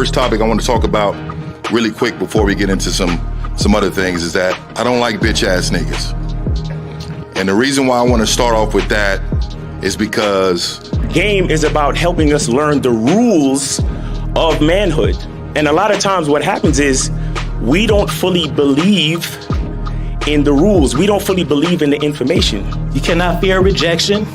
first topic I want to talk about really quick before we get into some other things is that I don't like bitch ass niggas. And the reason why I want to start off with that is because game is about helping us learn the rules of manhood. And a lot of times what happens is we don't fully believe in the rules. We don't fully believe in the information. You cannot fear rejection.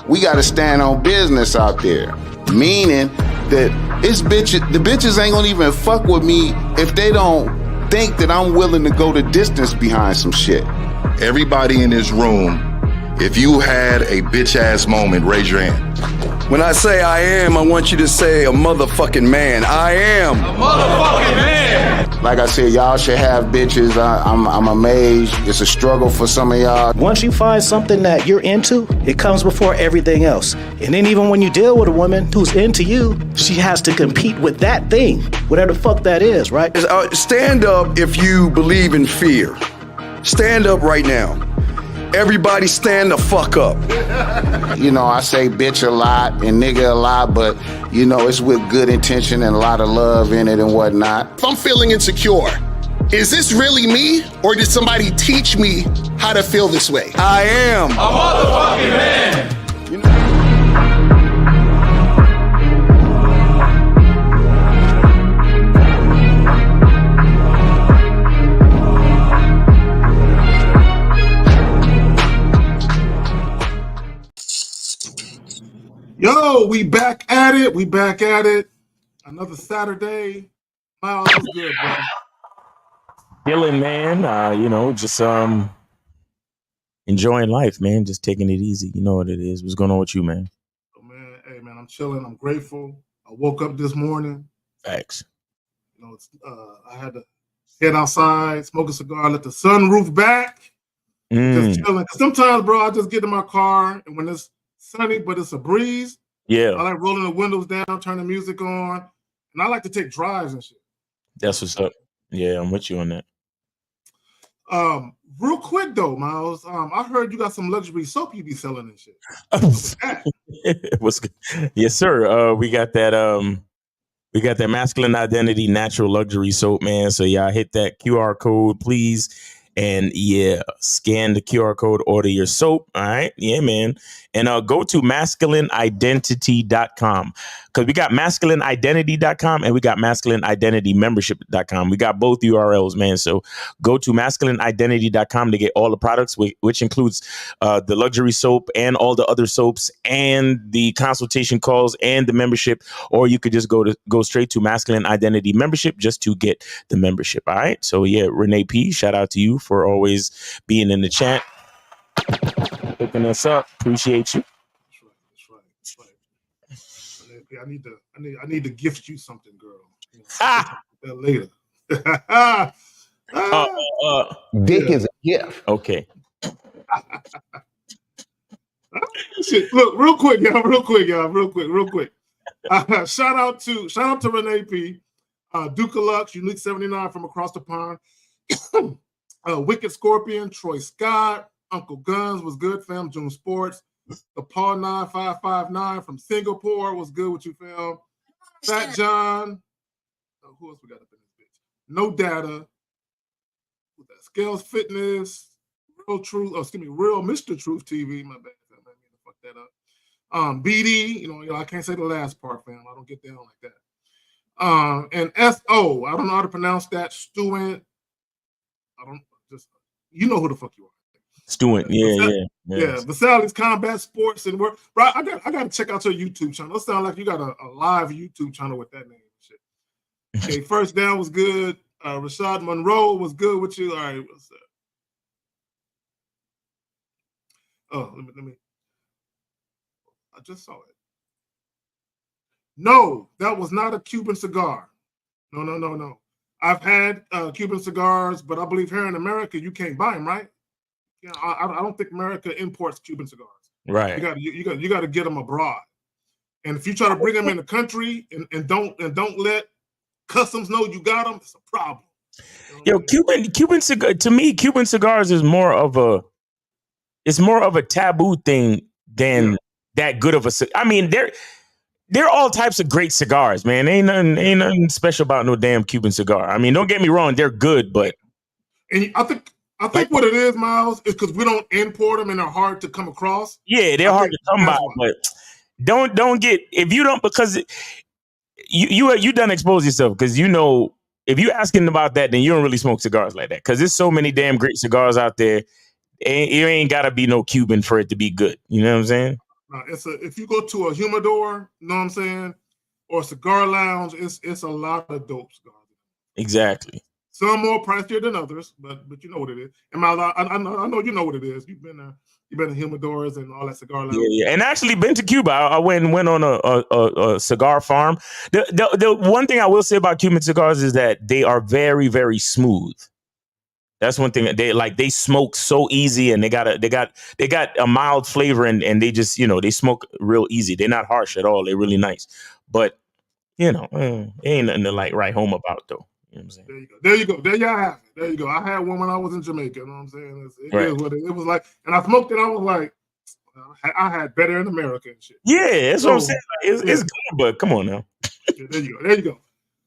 We got to stand on business out there, meaning that the bitches ain't gonna even fuck with me if they don't think that I'm willing to go the distance behind some shit. everybody in this room, if you had a bitch ass moment, raise your hand. When I say I am, I want you to say a motherfucking man. I am a motherfucking man. Like I said, y'all should have bitches. I'm amazed. It's a struggle for some of y'all. Once you find something that you're into, it comes before everything else. And then even when you deal with a woman who's into you, she has to compete with that thing, whatever the fuck that is, right? Stand up if you believe in fear. Stand up right now. Everybody stand the fuck up. You know, I say bitch a lot and nigga a lot, but, you know, it's with good intention and a lot of love in it and whatnot. If I'm feeling insecure, is this really me, or did somebody teach me how to feel this way? I am a motherfucking man. Yo, we back at it. We back at it. Another Saturday. Miles, what's good, bro? Chilling, man. You know, just enjoying life, man. Just taking it easy. You know what it is. What's going on with you, man? Oh, man, hey, man, I'm chilling. I'm grateful. I woke up this morning. Facts. You know, it's, I had to head outside, smoke a cigar, let the sunroof back. Just chilling. 'Cause sometimes, bro, I just get in my car, and when it's sunny, but it's a breeze. Yeah. I like rolling the windows down, turn the music on, and I like to take drives and shit. That's what's up. Yeah, I'm with you on that. Real quick though, Miles. I heard you got some luxury soap you be selling and shit. What's good? Yes, sir. We got that masculine identity natural luxury soap, man. So y'all hit that QR code, please. And yeah, scan the QR code, order your soap. All right. Yeah, man. And go to masculineidentity.com because we got masculineidentity.com and we got masculineidentitymembership.com. We got both URLs, man. So go to masculineidentity.com to get all the products, which includes the luxury soap and all the other soaps and the consultation calls and the membership. Or you could just go straight to Masculine Identity Membership just to get the membership. All right. So yeah, Renee P, shout out to you for always being in the chat. Picking us up. Appreciate you. That's right. I need to gift you something, girl. You know, that later. Dick is a gift. Okay. Shit. Look, real quick, y'all. Real quick. Shout out to Renee P, Duke of Lux, Unique 79 from across the pond. Wicked Scorpion, Troy Scott, Uncle Guns was good, fam. June Sports, the Paul 9559 from Singapore was good with you, fam. Fat John, who else we got up in this bitch? No Data, Scales Fitness, Real Mr. Truth TV. My bad, fam. I need to fuck that up. BD, you know, I can't say the last part, fam. I don't get down like that. And SO, I don't know how to pronounce that. Stuart. You know who the fuck you are. Stuart, yeah. Vasali's Combat Sports and work. Bro, I gotta check out your YouTube channel. It sounds like you got a live YouTube channel with that name and shit. Okay, First Down was good. Rashad Monroe was good with you. All right, what's that? Oh, let me. I just saw it. No, that was not a Cuban cigar. No. I've had Cuban cigars, but I believe here in America you can't buy them, right? Yeah, I don't think America imports Cuban cigars. Right. You got to get them abroad. And if you try to bring them in the country and don't let customs know you got them, it's a problem. You know Cuban cigar, to me, Cuban cigars is more of a taboo thing than that good of a. I mean, there are all types of great cigars, man. Ain't nothing special about no damn Cuban cigar. I mean, don't get me wrong, they're good, but And I think what it is, Miles, is because we don't import them and they're hard to come across. Yeah, they're hard to come by, but don't get if you don't because you done expose yourself because you know if you asking about that, then you don't really smoke cigars like that because there's so many damn great cigars out there. You ain't gotta be no Cuban for it to be good. You know what I'm saying? If you go to a humidor, you know what I'm saying, or a cigar lounge, it's a lot of dope cigars. Exactly. Some more pricier than others, but you know what it is. And I know you know what it is. You've been in humidors and all that cigar lounge. Yeah. And actually been to Cuba. I went on a cigar farm. The one thing I will say about Cuban cigars is that they are very, very smooth. That's one thing that they smoke so easy and they got a mild flavor and they just, they smoke real easy. They're not harsh at all. They're really nice. But, ain't nothing to write home about though. You know what I'm saying? There you go. There y'all have it. There you go. I had one when I was in Jamaica. You know what I'm saying? It was like, and I smoked it. I was like, I had better in America and shit. Yeah, that's what I'm saying. It's good, but come on now. There you go. There you go.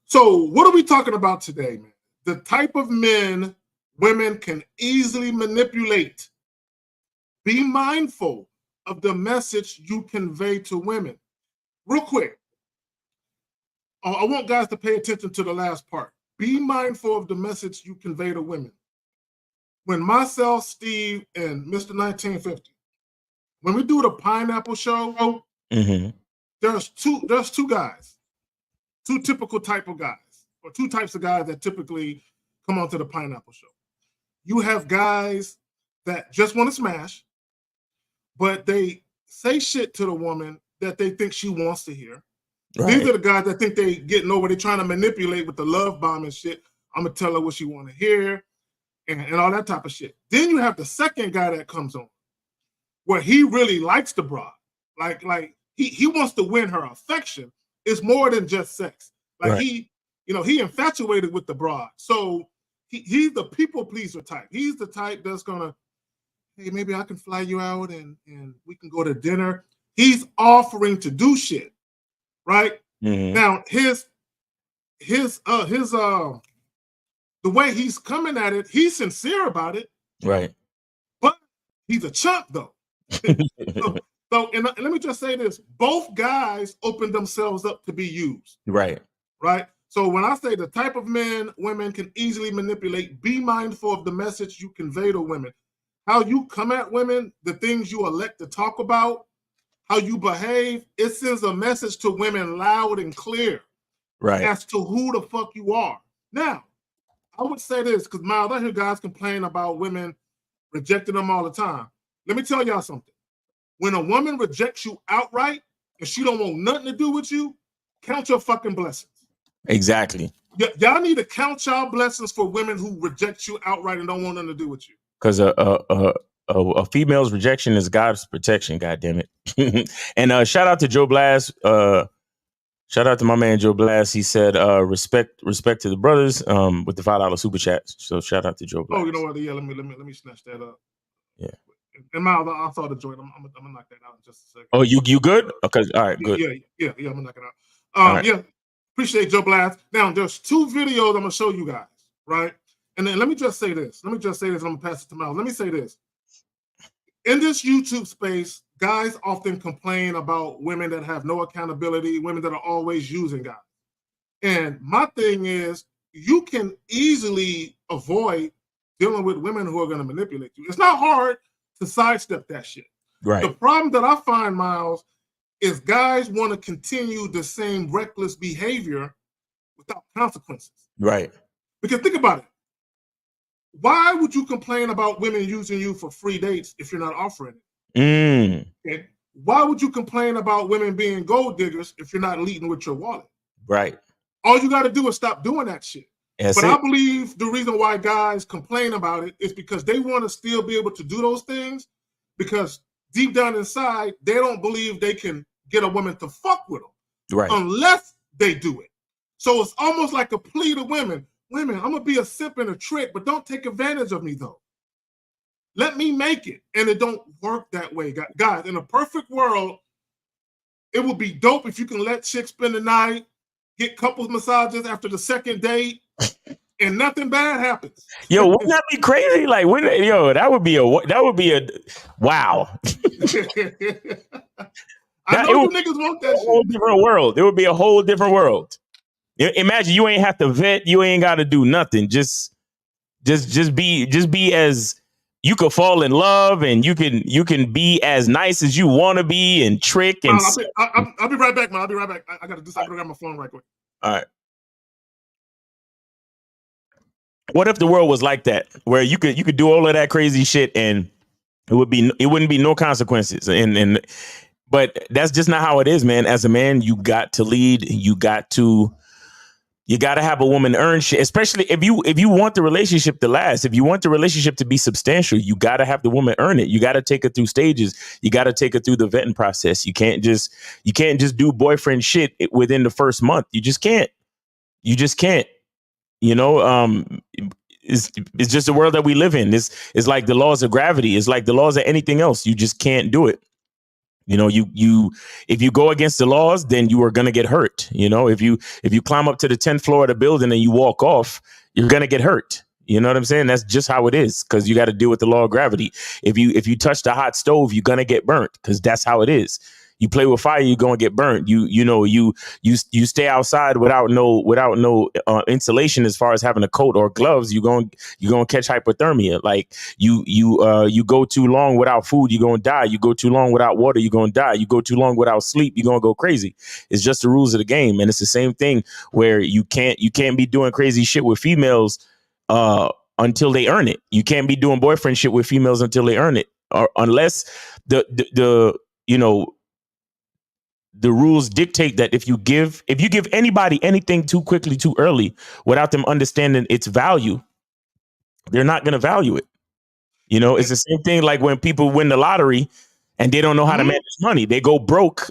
So what are we talking about today, man? The type of men women can easily manipulate. Be mindful of the message you convey to women. Real quick, I want guys to pay attention to the last part. Be mindful of the message you convey to women. When myself, Steve, and Mr. 1950, when we do the pineapple show, there's two guys, two typical type of guys, or two types of guys that typically come onto the pineapple show. You have guys that just want to smash, but they say shit to the woman that they think she wants to hear. Right. These are the guys that think they getting over. They're trying to manipulate with the love bomb and shit. I'm gonna tell her what she want to hear, and all that type of shit. Then you have the second guy that comes on, where he really likes the broad. Like he wants to win her affection. It's more than just sex. Like he infatuated with the broad. So he's the people pleaser type. He's the type that's gonna, hey, maybe I can fly you out and we can go to dinner. He's offering to do shit. Right? Now his the way he's coming at it, he's sincere about it. Right. But he's a chump though. so and let me just say this, both guys open themselves up to be used. Right. Right? So when I say the type of men women can easily manipulate, be mindful of the message you convey to women. How you come at women, the things you elect to talk about, how you behave, it sends a message to women loud and clear, right, as to who the fuck you are. Now, I would say this, because Miles, I hear guys complain about women rejecting them all the time. Let me tell y'all something. When a woman rejects you outright and she don't want nothing to do with you, count your fucking blessings. Exactly. Y'all need to count y'all blessings for women who reject you outright and don't want nothing to do with you. Because a female's rejection is God's protection. God damn it! And shout out to Joe Blast. Shout out to my man Joe Blast. He said respect to the brothers with the $5 super chat. So shout out to Joe Blast. Oh, you know what? Yeah, let me snatch that up. Yeah. And Miles, I saw the joint. I'm gonna knock that out in just a second. Oh, you good? Okay, all right, good. Yeah. I'm gonna knock it out. Right. Yeah. Appreciate Joe Blast. Now there's two videos I'm gonna show you guys, right? And then let me just say this. And I'm gonna pass it to Miles. Let me say this. In this YouTube space, guys often complain about women that have no accountability, women that are always using guys. And my thing is, you can easily avoid dealing with women who are going to manipulate you. It's not hard to sidestep that shit. Right. The problem that I find, Miles, is guys want to continue the same reckless behavior without consequences. Right. Because think about it. Why would you complain about women using you for free dates if you're not offering it? Okay? Why would you complain about women being gold diggers if you're not leading with your wallet? Right. All you got to do is stop doing that shit. That's I believe the reason why guys complain about it is because they want to still be able to do those things, because deep down inside, they don't believe they can get a woman to fuck with them, right, unless they do it. So it's almost like a plea to women. Women, I'm going to be a simp and a trick, but don't take advantage of me, though. Let me make it. And it don't work that way. Guys, in a perfect world, it would be dope if you can let chicks spend the night, get couples massages after the second date, and nothing bad happens. Yo, wouldn't that be crazy? Like, that would be a wow. I know you niggas want that shit. Whole different world. It would be a whole different world. Imagine you ain't have to vet. You ain't got to do nothing. Just be as you could fall in love, and you can be as nice as you want to be and trick and. I'll be right back, man. I'll be right back. I got to do something. I got my phone right quick. All right. What if the world was like that, where you could do all of that crazy shit and it wouldn't be no consequences, but that's just not how it is, man. As a man, you got to lead. You got to have a woman earn shit, especially if you want the relationship to last. If you want the relationship to be substantial, you got to have the woman earn it. You got to take her through stages. You got to take her through the vetting process. You can't just do boyfriend shit within the first month. You just can't. It's just the world that we live in. It's like the laws of gravity. It's like the laws of anything else. You just can't do it. If you go against the laws, then you are going to get hurt. If you climb up to the 10th floor of the building and you walk off, you're going to get hurt. You know what I'm saying? That's just how it is, because you got to deal with the law of gravity. If you touch the hot stove, you're going to get burnt, because that's how it is. You play with fire, you're gonna get burnt. You stay outside without no insulation as far as having a coat or gloves. You're gonna catch hypothermia. Like you go too long without food, you're gonna die. You go too long without water, you're gonna die. You go too long without sleep, you're gonna go crazy. It's just the rules of the game, and it's the same thing where you can't be doing crazy shit with females until they earn it. You can't be doing boyfriend shit with females until they earn it, or unless the rules dictate that if you give anybody anything too quickly, too early, without them understanding its value, they're not going to value it. It's the same thing like when people win the lottery and they don't know how to manage money. They go broke.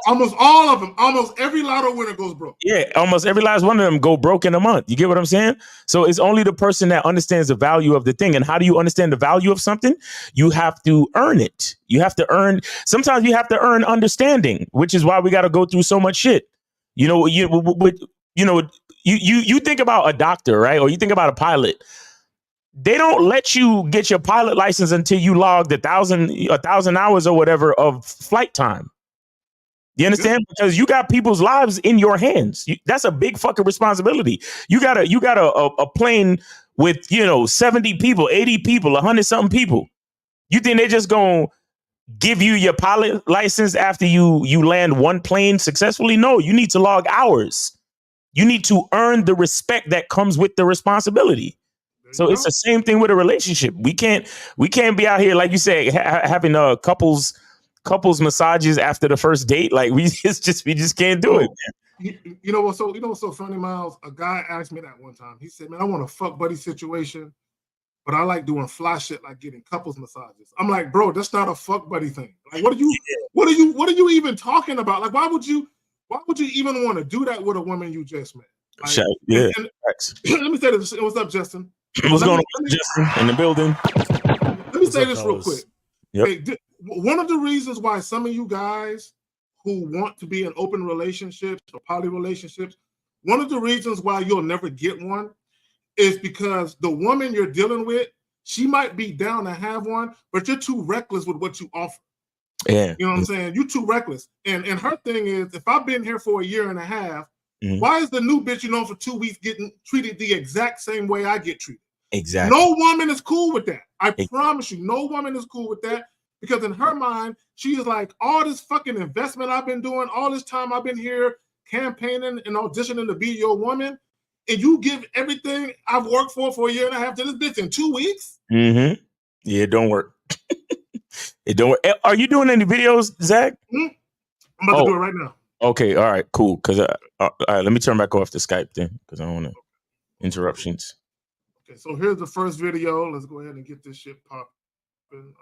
Almost all of them. Almost every lotto winner goes broke. Yeah, almost every last one of them go broke in a month. You get what I'm saying? So it's only the person that understands the value of the thing. And how do you understand the value of something? You have to earn it. You have to earn. Sometimes you have to earn understanding, which is why we got to go through so much shit. You think about a doctor, right? Or you think about a pilot. They don't let you get your pilot license until you logged 1,000 hours or whatever of flight time. You understand? Because you got people's lives in your hands. That's a big fucking responsibility. You got a plane with 70 people, 80 people, 100 something people. You think they're just gonna give you your pilot license after you land one plane successfully? No, you need to log hours. You need to earn the respect that comes with the responsibility. So it's the same thing with a relationship. We can't be out here, like you say, having couples massages after the first date. Like we just can't do it, man. You know what's so funny, Miles? A guy asked me that one time. He said, "Man, I want a fuck buddy situation, but I like doing fly shit like getting couples massages." I'm like, bro, that's not a fuck buddy thing. Like, what are you even talking about? Like, why would you even want to do that with a woman you just met? Like, yeah. Let me say this. What's up, Justin? What's going on, Justin, in the building? Let me say this real quick. Yep. Hey, one of the reasons why some of you guys who want to be in open relationships or poly relationships, one of the reasons why you'll never get one is because the woman you're dealing with, she might be down to have one, but you're too reckless with what you offer. Yeah. You know what I'm saying? You're too reckless. And her thing is, if I've been here for a year and a half, why is the new bitch for 2 weeks getting treated the exact same way I get treated? Exactly. No woman is cool with that. I promise you, no woman is cool with that, because in her mind, she is like, all this fucking investment I've been doing, all this time I've been here campaigning and auditioning to be your woman, and you give everything I've worked for a year and a half to this bitch in 2 weeks? Mm-hmm. Yeah, it don't work. It don't work. Are you doing any videos, Zach? I'm about to do it right now. Okay, all right, cool. Because all right, let me turn back off the Skype then, because I don't want interruptions. Okay, so here's the first video. Let's go ahead and get this shit popping.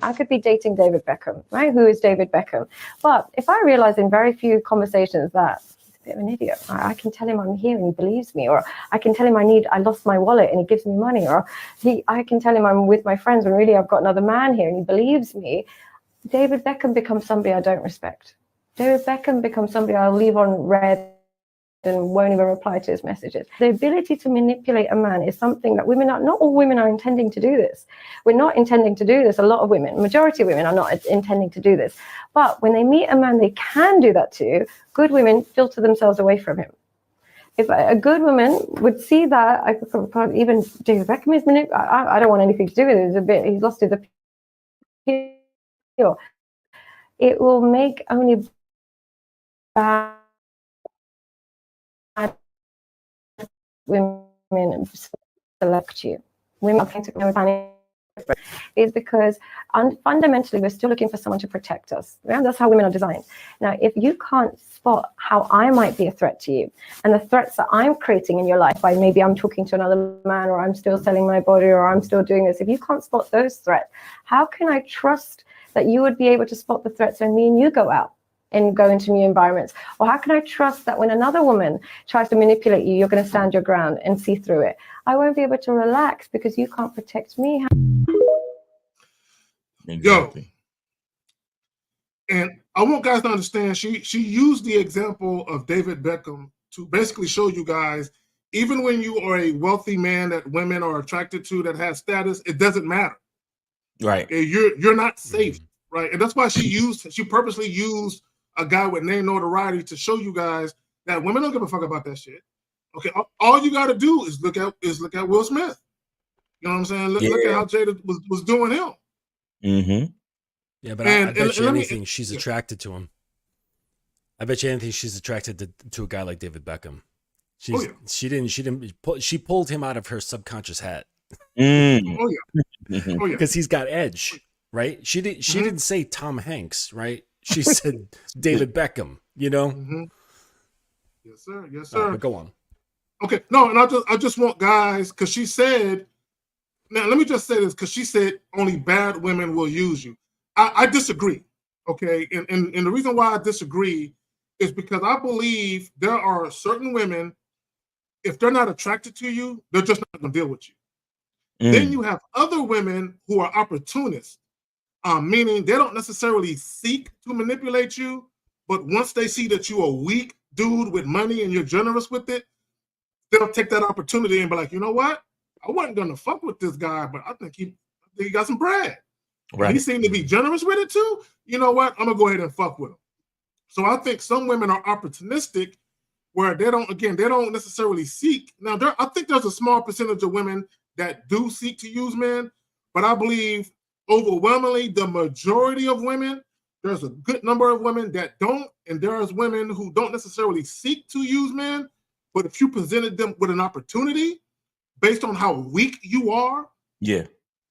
I could be dating David Beckham, right? Who is David Beckham? But if I realize in very few conversations that he's a bit of an idiot, I can tell him I'm here and he believes me, or I can tell him I lost my wallet and he gives me money, or I can tell him I'm with my friends when really I've got another man here and he believes me. David Beckham becomes somebody I don't respect. David Beckham becomes somebody I'll leave on red and won't even reply to his messages. The ability to manipulate a man is something that women are, not all women are intending to do this. We're not intending to do this. A lot of women, majority of women are not intending to do this. But when they meet a man they can do that to, good women filter themselves away from him. If a good woman would see that, even David Beckham is I don't want anything to do with it. It's a bit, he's lost his appeal. It will make only bad women select you. Women are planning is because fundamentally we're still looking for someone to protect us. Yeah? That's how women are designed. Now, if you can't spot how I might be a threat to you and the threats that I'm creating in your life by maybe I'm talking to another man or I'm still selling my body or I'm still doing this, if you can't spot those threats, how can I trust that you would be able to spot the threats when me and you go out and go into new environments? Or how can I trust that when another woman tries to manipulate you, you're going to stand your ground and see through it? I won't be able to relax because you can't protect me. Exactly. Yo, and I want guys to understand, she used the example of David Beckham to basically show you guys, even when you are a wealthy man that women are attracted to that has status, it doesn't matter. Right. You're not safe, right? And that's why she purposely used a guy with name notoriety to show you guys that women don't give a fuck about that shit. Okay, all you got to do is look at Will Smith. You know what I'm saying? Look at how Jada was doing him. Mm-hmm. Yeah, but I bet you anything she's attracted to him. I bet you anything she's attracted to a guy like David Beckham. She pulled him out of her subconscious hat. Oh yeah. Because he's got edge, right? She didn't say Tom Hanks, right? She said David Beckham, you know? Mm-hmm. Yes, sir. Yes, sir. But go on. Okay, no, and I just want guys, because she said, now let me just say this, because she said only bad women will use you. I disagree, okay? And the reason why I disagree is because I believe there are certain women, if they're not attracted to you, they're just not going to deal with you. Then you have other women who are opportunists, meaning they don't necessarily seek to manipulate you, but once they see that you're a weak dude with money and you're generous with it, they'll take that opportunity and be like, you know what? I wasn't going to fuck with this guy, but I think he got some bread. Right. He seemed to be generous with it too. You know what? I'm going to go ahead and fuck with him. So I think some women are opportunistic where they don't necessarily seek. Now, I think there's a small percentage of women that do seek to use men, but I believe overwhelmingly the majority of women, there's a good number of women that don't, and there's women who don't necessarily seek to use men, but if you presented them with an opportunity based on how weak you are,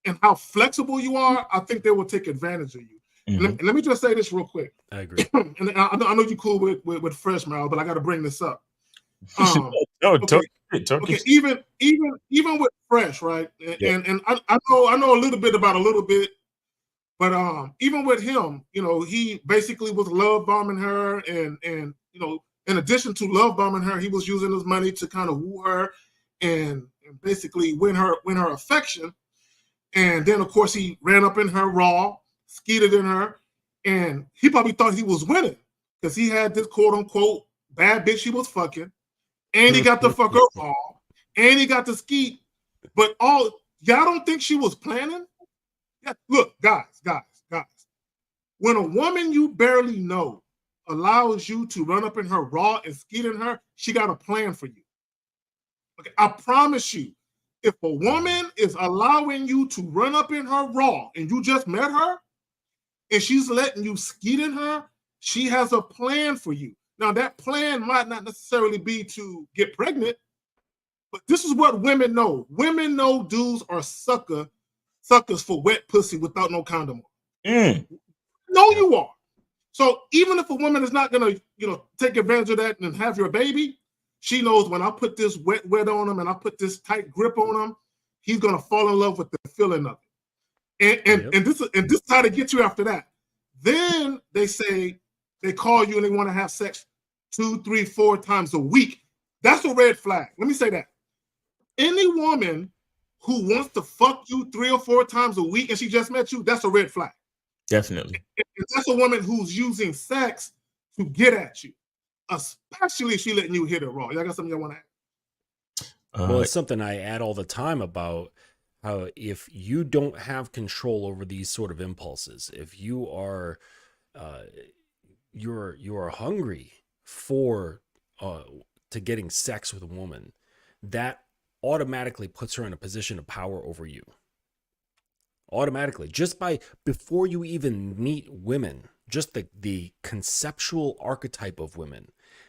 and how flexible you are, I think they will take advantage of you. Mm-hmm. And let me just say this real quick. I agree. And I know you're cool with Fresh Mal, but I got to bring this up. Okay, even with Fresh, right? And I know a little bit about a little bit, but even with him, you know, he basically was love bombing her, and you know, in addition to love bombing her, he was using his money to kind of woo her and basically win her affection. And then, of course, he ran up in her raw, skeeted in her, and he probably thought he was winning because he had this quote-unquote bad bitch he was fucking, and he got the fuck her raw, and he got the skeet. But y'all don't think she was planning? Yeah, look, guys, when a woman you barely know allows you to run up in her raw and skeet in her, she got a plan for you. Okay, I promise you. If a woman is allowing you to run up in her raw and you just met her and she's letting you skeet in her, she has a plan for you. Now, that plan might not necessarily be to get pregnant, but this is what women know. Women know dudes are suckers for wet pussy without no condom on. No, you are. So even if a woman is not going to, take advantage of that and have your baby, she knows when I put this wet on him and I put this tight grip on him, he's gonna fall in love with the feeling of it. And this is how they get you after that. Then they call you and they want to have sex 2, 3, 4 times a week. That's a red flag. Let me say that. Any woman who wants to fuck you 3 or 4 times a week and she just met you, that's a red flag. Definitely. And that's a woman who's using sex to get at you, especially if she letting you hit it raw. Y'all got something y'all want to add? Well, it's something I add all the time about how if you don't have control over these sort of impulses, if you are you're hungry for to getting sex with a woman, that automatically puts her in a position of power over you. Automatically, just by before you even meet women, just the conceptual archetype of women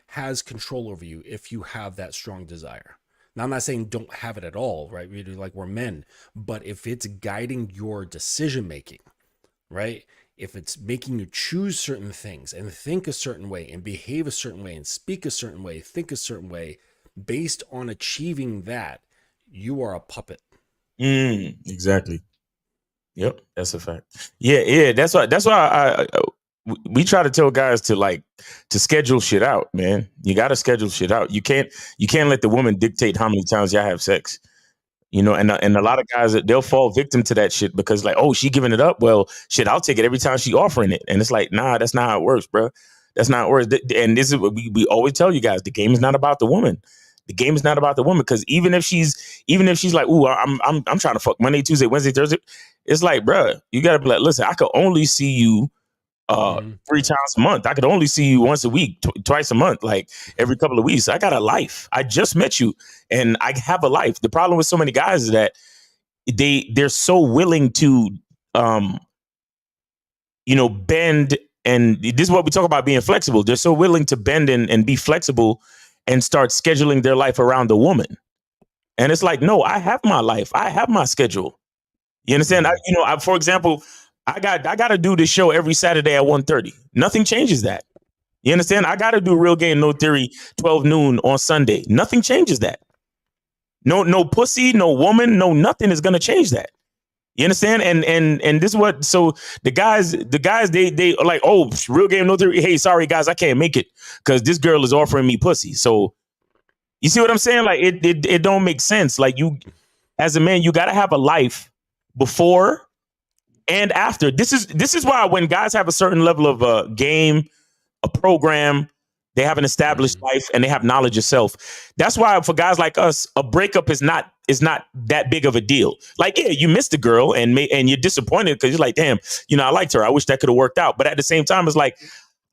has control over you if you have that strong desire. Now, I'm not saying don't have it at all, right? Like we're men, but if it's guiding your decision making, right? If it's making you choose certain things and think a certain way and behave a certain way and speak a certain way, think a certain way, based on achieving that, you are a puppet. Exactly. Yep, that's a fact. Yeah. That's why we try to tell guys to schedule shit out, man. You got to schedule shit out. You can't let the woman dictate how many times y'all have sex. You know, and a lot of guys, they'll fall victim to that shit because like, oh, she giving it up. Well, shit, I'll take it every time she offering it. And it's like, nah, that's not how it works, bro. That's not how it works. And this is what we always tell you guys: the game is not about the woman. The game is not about the woman, because even if she's like, ooh, I'm trying to fuck Monday, Tuesday, Wednesday, Thursday, it's like, bro, you gotta be like, listen, I could only see you 3 times a month. I could only see you once a week, twice a month, like every couple of weeks. I got a life. I just met you and I have a life. The problem with so many guys is that they're so willing to, bend. And this is what we talk about being flexible. They're so willing to bend and be flexible and start scheduling their life around the woman. And it's like, no, I have my life. I have my schedule. You understand? For example, I got to do this show every Saturday at 1:30. Nothing changes that. You understand? I got to do Real Game No Theory 12 noon on Sunday. Nothing changes that. No pussy, no woman, no nothing is going to change that. You understand? And this is what, so the guys, they are like, oh, Real Game No Theory. Hey, sorry guys, I can't make it because this girl is offering me pussy. So you see what I'm saying? Like it don't make sense. Like you, as a man, you got to have a life before and after. This is why when guys have a certain level of a game, a program, they have an established life and they have knowledge of self. That's why for guys like us, a breakup is not that big of a deal. Like, yeah, you missed a girl and you're disappointed because you're like, damn, I liked her. I wish that could have worked out. But at the same time, it's like,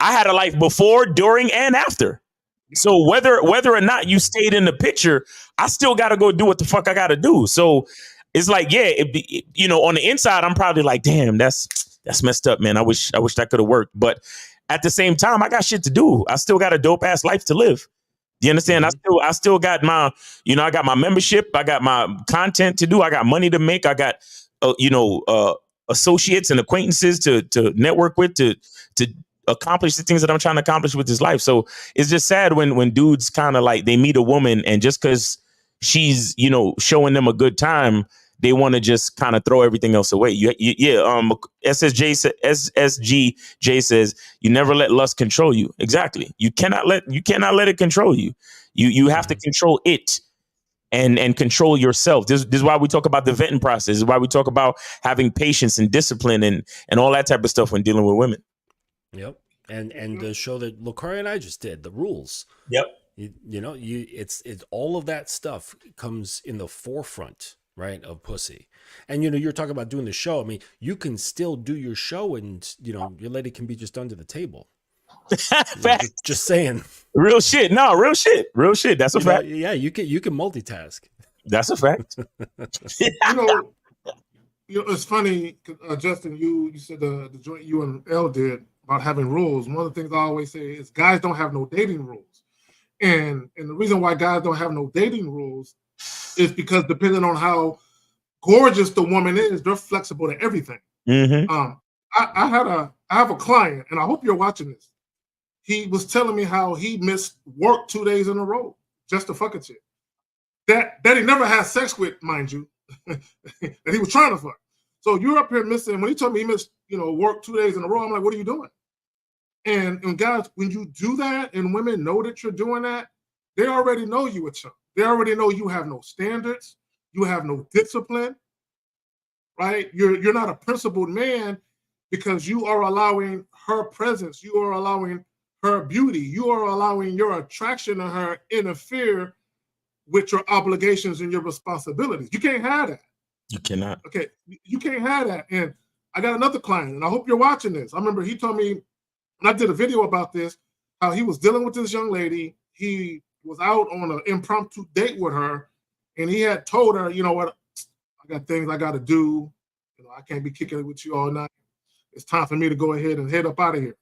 I had a life before, during, and after. So whether or not you stayed in the picture, I still got to go do what the fuck I got to do. So it's like, yeah, on the inside, I'm probably like, damn, that's messed up, man. I wish that could have worked. But at the same time, I got shit to do. I still got a dope ass life to live. You understand? I still got my, I got my membership. I got my content to do. I got money to make. I got, associates and acquaintances to network with, to accomplish the things that I'm trying to accomplish with this life. So it's just sad when dudes kind of like, they meet a woman and just because she's, showing them a good time, they want to just kind of throw everything else away. SSGJ says, you never let lust control you. Exactly. You cannot let it control you. You have to control it and control yourself. This is why we talk about the vetting process. This is why we talk about having patience and discipline and all that type of stuff when dealing with women. Yep. And the show that Locaria and I just did, the rules. Yep. It's all of that stuff comes in the forefront, right, of pussy. And you're talking about doing the show. I mean, you can still do your show and your lady can be just under the table. Just saying. Real shit. No, real shit. Real shit. That's a fact. Yeah, you can multitask. That's a fact. It's funny, Justin, you said the joint you and L did about having rules. One of the things I always say is guys don't have no dating rules. And the reason why guys don't have no dating rules is because depending on how gorgeous the woman is, they're flexible to everything. Mm-hmm. I have a client, and I hope you're watching this. He was telling me how he missed work 2 days in a row just to fuck a chick that he never had sex with, mind you, that he was trying to fuck. So you're up here missing. When he told me he missed, work 2 days in a row, I'm like, what are you doing? And guys, when you do that and women know that you're doing that, they already know you a chump. They already know you have no standards. You have no discipline, right? You're not a principled man because you are allowing her presence, you are allowing her beauty, you are allowing your attraction to her interfere with your obligations and your responsibilities. You can't have that. You cannot. Okay, you can't have that. And I got another client, and I hope you're watching this. I remember he told me, and I did a video about this, how he was dealing with this young lady. He was out on an impromptu date with her, and he had told her, you know what, I got things I got to do. You know, I can't be kicking it with you all night. It's time for me to go ahead and head up out of here.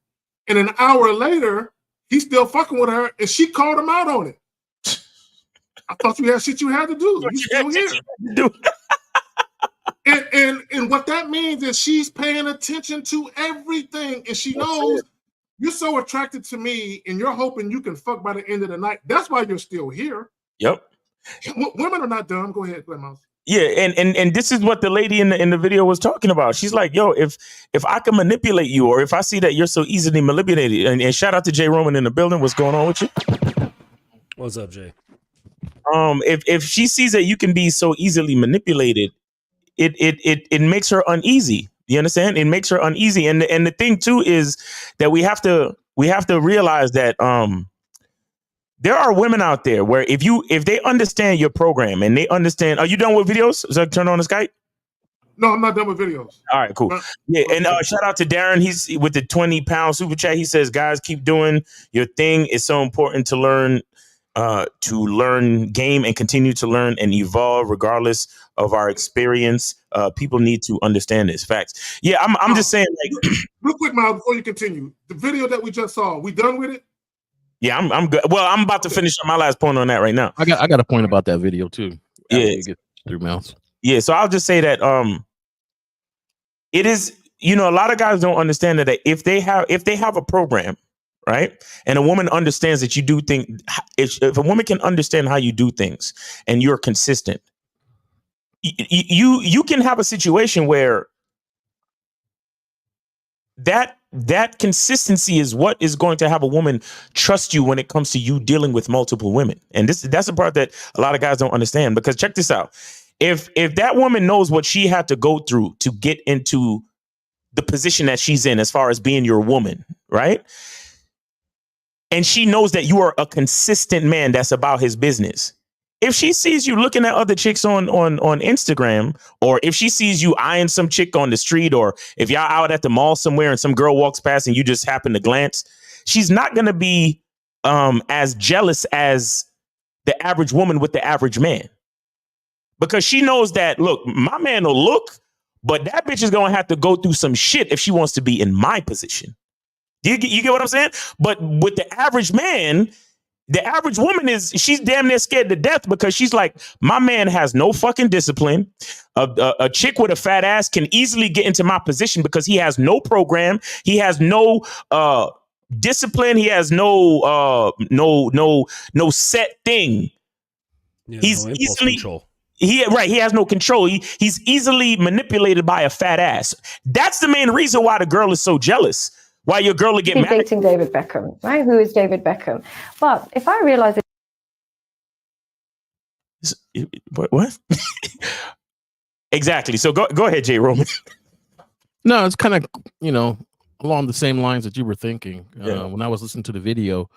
And an hour later, he's still fucking with her, and she called him out on it. I thought you had shit you had to do. You still here. And what that means is she's paying attention to everything, and she knows you're so attracted to me, and you're hoping you can fuck by the end of the night. That's why you're still here. Yep. Women are not dumb. Go ahead, Mouse. Yeah, and this is what the lady in the video was talking about. She's like, yo, if I can manipulate you, or if I see that you're so easily manipulated, and shout out to Jay Roman in the building. What's going on with you? What's up, Jay? If she sees that you can be so easily manipulated, it makes her uneasy. You understand? It makes her uneasy. And the thing too is that we have to realize that there are women out there where if they understand your program and they understand, are you done with videos? So I turn on the Skype? No, I'm not done with videos. All right, cool. Yeah, and shout out to Darren. He's with the 20-pound super chat. He says, guys, keep doing your thing. It's so important to learn game and continue to learn and evolve regardless of our experience. People need to understand this. Facts. Yeah, I'm just saying, like, real quick, Miles, before you continue, the video that we just saw, we done with it? Yeah, I'm good. Well, I'm about to finish my last point on that right now. I got a point about that video too. Yeah, get through Mouse. Yeah, so I'll just say that it is, a lot of guys don't understand that if they have a program, right, and a woman understands that you do things, if a woman can understand how you do things and you're consistent, you can have a situation where that consistency is what is going to have a woman trust you when it comes to you dealing with multiple women. And that's the part that a lot of guys don't understand, because check this out. If that woman knows what she had to go through to get into the position that she's in as far as being your woman, right? And she knows that you are a consistent man that's about his business. If she sees you looking at other chicks on Instagram, or if she sees you eyeing some chick on the street, or if y'all out at the mall somewhere and some girl walks past and you just happen to glance, she's not going to be as jealous as the average woman with the average man. Because she knows that, look, my man will look, but that bitch is going to have to go through some shit if she wants to be in my position. You get what I'm saying? But with the average man, the average woman she's damn near scared to death, because she's like, my man has no fucking discipline. A chick with a fat ass can easily get into my position because he has no program. He has no discipline. He has no set thing. Yeah, he's no easily control. He has no control. He's easily manipulated by a fat ass. That's the main reason why the girl is so jealous. Why your girl will get mad. Dating David Beckham, right? Who is David Beckham? But if I realize what? Exactly. So go ahead, Jay Roman. No, it's kind of along the same lines that you were thinking. When I was listening to the video,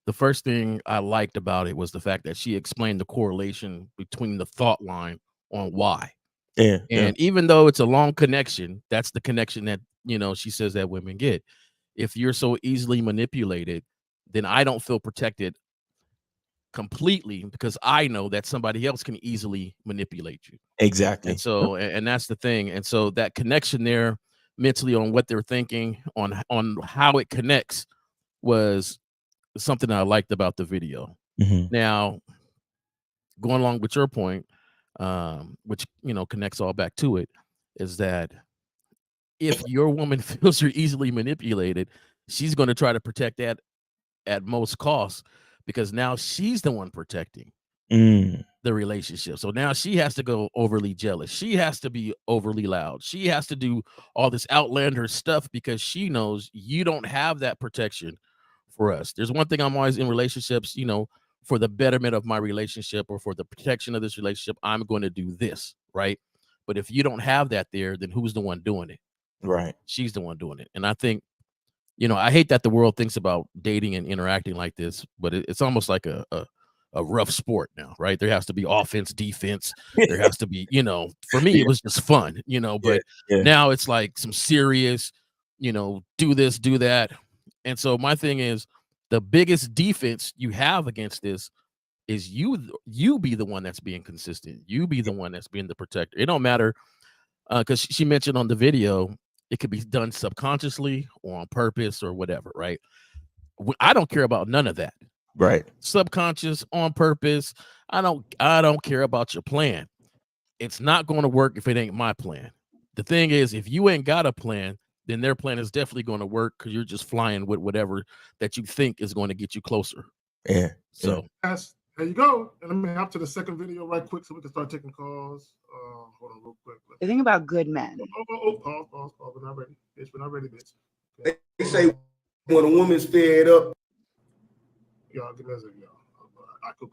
the first thing I liked about it was the fact that she explained the correlation between the thought line on why. Yeah. And even though it's a long connection, that's the connection that she says that women get. If you're so easily manipulated, then I don't feel protected completely, because I know that somebody else can easily manipulate you. Exactly. And so, and that's the thing. And so that connection there mentally on what they're thinking, on how it connects, was something I liked about the video. Mm-hmm. Now, going along with your point, which connects all back to it, is that if your woman feels you're easily manipulated, she's going to try to protect that at most costs, because now she's the one protecting the relationship. So now she has to go overly jealous. She has to be overly loud. She has to do all this outlander stuff because she knows you don't have that protection for us. There's one thing I'm always in relationships, for the betterment of my relationship or for the protection of this relationship, I'm going to do this, right? But if you don't have that there, then who's the one doing it? Right. She's the one doing it. And I think, I hate that the world thinks about dating and interacting like this, but it's almost like a rough sport now, right? There has to be offense, defense. There has to be, for me, it was just fun, but now it's like some serious, do this, do that. And so my thing is, the biggest defense you have against this is you be the one that's being consistent. You be the one that's being the protector. It don't matter, because she mentioned on the video, it could be done subconsciously or on purpose or whatever, right? I don't care about none of that. Right. Subconscious, on purpose. I don't care about your plan. It's not going to work if it ain't my plan. The thing is, if you ain't got a plan, then their plan is definitely going to work, because you're just flying with whatever that you think is going to get you closer. Yeah. So there you go. And let me hop to the second video right quick so we can start taking calls. Hold on real quick. The thing about good men. Pause. We're not ready. Bitch, we're not ready, bitch. Okay. They say when a woman's fed up. Y'all, give me a second, y'all. Cool.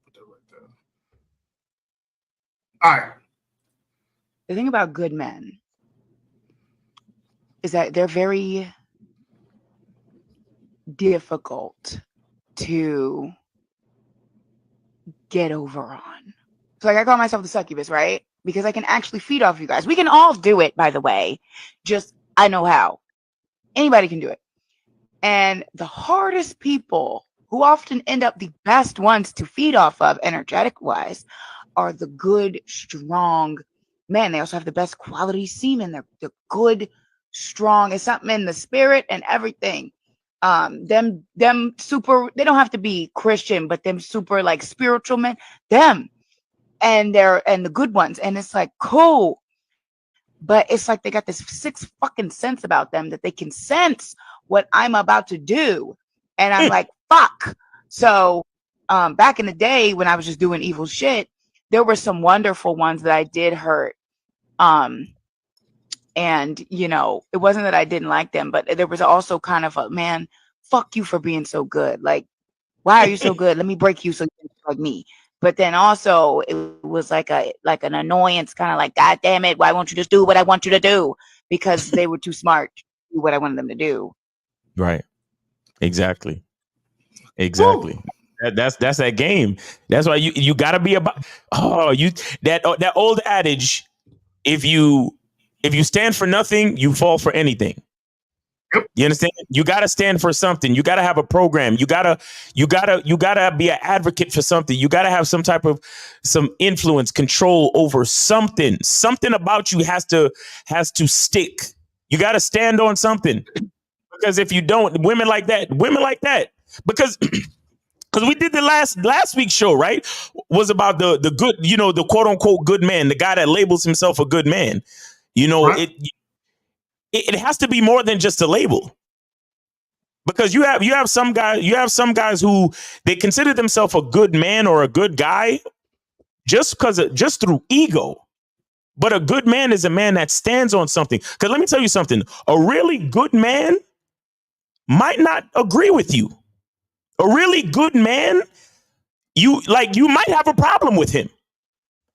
Put that right there. All right. The thing about good men is that they're very difficult to get over on. So like, I call myself the succubus, right? Because I can actually feed off you guys. We can all do it, by the way. Just, I know how. Anybody can do it. And the hardest people, who often end up the best ones to feed off of, energetic-wise, are the good, strong men. They also have the best quality semen. They're good, strong. It's something in the spirit and everything. Them super, they don't have to be Christian, but them super like spiritual men, them. And the good ones. And it's like, cool. But it's like they got this sixth fucking sense about them, that they can sense what I'm about to do. And I'm like, fuck. So back in the day when I was just doing evil shit, there were some wonderful ones that I did hurt. And it wasn't that I didn't like them, but there was also kind of a, man, fuck you for being so good. Like, why are you so good? Let me break you so you can be like me. But then also it was like an annoyance, kind of like, God damn it, why won't you just do what I want you to do? Because they were too smart to do what I wanted them to do. Right. Exactly. That's that game. That's why you gotta be about that old adage, if you stand for nothing, you fall for anything. You understand? You got to stand for something. You got to have a program. You gotta be an advocate for something. You got to have some influence, control over something. Something about you has to stick. You got to stand on something, because if you don't, women like that, because we did the last week's show, right? Was about the good, the quote unquote good man, the guy that labels himself a good man. Right. It has to be more than just a label, because you have some guys who they consider themselves a good man or a good guy just through ego. But a good man is a man that stands on something. Because let me tell you something, a really good man might not agree with you. A really good man, you might have a problem with him.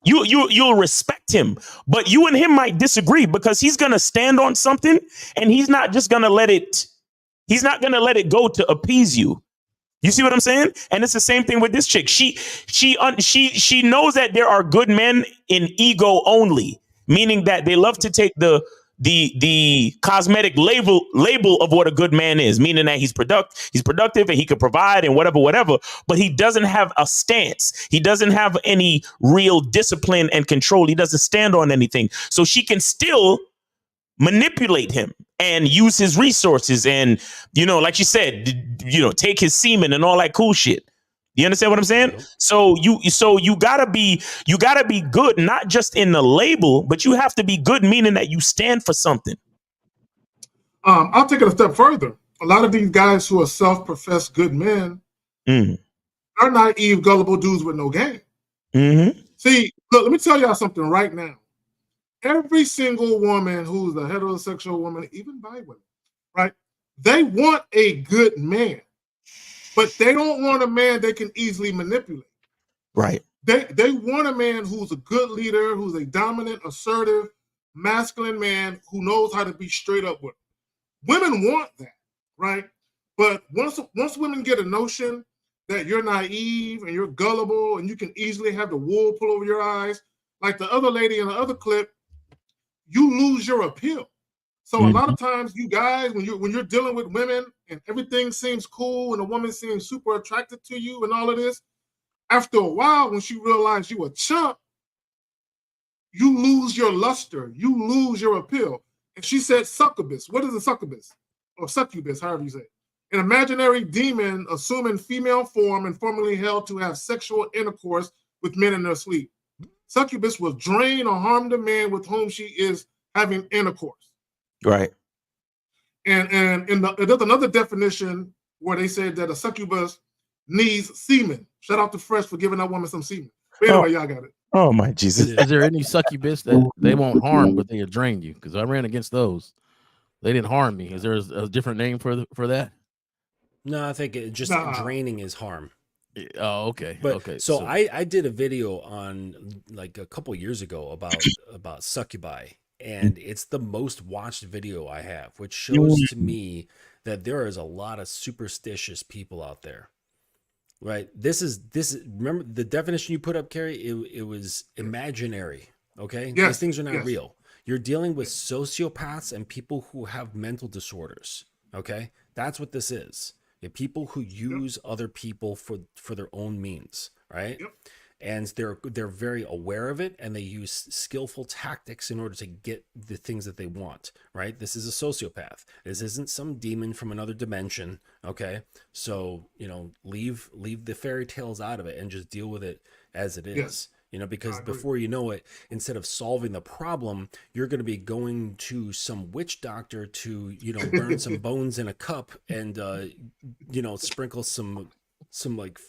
You'll respect him, but you and him might disagree, because he's going to stand on something, and he's not going to let it go to appease you. You see what I'm saying? And it's the same thing with this chick. She knows that there are good men in ego only, meaning that they love to take the cosmetic label of what a good man is, meaning that he's productive and he could provide and whatever, but he doesn't have a stance. He doesn't have any real discipline and control. He doesn't stand on anything. So she can still manipulate him and use his resources and, like you said, take his semen and all that cool shit. You understand what I'm saying? Yeah. So you gotta be good, not just in the label, but you have to be good, meaning that you stand for something. I'll take it a step further. A lot of these guys who are self-professed good men are naive, gullible dudes with no game. Mm-hmm. See, look, let me tell y'all something right now. Every single woman who's a heterosexual woman, even bi women, right? They want a good man. But they don't want a man they can easily manipulate. Right. They want a man who's a good leader, who's a dominant, assertive masculine man who knows how to be straight up with them. Women want that, right? But once women get a notion that you're naive and you're gullible and you can easily have the wool pull over your eyes, like the other lady in the other clip, you lose your appeal. So a lot of times, you guys, when you're dealing with women and everything seems cool and a woman seems super attracted to you and all of this, after a while, when she realizes you a chump, you lose your luster, you lose your appeal. And she said succubus. What is a succubus? Or succubus, however you say it. An imaginary demon assuming female form and formerly held to have sexual intercourse with men in their sleep. Succubus will drain or harm the man with whom she is having intercourse. Right. And there's another definition where they said that a succubus needs semen. Shout out to Fresh for giving that woman some semen. But anyway, y'all got it. Oh my Jesus! Is there any succubus that they won't harm, but they drain you? Because I ran against those. They didn't harm me. Is there a different name for that? No, I think it just draining is harm. Oh, okay. But okay. So I did a video on like a couple years ago about succubi, and it's the most watched video I have, which shows to me that there is a lot of superstitious people out there. Right. This is remember the definition you put up, Carrie? It was imaginary. Okay. Yes, These things are not yes. real. You're dealing with sociopaths and people who have mental disorders. Okay. That's what this is. People who use other people for their own means. Right. Yep. And they're very aware of it, and they use skillful tactics in order to get the things that they want, right? This is a sociopath. This isn't some demon from another dimension, okay? So, leave the fairy tales out of it and just deal with it as it is. Yes. Because before you know it, instead of solving the problem, you're going to be going to some witch doctor to, burn some bones in a cup and, sprinkle some like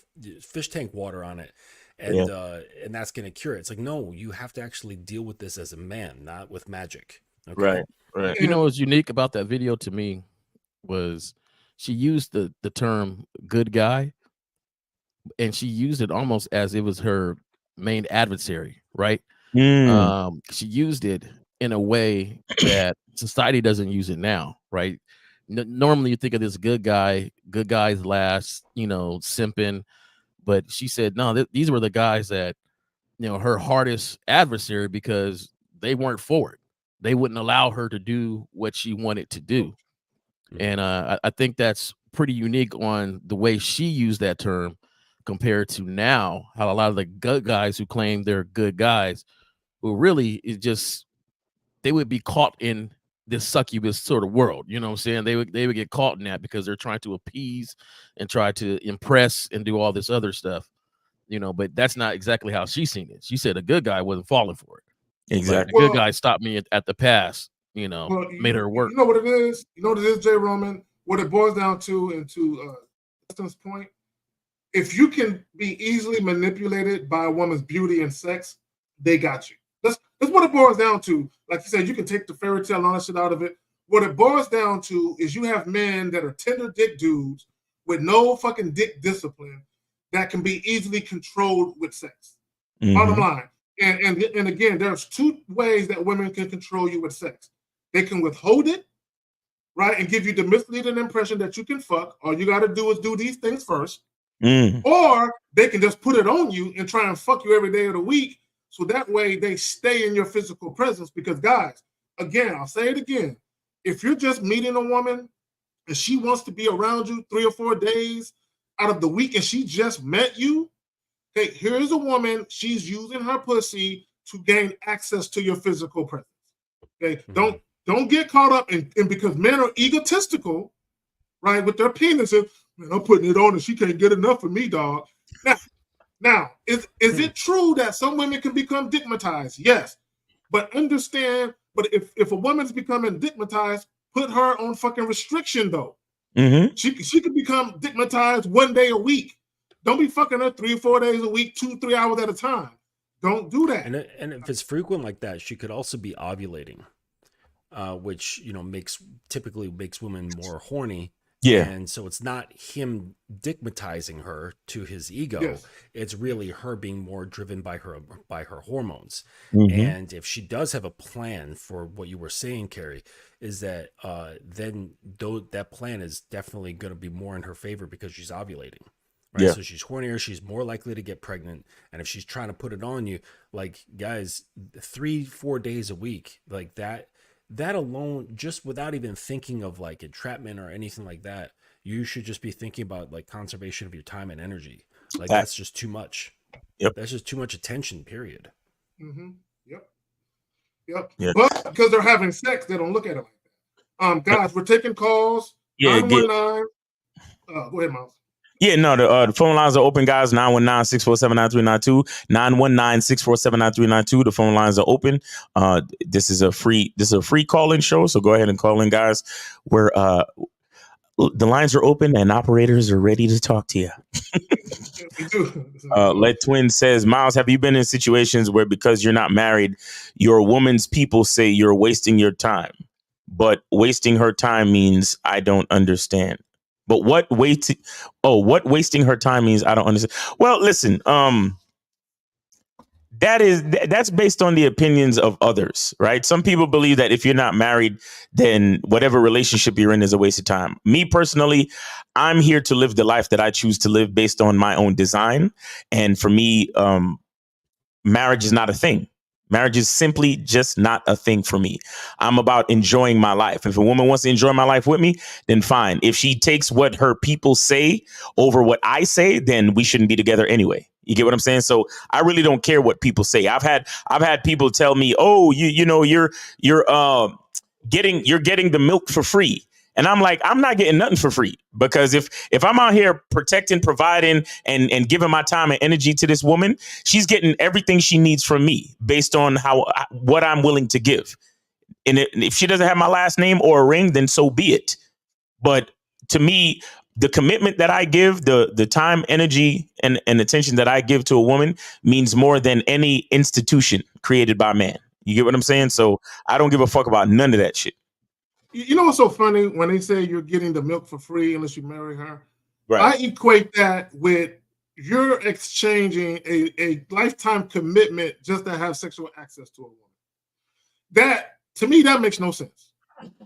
fish tank water on it. And that's going to cure it. It's like, no, you have to actually deal with this as a man, not with magic. Okay? Right. You know what's unique about that video to me was she used the term good guy, and she used it almost as it was her main adversary, right? She used it in a way that society doesn't use it now, right? Normally you think of this good guys last, simping. But she said, no, these were the guys that, her hardest adversary because they weren't for it. They wouldn't allow her to do what she wanted to do. And I think that's pretty unique on the way she used that term compared to now, how a lot of the good guys who claim they're good guys, who really is just, they would be caught in this succubus sort of world. You know what I'm saying? They would get caught in that because they're trying to appease and try to impress and do all this other stuff, but that's not exactly how she seen it. She said a good guy wasn't falling for it. Exactly. Like, a good guy stopped me at the pass, made her work. You know what it is? Jay Roman? What it boils down to, and to Justin's point, if you can be easily manipulated by a woman's beauty and sex, they got you. That's what it boils down to. Like you said, you can take the fairy tale and all that shit out of it. What it boils down to is you have men that are tender dick dudes with no fucking dick discipline that can be easily controlled with sex. Bottom line. And again, there's two ways that women can control you with sex. They can withhold it, right, and give you the misleading impression that you can fuck. All you got to do is do these things first. Or they can just put it on you and try and fuck you every day of the week. So that way they stay in your physical presence. Because guys, again, I'll say it again. If you're just meeting a woman and she wants to be around you 3 or 4 days out of the week and she just met you, okay, here's a woman, she's using her pussy to gain access to your physical presence. Okay, don't get caught up in because men are egotistical, right, with their penises. Man, I'm putting it on and she can't get enough of me, dog. Now, is it true that some women can become digmatized? Yes. But understand, if a woman's becoming digmatized, put her on fucking restriction, though. She could become digmatized 1 day a week. Don't be fucking her 3 or 4 days a week, 2-3 hours at a time. Don't do that. And if it's frequent like that, she could also be ovulating, which typically makes women more horny Yeah. And so it's not him digmatizing her to his ego. Yes. It's really her being more driven by her hormones. Mhm. And if she does have a plan for what you were saying, Carrie, is that then that plan is definitely going to be more in her favor because she's ovulating. Right. Yeah. So she's hornier, she's more likely to get pregnant. And if she's trying to put it on you, like, guys, 3-4 days a week, like that alone, just without even thinking of like entrapment or anything like that, you should just be thinking about like conservation of your time and energy. Like that's just too much. Yep. That's just too much attention, period. Mm-hmm. Yep. Yeah. But because they're having sex, they don't look at it like that. Guys, we're taking calls. Yeah, 919. Go ahead, Miles. Yeah, no, the phone lines are open, guys. 919-647-9392. 919-647-9392. The phone lines are open. This is a free call-in show, so go ahead and call in, guys. Where the lines are open and operators are ready to talk to you. Let Twin says, Miles, have you been in situations where because you're not married, your woman's people say you're wasting your time, but wasting her time means I don't understand? But what wasting her time means I don't understand. Well, listen, that's based on the opinions of others, right? Some people believe that if you're not married, then whatever relationship you're in is a waste of time. Me personally, I'm here to live the life that I choose to live based on my own design. And for me, marriage is not a thing. Marriage is simply just not a thing for me. I'm about enjoying my life. If a woman wants to enjoy my life with me, then fine. If she takes what her people say over what I say, then we shouldn't be together anyway. You get what I'm saying? So I really don't care what people say. I've had people tell me, "Oh, you're getting the milk for free." And I'm like, I'm not getting nothing for free, because if I'm out here protecting, providing, and giving my time and energy to this woman, she's getting everything she needs from me based on what I'm willing to give. And if she doesn't have my last name or a ring, then so be it. But to me, the commitment that I give, the time, energy, and attention that I give to a woman means more than any institution created by man. You get what I'm saying? So I don't give a fuck about none of that shit. You know what's so funny when they say you're getting the milk for free unless you marry her? Right. I equate that with you're exchanging a lifetime commitment just to have sexual access to a woman. That, to me, that makes no sense.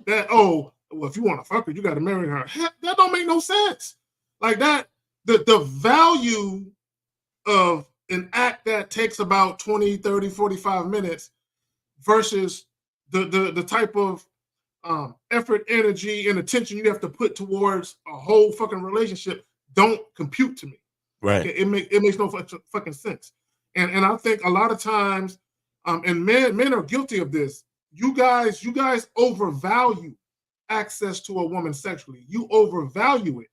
That, well, if you want to fuck her, you got to marry her. That don't make no sense. Like that, the value of an act that takes about 20, 30, 45 minutes versus the type of effort, energy, and attention you have to put towards a whole fucking relationship don't compute to me. Right. It makes no fucking sense. And I think a lot of times, and men are guilty of this. You guys overvalue access to a woman sexually. You overvalue it,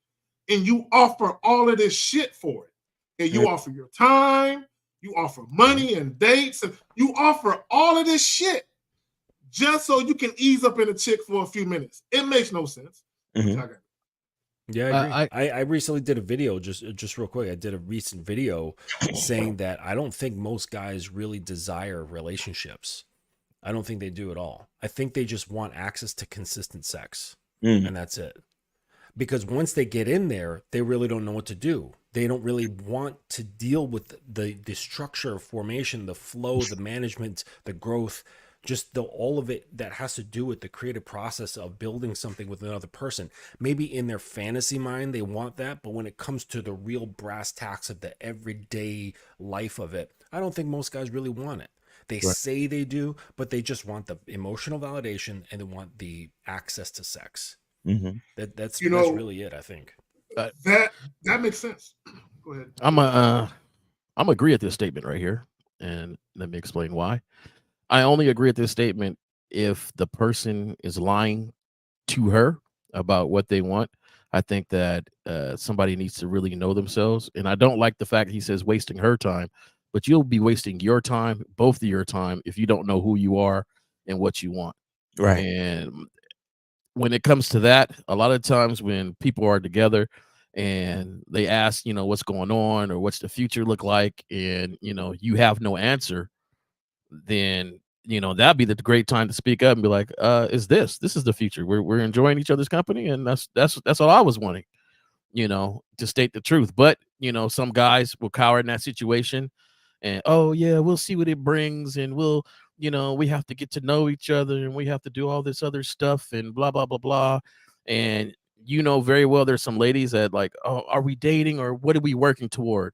and you offer all of this shit for it. And you offer your time, you offer money and dates, and you offer all of this shit just so you can ease up in a chick for a few minutes. It makes no sense. Mm-hmm. Yeah, I agree. I recently did a video, just real quick. I did a recent video saying that I don't think most guys really desire relationships. I don't think they do at all. I think they just want access to consistent sex, and that's it. Because once they get in there, they really don't know what to do. They don't really want to deal with the structure, formation, the flow, the management, the growth, just all of it that has to do with the creative process of building something with another person. Maybe in their fantasy mind, they want that. But when it comes to the real brass tacks of the everyday life of it, I don't think most guys really want it. They say they do, but they just want the emotional validation and they want the access to sex. Mm-hmm. That's really it, I think. That makes sense. Go ahead. I'm agree at this statement right here, and let me explain why. I only agree at this statement if the person is lying to her about what they want. I think that somebody needs to really know themselves. And I don't like the fact he says wasting her time, but you'll be wasting your time, both of your time, if you don't know who you are and what you want. Right. And when it comes to that, a lot of times when people are together and they ask, what's going on or what's the future look like, and, you have no answer, then you know, that'd be the great time to speak up and be like, this is the future. We're enjoying each other's company, and that's all I was wanting, you know, to state the truth. But you know, some guys will cower in that situation, and oh yeah, we'll see what it brings, and we'll, you know, we have to get to know each other, and we have to do all this other stuff, and blah blah blah blah. And you know very well there's some ladies that like, oh, are we dating or what are we working toward?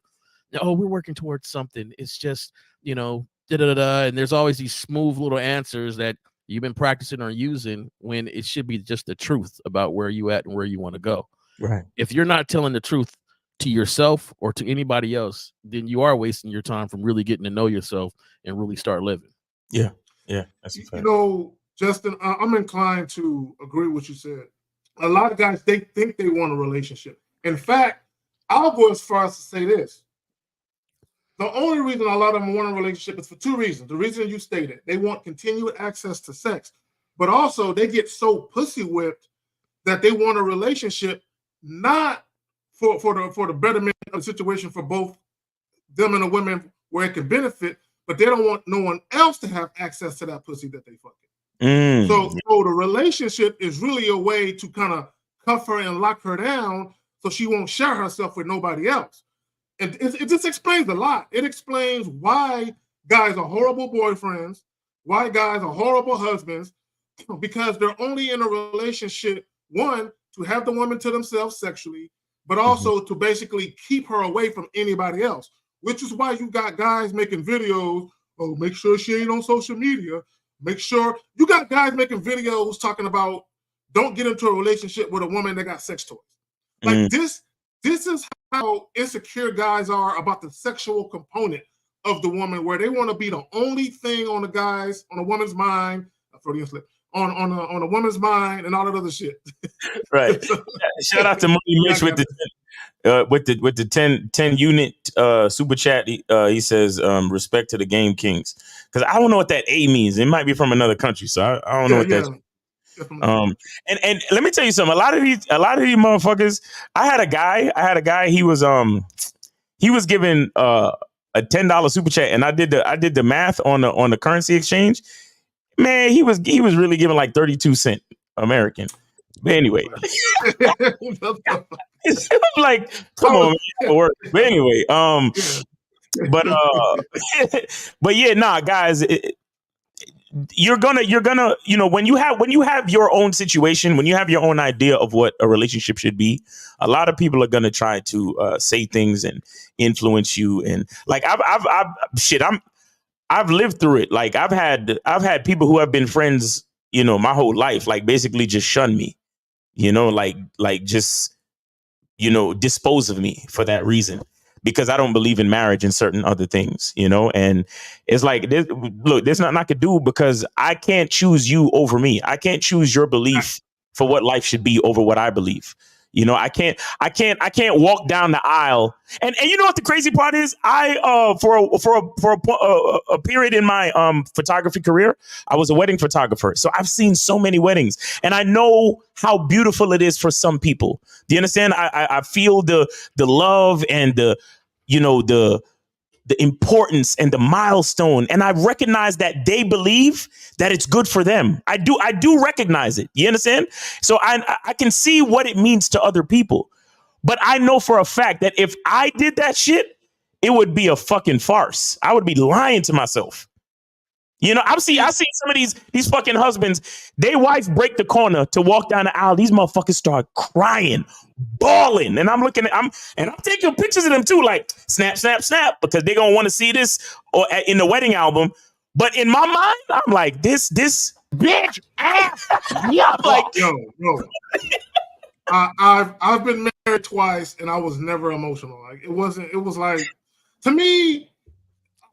Oh, we're working towards something. It's just, you know, da da da. And there's always these smooth little answers that you've been practicing or using when it should be just the truth about where you at and where you want to go. Right. If you're not telling the truth to yourself or to anybody else, then you are wasting your time from really getting to know yourself and really start living. Yeah. Yeah. That's a fact. You know, Justin, I'm inclined to agree with what you said. A lot of guys, they think they want a relationship. In fact, I'll go as far as to say this. The only reason a lot of them want a relationship is for two reasons. The reason you stated, they want continued access to sex, but also they get so pussy whipped that they want a relationship not for the betterment of the situation for both them and the women where it can benefit, but they don't want no one else to have access to that pussy that they fucking. So the relationship is really a way to kind of cuff her and lock her down so she won't share herself with nobody else. And it just explains a lot. It explains why guys are horrible boyfriends, why guys are horrible husbands, because they're only in a relationship, one, to have the woman to themselves sexually, but also to basically keep her away from anybody else, which is why you got guys making videos, oh, make sure she ain't on social media, make sure, you got guys making videos talking about don't get into a relationship with a woman that got sex toys. Like this is how insecure guys are about the sexual component of the woman, where they want to be the only thing on a woman's mind, on a woman's mind, and all that other shit. Right. Shout out to Money Mitch with the 10 unit super chat. He says respect to the game kings, because I don't know what that A means. It might be from another country, so I don't know what that. And let me tell you something. A lot of these motherfuckers. I had a guy. He was given a $10 super chat, and I did the math on the currency exchange. Man, he was really giving like 32 cents American. But anyway, it's like, come on, man, but anyway, but yeah, nah, guys. You're gonna, you know, when you have your own situation, when you have your own idea of what a relationship should be, a lot of people are gonna try to say things and influence you. And like I've lived through it. Like I've had people who have been friends, you know, my whole life, like basically just shun me, you know, like just, you know, dispose of me for that reason, because I don't believe in marriage and certain other things, you know. And it's like, there's nothing I could do, because I can't choose you over me. I can't choose your belief for what life should be over what I believe. You know, I can't walk down the aisle. And you know what the crazy part is? I for a period in my photography career, I was a wedding photographer. So I've seen so many weddings, and I know how beautiful it is for some people. Do you understand? I feel the love and the importance and the milestone. And I recognize that they believe that it's good for them. I do recognize it. You understand? So I can see what it means to other people. But I know for a fact that if I did that shit, it would be a fucking farce. I would be lying to myself. You know, I see some of these fucking husbands, they wife break the corner to walk down the aisle. These motherfuckers start crying, bawling. And I'm taking pictures of them too, like snap, snap, snap, because they're gonna want to see this or in the wedding album. But in my mind, I'm like, this bitch ass. Yeah, like, yo. I've been married twice, and I was never emotional. Like it was like, to me,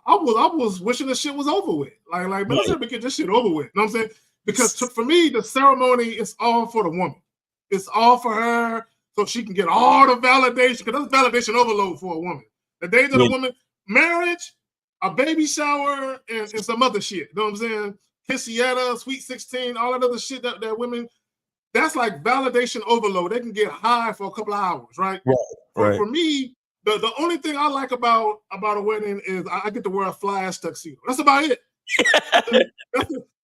I was wishing this shit was over with. Like man, let's get this shit over with. You know what I'm saying? Because for me, the ceremony is all for the woman. It's all for her, so she can get all the validation. Because that's validation overload for a woman. The days of the woman, marriage, a baby shower, and some other shit. You know what I'm saying? Quinceañera, Sweet 16, all that other shit that women. That's like validation overload. They can get high for a couple of hours, right? Right. For me, the only thing I like about a wedding is I get to wear a fly-ass tuxedo. That's about it.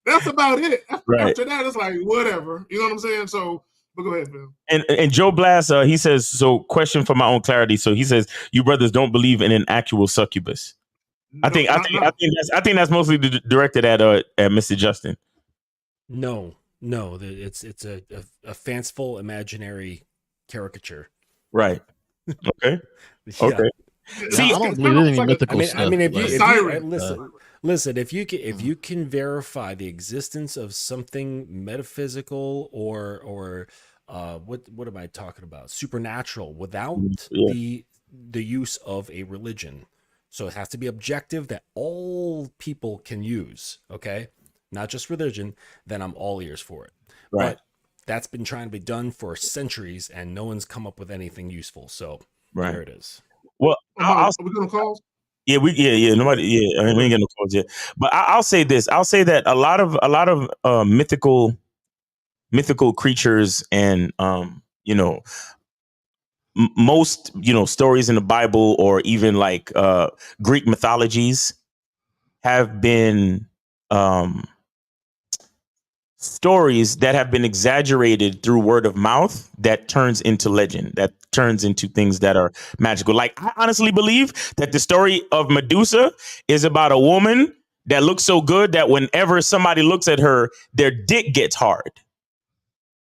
That's about it. Right. After that, it's like whatever. You know what I'm saying? So, but go ahead, Phil. And Joe Blast, he says, so question for my own clarity. So he says, you brothers don't believe in an actual succubus. I think that's mostly directed at Mr. Justin. No, it's a fanciful, imaginary caricature. Right. Okay. Yeah. Okay. See, I don't believe any mythical stuff. I mean, if like, listen, if you can verify the existence of something metaphysical or what am I talking about? Supernatural without the use of a religion. So it has to be objective that all people can use. Okay. Not just religion, then I'm all ears for it. Right. But that's been trying to be done for centuries and no one's come up with anything useful. So there it is. Well, are we gonna call? Yeah, nobody. Yeah, I mean, we ain't getting no calls yet. But I'll say this. I'll say that a lot of mythical creatures and most stories in the Bible or even like Greek mythologies have been stories that have been exaggerated through word of mouth that turns into legend, that turns into things that are magical. Like, I honestly believe that the story of Medusa is about a woman that looks so good that whenever somebody looks at her, their dick gets hard.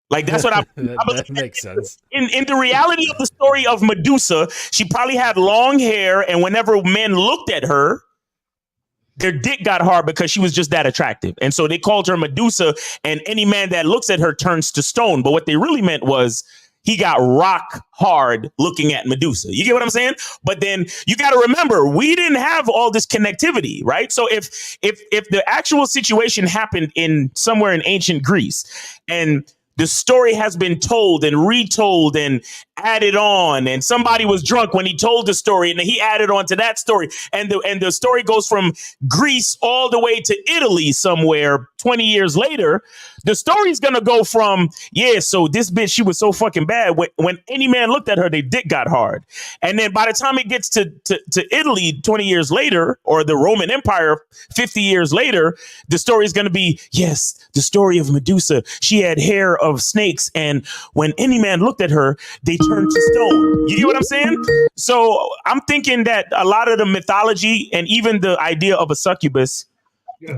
Like, that's what I believe. That makes sense. In the reality of the story of Medusa, she probably had long hair, and whenever men looked at her, their dick got hard because she was just that attractive. And so they called her Medusa, and any man that looks at her turns to stone. But what they really meant was he got rock hard looking at Medusa. You get what I'm saying? But then you got to remember, we didn't have all this connectivity, right? So if the actual situation happened in somewhere in ancient Greece and the story has been told and retold and added on, and somebody was drunk when he told the story and he added on to that story, and the story goes from Greece all the way to Italy somewhere 20 years later, the story's gonna go from, so this bitch, she was so fucking bad, when any man looked at her, their dick got hard. And then by the time it gets to Italy 20 years later, or the Roman Empire 50 years later, the story is gonna be, the story of Medusa, she had hair of snakes, and when any man looked at her, they turned to stone. You get what I'm saying? So I'm thinking that a lot of the mythology and even the idea of a succubus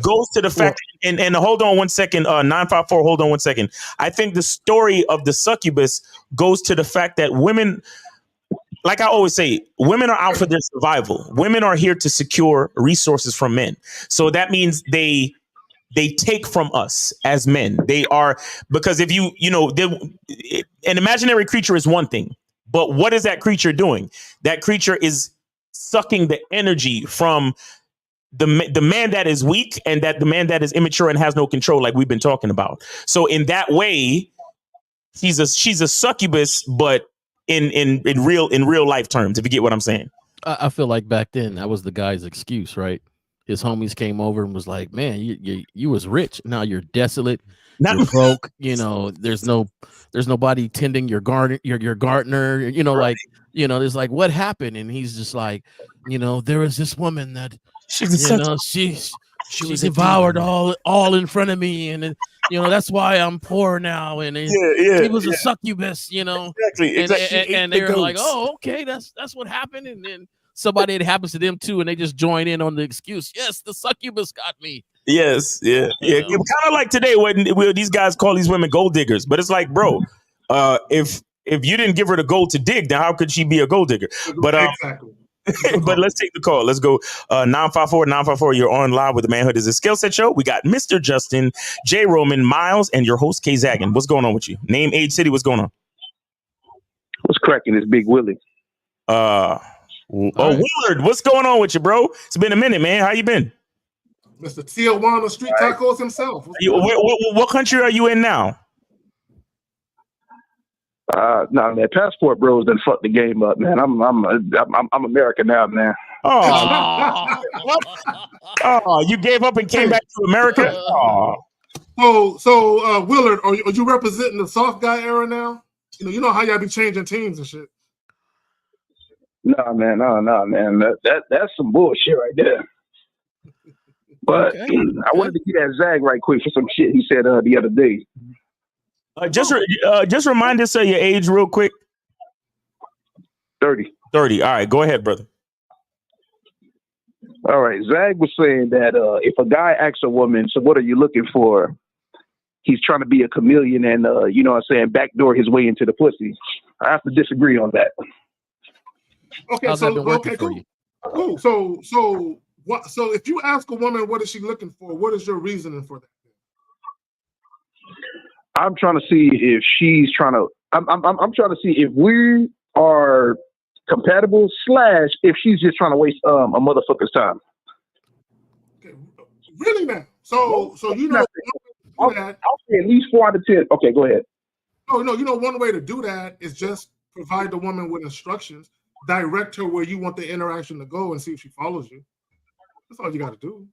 goes to the fact, and hold on 1 second, 954, hold on 1 second. I think the story of the succubus goes to the fact that women, like I always say, women are out for their survival. Women are here to secure resources from men. So that means they take from us as men. They are, because if an imaginary creature is one thing, but what is that creature doing? That creature is sucking the energy from the man that is weak, and that the man that is immature and has no control, like we've been talking about. So in that way, she's a succubus, but in real life terms, if you get what I'm saying. I feel like back then that was the guy's excuse, right? His homies came over and was like, "Man, you was rich. Now you're desolate. You're broke. There's nobody tending your garden. Your gardener. There's like, what happened?" And he's just like, there was this woman that she devoured all in front of me, and that's why I'm poor now. And he was a succubus. Exactly. And they were like, "Oh, okay, that's what happened." And then somebody, it happens to them too, and they just join in on the excuse. Yes, the succubus got me. Yes, yeah. Kind of like today when these guys call these women gold diggers, but it's like, bro, if you didn't give her the gold to dig, then how could she be a gold digger? But exactly. But let's take the call. Let's go. 954. You're on live with the Manhood is a Skill Set Show. We got Mr. Justin, J. Roman, Miles, and your host K. Zaggin. What's going on with you? Name, age, city. What's going on? What's cracking? It's Big Willie. Willard, what's going on with you, bro? It's been a minute, man. How you been? Mr. Tijuana Street Tacos himself. What country are you in now? No, man, passport bros done fucked the game up, man. I'm American now, man. Oh, you gave up and came back to America? So Willard, are you representing the soft guy era now? You know how y'all be changing teams and shit. No, man. That's some bullshit right there. But I wanted to get at Zag right quick for some shit he said the other day. Just remind us of your age real quick. 30. 30. All right, go ahead, brother. All right. Zag was saying that if a guy asks a woman, so what are you looking for? He's trying to be a chameleon and, you know what I'm saying, backdoor his way into the pussy. I have to disagree on that. Okay, How's that been working for you? Cool. So if you ask a woman what is she looking for, what is your reasoning for that? I'm trying to see if she's trying to. I'm trying to see if we are compatible / if she's just trying to waste a motherfucker's time. Okay, really now? So you know, I'll say at least 4 out of 10. Okay, go ahead. No, you know, one way to do that is just provide the woman with instructions, direct her where you want the interaction to go, and see if she follows you. That's all you got to do.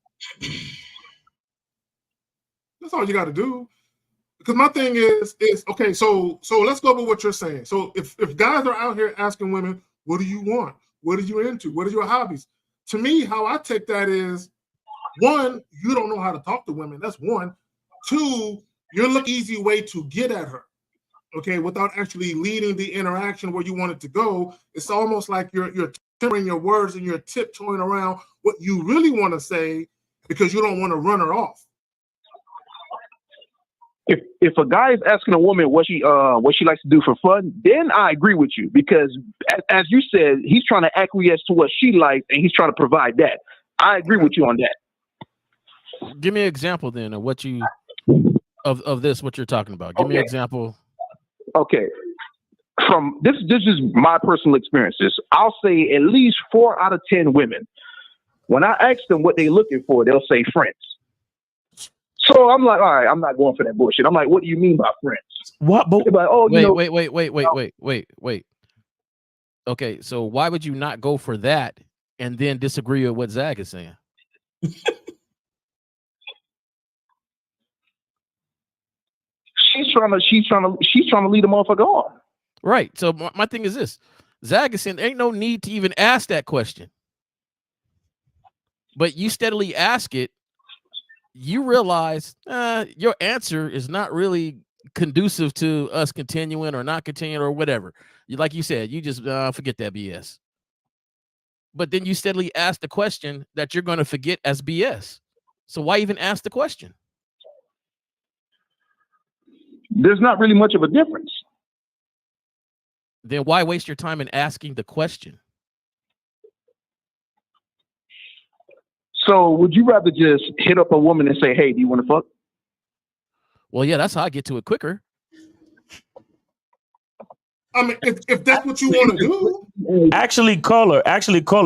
That's all you got to do. Because my thing is okay. So let's go with what you're saying. So if guys are out here asking women, what do you want? What are you into? What are your hobbies? To me, how I take that is, 1, you don't know how to talk to women. That's 1. 2, you're looking easy way to get at her. Okay, without actually leading the interaction where you want it to go. It's almost like you're tempering your words and you're tiptoeing around what you really want to say because you don't want to run her off. If a guy is asking a woman what she likes to do for fun, then I agree with you, because as you said, he's trying to acquiesce to what she likes and he's trying to provide that. I agree with you on that. Give me an example then of what you of this what you're talking about. Give me an example. Okay. From this is my personal experiences. I'll say at least 4 out of 10 women, when I ask them what they're looking for, they'll say friends. So I'm like, all right, I'm not going for that bullshit. I'm like, what do you mean by friends? What? They're like, oh, wait. Okay, so why would you not go for that and then disagree with what Zach is saying? She's trying to lead the motherfucker on. Right. So my thing is this: Zach is saying there ain't no need to even ask that question, but you steadily ask it. You realize your answer is not really conducive to us continuing or not continuing or whatever. Like you said, you just forget that BS. But then you steadily ask the question that you're going to forget as BS. So why even ask the question? There's not really much of a difference. Then why waste your time in asking the question? So would you rather just hit up a woman and say, hey, do you want to fuck? Well, yeah, that's how I get to it quicker. I mean, if that's what you want to do. Actually, caller,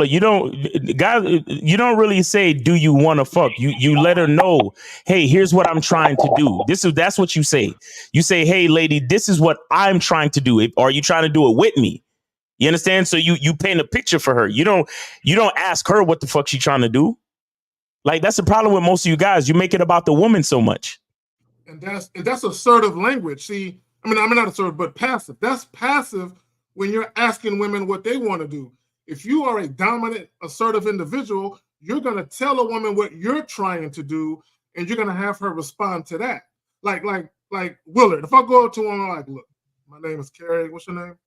you don't really say, do you want to fuck? You let her know, hey, here's what I'm trying to do. That's what you say. You say, hey, lady, this is what I'm trying to do. Are you trying to do it with me? You understand? So you paint a picture for her. You don't ask her what the fuck she trying to do. Like, that's the problem with most of you guys. You make it about the woman so much. And that's assertive language. See, I'm not assertive, but passive. That's passive when you're asking women what they want to do. If you are a dominant, assertive individual, you're going to tell a woman what you're trying to do, and you're going to have her respond to that. Like Willard, if I go up to one, I'm like, look, my name is Carrie. What's your name?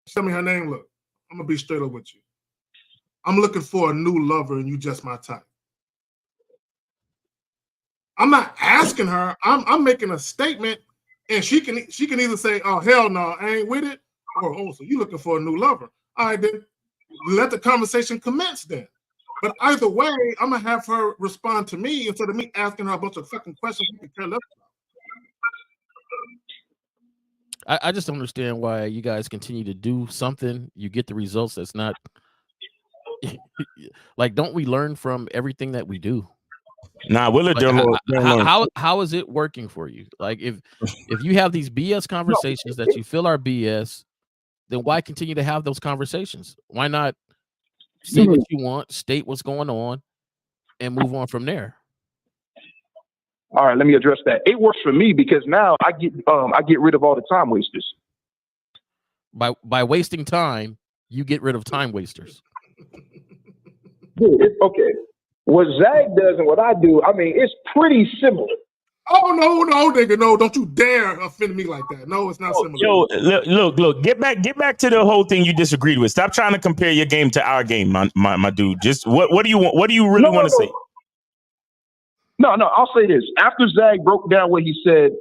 Tell me her name. Look, I'm going to be straight up with you. I'm looking for a new lover, and you just my type. I'm not asking her. I'm making a statement, and she can either say, "Oh hell no, I ain't with it," or "Oh, so you looking for a new lover?" All right, then let the conversation commence then. But either way, I'm gonna have her respond to me instead of me asking her a bunch of fucking questions. You can care less about. I just don't understand why you guys continue to do something. You get the results that's not like. Don't we learn from everything that we do? Nah, Willard, like, how is it working for you? Like, if you have these BS conversations that you feel are BS, then why continue to have those conversations? Why not say what you want, state what's going on, and move on from there? All right, let me address that. It works for me because now I get rid of all the time wasters. By wasting time, you get rid of time wasters. Okay. what Zach does and what I do, I mean, it's pretty similar. Oh no, nigga, no! Don't you dare offend me like that. No, it's not similar. Yo, look, get back to the whole thing you disagreed with. Stop trying to compare your game to our game, my dude. Just what do you want? What do you really want to say? No, I'll say this. After Zach broke down what he said,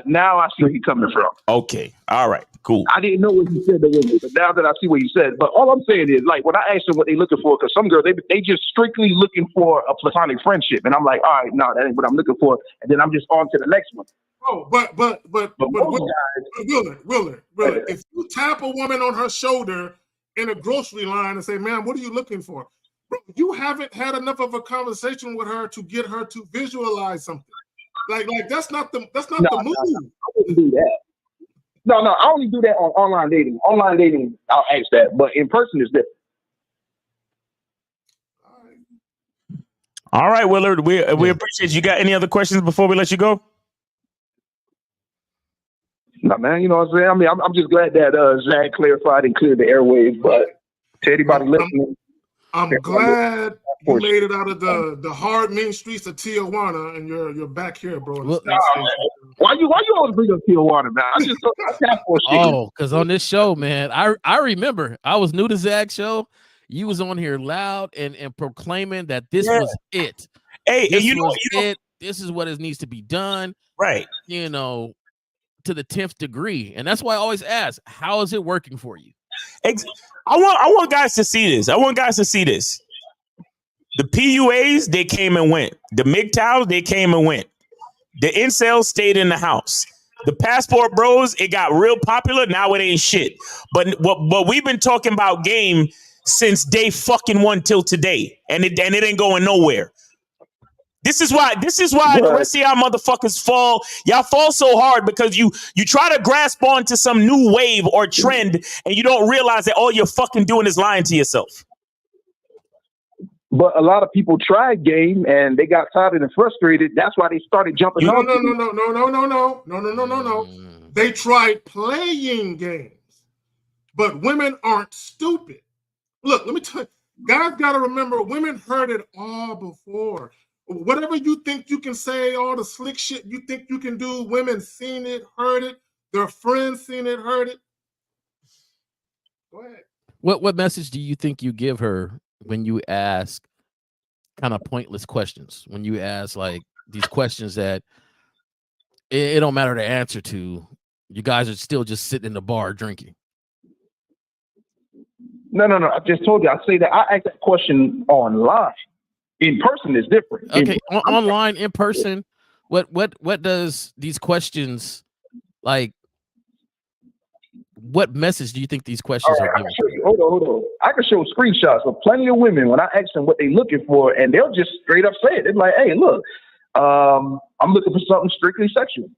now I see where he's coming from. Okay, all right, cool. I didn't know what he said, but now that I see what he said. But all I'm saying is, like, when I asked them what they looking for, because some girls, they just strictly looking for a platonic friendship. And I'm like, all right, no, that ain't what I'm looking for. And then I'm just on to the next one. Oh, but Willard, if you tap a woman on her shoulder in a grocery line and say, "Ma'am, what are you looking for?" Bro, you haven't had enough of a conversation with her to get her to visualize something. Like that's not the move. I wouldn't do that. No, I only do that on online dating. Online dating, I'll ask that, but in person is different. All right, Willard, we appreciate you. Got any other questions before we let you go? No, man, you know what I'm saying? I mean, I'm just glad that Zach clarified and cleared the airwaves, but to anybody listening, I'm glad you made it out of the hard mean streets of Tijuana, and you're back here, bro. Why you always bring up Tijuana, man? Because on this show, man, I remember I was new to Zach's show. You was on here loud and proclaiming that this was it. Hey, this you know it. This is what it needs to be done. Right. You know, to the 10th degree, and that's why I always ask, how is it working for you? I want guys to see this. I want guys to see this. The PUAs, they came and went. The MGTOWs, they came and went. The incels stayed in the house. The passport bros, it got real popular. Now it ain't shit. But we've been talking about game since day fucking one till today, and it ain't going nowhere. This is why the rest of y'all motherfuckers fall. Y'all fall so hard because you try to grasp onto some new wave or trend, and you don't realize that all you're fucking doing is lying to yourself. But a lot of people tried game and they got tired and frustrated. That's why they started jumping on. No. They tried playing games, but women aren't stupid. Look, let me tell you, guys got to remember, women heard it all before. Whatever you think you can say, all the slick shit you think you can do, women seen it, heard it, their friends seen it, heard it. Go ahead. What message do you think you give her when you ask kind of pointless questions? When you ask like these questions that it don't matter the answer to, you guys are still just sitting in the bar drinking. No. I just told you. I say that I ask that question online. In person is different. Okay, online, in person, what does these questions like? What message do you think these questions are giving? Hold on. I can show screenshots of plenty of women when I ask them what they're looking for, and they'll just straight up say it. They're like, "Hey, look, I'm looking for something strictly sexual,"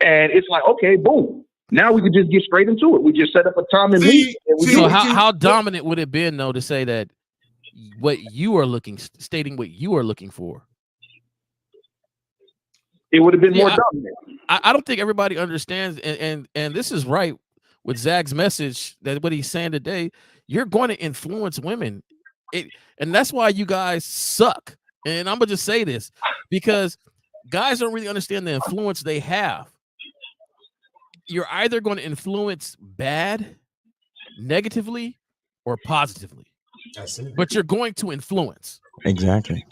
and it's like, okay, boom. Now we can just get straight into it. We just set up a time and meet. So how dominant would it been though to say that? What you are stating what you are looking for, it would have been more dominant. I don't think everybody understands, and this is right with Zach's message, that what he's saying today. You're going to influence women, and that's why you guys suck. And I'm gonna just say this because guys don't really understand the influence they have. You're either going to influence bad, negatively, or positively. But you're going to influence. Exactly.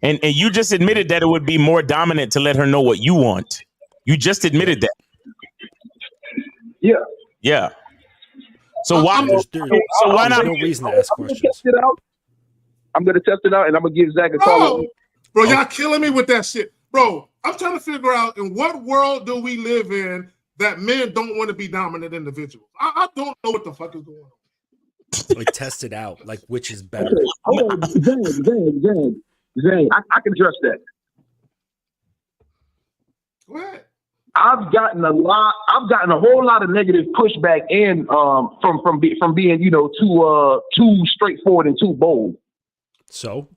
And you just admitted that it would be more dominant to let her know what you want. You just admitted that. Yeah. So why not? No reason to ask questions. I'm gonna test it out, and I'm gonna give Zach a call. Bro, y'all killing me with that shit. Bro, I'm trying to figure out in what world do we live in that men don't want to be dominant individuals. I don't know what the fuck is going on. Like test it out, like which is better. Zane, I can address that. What? I've gotten a whole lot of negative pushback in from being too straightforward and too bold. So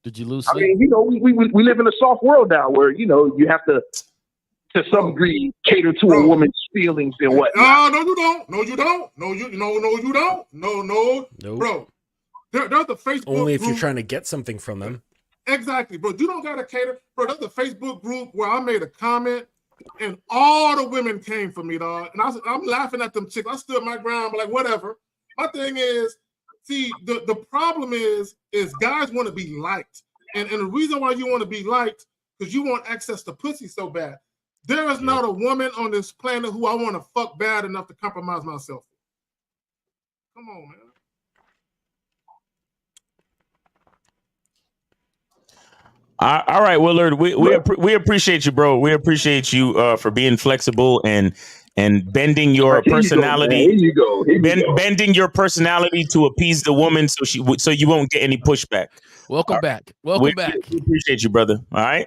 did you lose? I mean, we live in a soft world now where you have to some degree cater to a woman's feelings and what. No, you don't. No, you don't. No, you don't. No. Bro, There's the Facebook Only if group. you're trying to get something from them. Exactly, bro. You don't gotta cater, bro. There's the Facebook group where I made a comment, and all the women came for me, dog. And I'm laughing at them chicks. I stood my ground, but like whatever. My thing is, see, the problem is guys want to be liked, and the reason why you want to be liked because you want access to pussy so bad. There is not a woman on this planet who I want to fuck bad enough to compromise myself. Come on, man. All right, Willard. We appreciate you, bro. We appreciate you for being flexible and bending your personality. Here you go. Bending your personality to appease the woman, so you won't get any pushback. Welcome back. Welcome back. We appreciate you, brother. All right.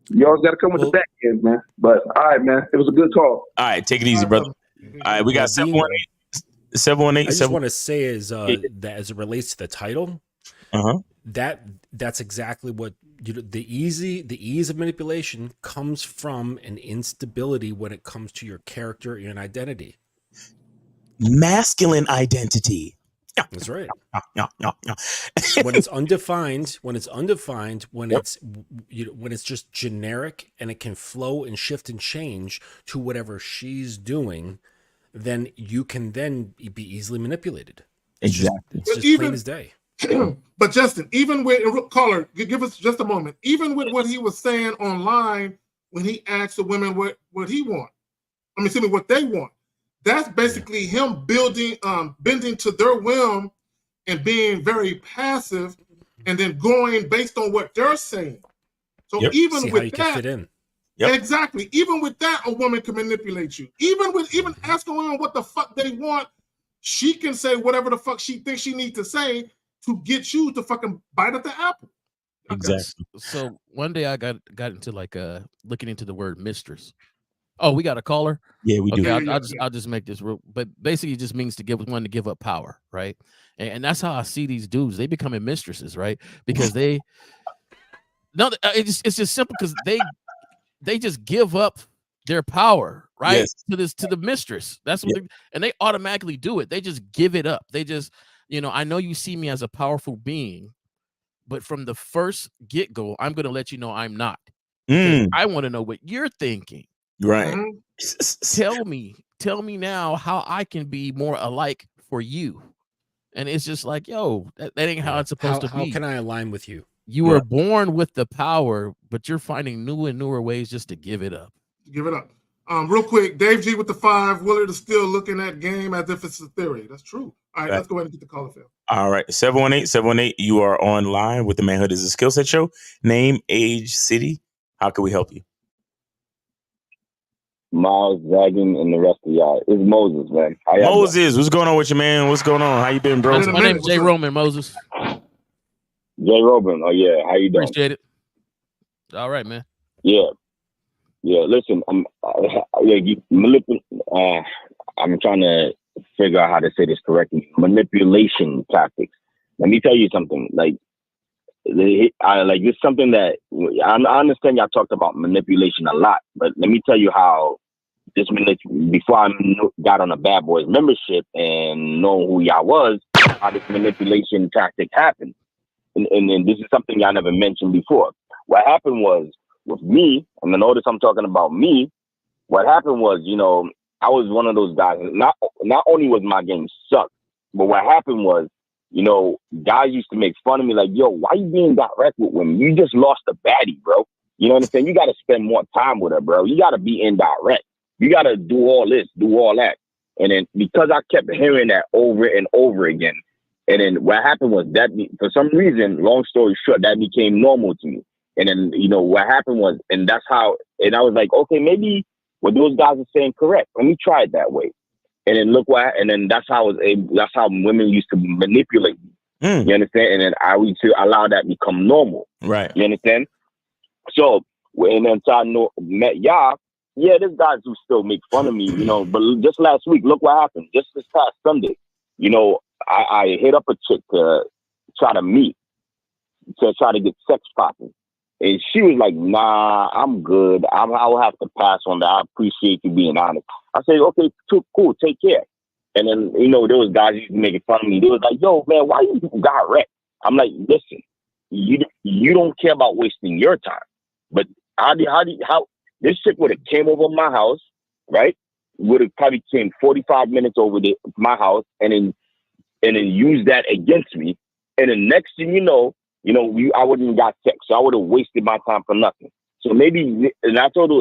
You always got to come with the back end, man. But all right, man. It was a good talk. All right, take it easy, brother. All right, we got 718. I just want to say is that as it relates to the title, that's exactly what the ease of manipulation comes from an instability when it comes to your character and identity. Masculine identity. That's right. When it's undefined, when it's just generic and it can flow and shift and change to whatever she's doing, then you can then be easily manipulated. Exactly. It's just plain as day. But Justin, even with caller, give us just a moment. Even with what he was saying online when he asked the women what he want, what they want. That's basically him bending to their whim and being very passive, and then going based on what they're saying. So even See with how you that, can fit in. Exactly. Even with that, a woman can manipulate you. Even asking women what the fuck they want, she can say whatever the fuck she thinks she needs to say to get you to fucking bite at the apple. Exactly. So one day I got into like looking into the word mistress. Oh, we got a caller? Yeah, we do. Okay, I'll just make this real, but basically it just means to give up power, right? And that's how I see these dudes. They becoming mistresses, right? Because it's just simple because they just give up their power, right? Yes. To the mistress. That's what and they automatically do it. They just give it up. They just, I know you see me as a powerful being, but from the first get-go, I'm going to let you know I'm not. I want to know what you're thinking. Right. Tell me now how I can be more alike for you. And it's just like, yo, that ain't how it's supposed to be. How can I align with you? You were born with the power, but you're finding new and newer ways just to give it up. Give it up. Real quick, Dave G with the 5. Willard is still looking at game as if it's a theory. That's true. All right, let's go ahead and get the caller field. All right, 718, you are online with the Manhood is a Skill Set Show. Name, age, city. How can we help you? Miles, Dragon, and the rest of y'all. It's Moses, man. Moses, what's going on with you, man? What's going on? How you been, bro? My name is Jay Roman, Moses. Jay Roman. Oh, yeah. How you doing? Appreciate it. All right, man. Yeah. Listen, I'm trying to figure out how to say this correctly. Manipulation tactics. Let me tell you something. It's something that I understand. Y'all talked about manipulation a lot, but let me tell you how this before I got on a Bad Boys membership and know who y'all was, how this manipulation tactic happened, and this is something y'all never mentioned before. What happened was with me, and I notice I'm talking about me. What happened was, I was one of those guys. Not only was my game sucked, but what happened was, guys used to make fun of me like, yo, why you being direct with women? You just lost a baddie, bro. You know what I'm saying? You got to spend more time with her, bro. You got to be indirect. You got to do all this, do all that. And then because I kept hearing that over and over again, and then what happened was that for some reason, long story short, that became normal to me. And then, what happened was, and that's how, and I was like, okay, maybe what those guys are saying correct. Let me try it that way. And then look why, and then that's how women used to manipulate me. You understand? And then I used to allow that become normal. Right. You understand? So, and then I met y'all. Yeah, there's guys who still make fun of me, but just last week, look what happened. Just this past Sunday, I hit up a chick to try to meet, to try to get sex popping. And she was like, nah, I'm good. I'll have to pass on that. I appreciate you being honest. I said, okay, cool, take care. And then, you know, there was guys used to making fun of me. They was like, yo, man, why you got wrecked? I'm like, listen, you don't care about wasting your time. But how this chick would have came over my house, right? Would have probably came 45 minutes over my house and then used that against me. And the next thing you know, I wouldn't have got sex. So I would have wasted my time for nothing. So maybe, and I told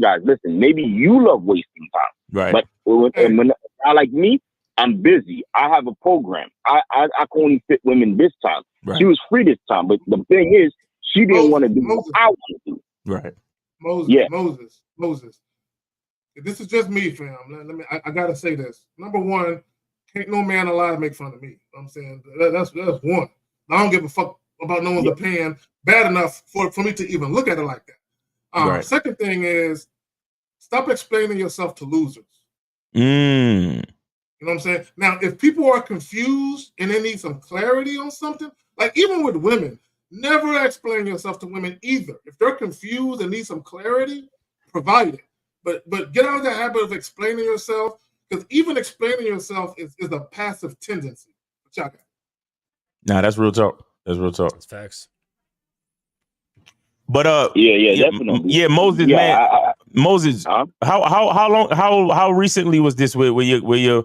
guys, listen, maybe you love wasting time. Right. But when I like me, I'm busy. I have a program. I can only fit women this time. Right. She was free this time. But the thing is, she didn't want to do what I want to do. Right. Moses. This is just me, fam. I gotta say this. Number one, can't no man alive make fun of me. You know what I'm saying? That's one. I don't give a fuck about no one's opinion bad enough for me to even look at it like that. Right. Second thing is, stop explaining yourself to losers. You know what I'm saying? Now, if people are confused and they need some clarity on something, like even with women, never explain yourself to women either. If they're confused and need some clarity, provide it. But get out of the habit of explaining yourself, because even explaining yourself is a passive tendency. What y'all got? Nah, that's real talk. That's facts. But definitely. Yeah, Moses, man. Moses, how recently was this where your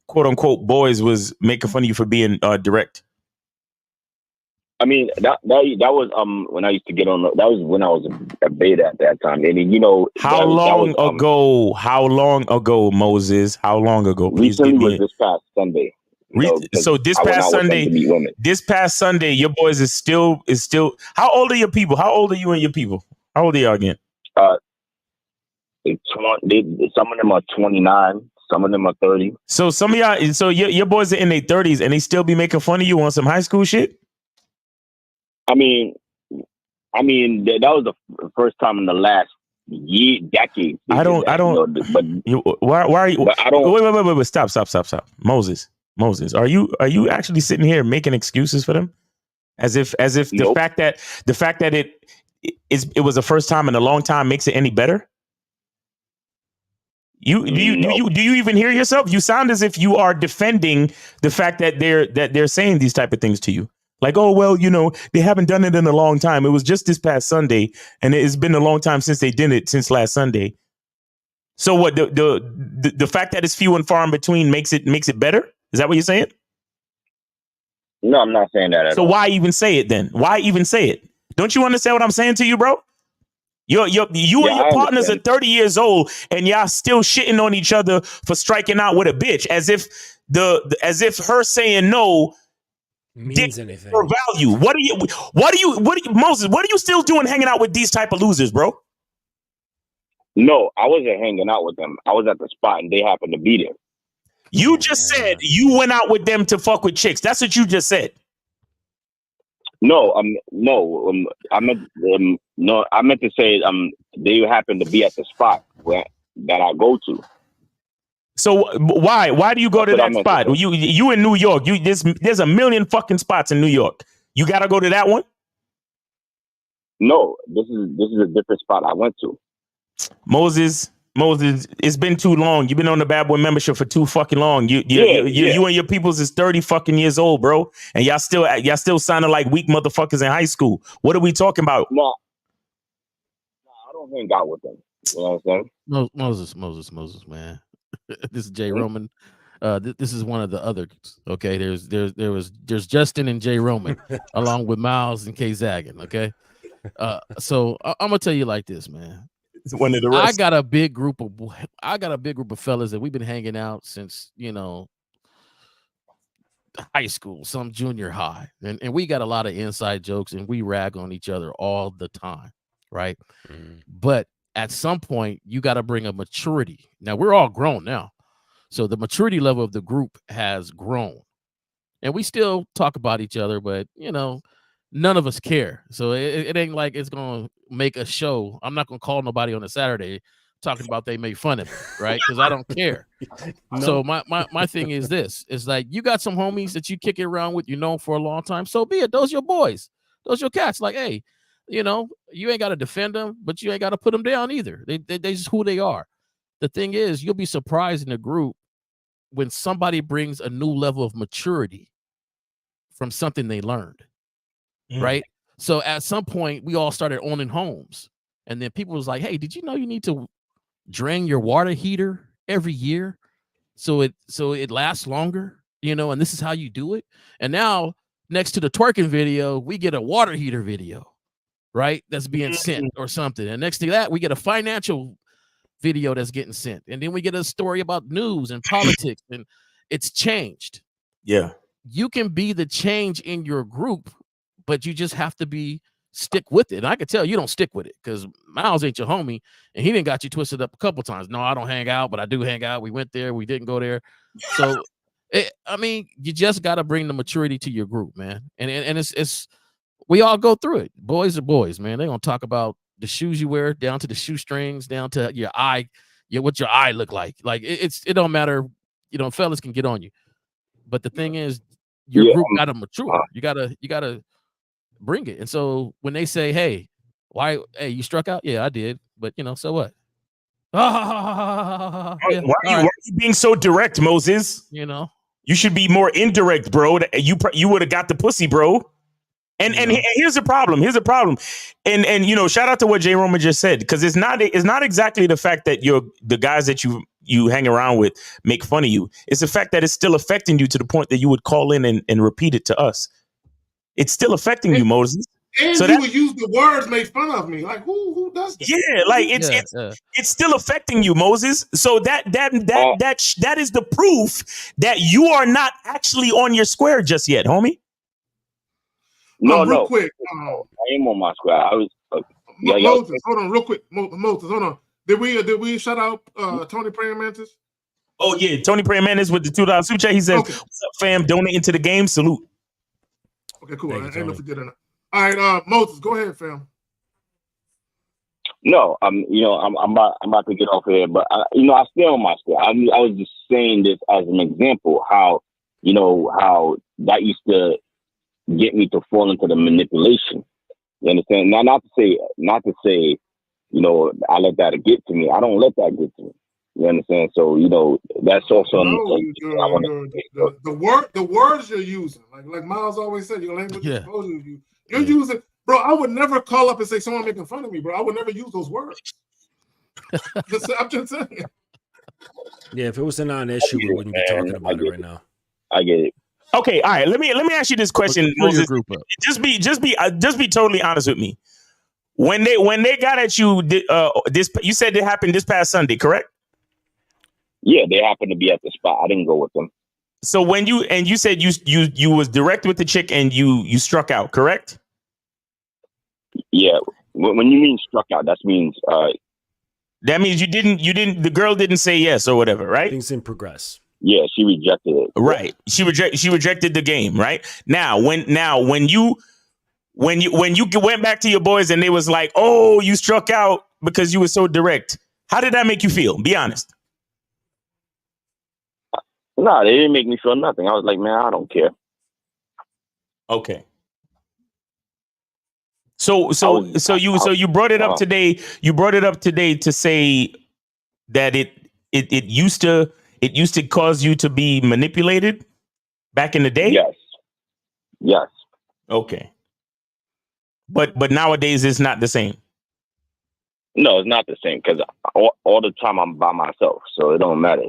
quote unquote boys was making fun of you for being direct? I mean, that was when I used to get on. That was when I was a beta at that time. And you know, how long ago, Moses? How long ago? Please recently was this past Sunday. So this past Sunday, your boys is still. How old are your people? How old are you and your people? How old are y'all again? Some of them are 29. Some of them are 30. So some of y'all, so your boys are in their 30s and they still be making fun of you on some high school shit. I mean, that was the first time in the last decade. Why are you? But I don't. Wait! Stop! Moses, are you actually sitting here making excuses for them, as if Nope. the fact that it was the first time in a long time makes it any better? Do you even hear yourself? You sound as if you are defending the fact that they're saying these type of things to you. Like, oh, well, you know, they haven't done it in a long time. It was just this past Sunday, and it's been a long time since they did it, since last Sunday. So what, the fact that it's few and far in between makes it better? Is that what you're saying? No, I'm not saying that at all. So why even say it then? Why even say it? Don't you understand what I'm saying to you, bro? You and your partners are 30 years old, and y'all still shitting on each other for striking out with a bitch, as if her saying no means anything. For value. What are you, Moses? What are you still doing hanging out with these type of losers, bro? No, I wasn't hanging out with them. I was at the spot and they happened to be there. You just said you went out with them to fuck with chicks. That's what you just said. No, I meant to say they happened to be at the spot that I go to. So why do you go to that spot? You in New York. There's a million fucking spots in New York. You gotta go to that one? No, this is a different spot I went to. Moses, it's been too long. You've been on the Bad Boy membership for too fucking long. You and your peoples is 30 fucking years old, bro. And y'all still sounding like weak motherfuckers in high school. What are we talking about? No, I don't hang out with them. You know what I'm saying? Moses, man. This is Jay Roman. This is one of the others. Okay, there's Justin and Jay Roman, along with Miles and Kay Zagan. Okay, so I'm gonna tell you like this, man. It's one of the rest. I got a big group of fellas that we've been hanging out since high school, some junior high, and we got a lot of inside jokes and we rag on each other all the time, right? But at some point, you got to bring a maturity. Now, we're all grown now. So the maturity level of the group has grown. And we still talk about each other, but, none of us care. So it ain't like it's going to make a show. I'm not going to call nobody on a Saturday talking about they made fun of me, right? Because I don't care. No. So my thing is this. It's like you got some homies that you kick it around with, for a long time. So be it. Those your boys. Those your cats. Like, hey, you ain't got to defend them, but you ain't got to put them down either. They just who they are. The thing is, you'll be surprised in the group when somebody brings a new level of maturity from something they learned, right? So at some point, we all started owning homes, and then people was like, "Hey, did you know you need to drain your water heater every year so it lasts longer?" You know, and this is how you do it. And now, next to the twerking video, we get a water heater video, right? That's being sent or something. And next to that, we get a financial video that's getting sent, and then we get a story about news and politics, and it's changed. Yeah, you can be the change in your group, but you just have to stick with it. And I can tell you don't stick with it because Miles ain't your homie, and he didn't got you twisted up a couple times. No, I don't hang out, but I do hang out. We went there, we didn't go there. So I mean, you just got to bring the maturity to your group, man. And it's we all go through it. Boys are boys, man. They're gonna talk about the shoes you wear, down to the shoestrings, down to your eye, what your eye look like. Like it don't matter. You know, fellas can get on you, but the thing is, your group gotta mature. You gotta bring it. And so when they say, "Hey, hey, you struck out?" Yeah, I did. But you know, so what? Why are you being so direct, Moses? You know, you should be more indirect, bro. You would have got the pussy, bro. And here's the problem. And you know, shout out to what J. Roman just said, because it's not exactly the fact that the guys that you hang around with make fun of you. It's the fact that it's still affecting you to the point that you would call in and repeat it to us. It's still affecting you, Moses. And so you would use the words "make fun of me." Like who does that? Yeah, like it's still affecting you, Moses. So that is the proof that you are not actually on your square just yet, homie. No. Quick. I am on my square. I was. Moses, hold on, real quick. Moses, hold on. Did we shout out Tony Praying Mantis? Oh yeah, Tony Praying Mantis with the $2 super chat. He says, "What's up, fam? Donate into the game. Salute." Okay, cool. I ain't no forgetting that. All right, Moses, go ahead, fam. No, I'm about to get off here, but I stay on my square. I was just saying this as an example, how that used to get me to fall into the manipulation. You understand? Now, not to say, I let that get to me. I don't let that get to me. You understand? So, that's also the words you're using. Like Miles always said, your language exposure you're using. Bro, I would never call up and say someone making fun of me, bro. I would never use those words. I'm just saying. Yeah, if it was a non-issue, we wouldn't be talking about it right now. I get it. Okay, all right. Let me ask you this question, Moses. Just be totally honest with me. When they got at you, you said it happened this past Sunday, correct? Yeah, they happened to be at the spot. I didn't go with them. So when you said you was direct with the chick and you struck out, correct? Yeah. When you mean struck out, that means that means you didn't. The girl didn't say yes or whatever, right? Things didn't progress. Yeah, she rejected it. Right. She rejected the game, right? Now when you went back to your boys and they was like, "Oh, you struck out because you were so direct." How did that make you feel? Be honest. No, they didn't make me feel nothing. I was like, man, I don't care. Okay. So you brought it up today. You brought it up today to say that it used to cause you to be manipulated back in the day? Yes. Okay. But nowadays it's not the same. No, it's not the same because all the time I'm by myself, so it don't matter,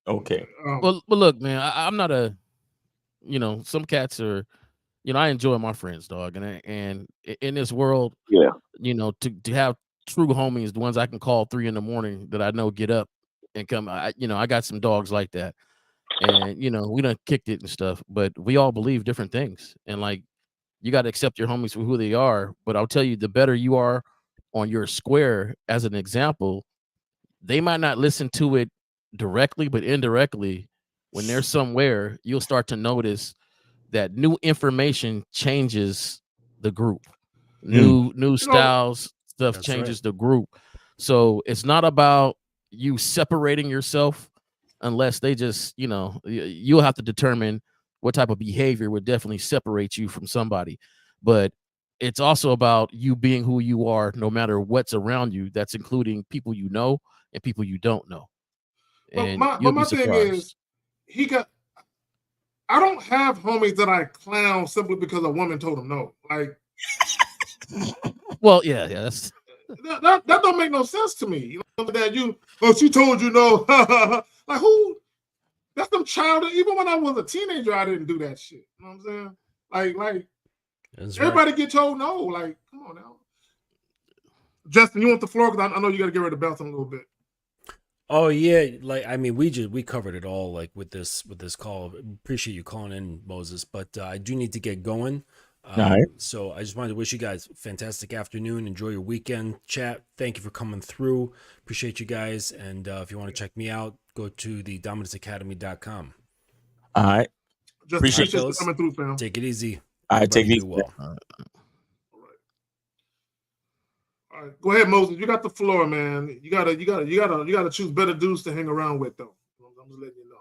Okay. Well, look, man, I'm not some cats are, I enjoy my friends, dog, and in this world, to have true homies, the ones I can call 3 a.m. that I know get up and come. I got some dogs like that, and we done kicked it and stuff, but we all believe different things, and like you got to accept your homies for who they are. But I'll tell you, the better you are on your square, as an example, they might not listen to it directly, but indirectly, when they're somewhere, you'll start to notice that new information changes the group. New styles, stuff changes the group. So it's not about you separating yourself unless they just, you'll have to determine what type of behavior would definitely separate you from somebody. But it's also about you being who you are, no matter what's around you. That's including people you know and people you don't know. and my you'll be thing surprised. is, I don't have homies that I clown simply because a woman told them no. Like, well, yeah, that's that don't make no sense to me. You know that she told you no. Like who? That's some child. Even when I was a teenager, I didn't do that shit. You know what I'm saying? Like That's everybody right. get told no. Like, come on now. Justin, you want the floor because I know you got to get rid of Belton a little bit. Oh yeah, like I mean, we covered it all like with this call. Appreciate you calling in, Moses, but I do need to get going. All right. So I just wanted to wish you guys a fantastic afternoon. Enjoy your weekend, chat. Thank you for coming through. Appreciate you guys. And if you want to check me out, go to the dominancecademy.com. All right. Just Appreciate you coming through, fam. Take it easy. All right, take it Everybody easy. do well. All right, go ahead, Moses. You got the floor, man. You gotta choose better dudes to hang around with, though. I'm just letting you know.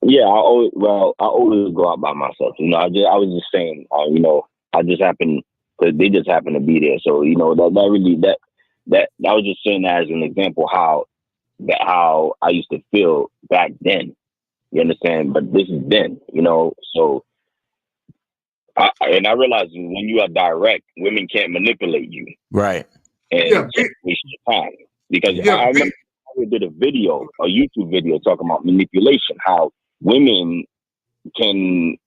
Yeah, I always go out by myself. You know, I was just saying, you know, I just happened because they just happened to be there. So you know, that I was just saying that as an example how I used to feel back then. You understand? But this is then, you know. So, I realize when you are direct, women can't manipulate you. Right. And waste your time because I remember I did a YouTube video talking about manipulation, how women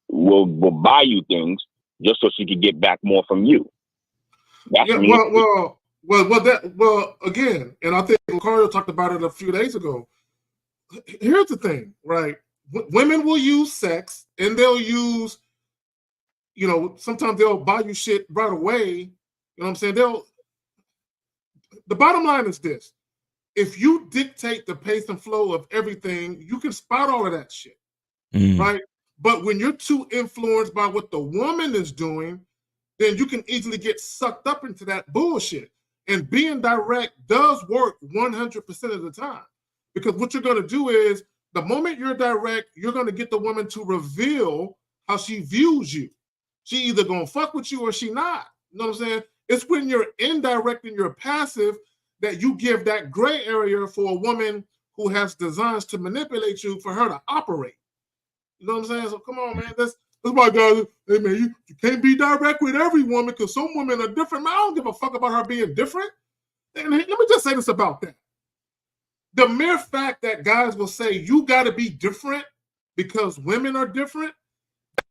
will buy you things just so she could get back more from you. That's well, again, and I think Lucario talked about it a few days ago. Here's the thing, right? Women will use sex, and they'll use, you know, sometimes they'll buy you shit right away. You know what I'm saying? The bottom line is this: if you dictate the pace and flow of everything, you can spot all of that shit. Right? But when you're too influenced by what the woman is doing, then you can easily get sucked up into that bullshit. And being direct does work 100% of the time. Because what you're going to do is, the moment you're direct, you're going to get the woman to reveal how she views you. She either going to fuck with you or she not. You know what I'm saying? It's when you're indirect and you're passive that you give that gray area for a woman who has designs to manipulate you for her to operate. You know what I'm saying? So come on, man. That's why guys, hey man, you can't be direct with every woman because some women are different. Man, I don't give a fuck about her being different. And let me just say this about that. The mere fact that guys will say you got to be different because women are different,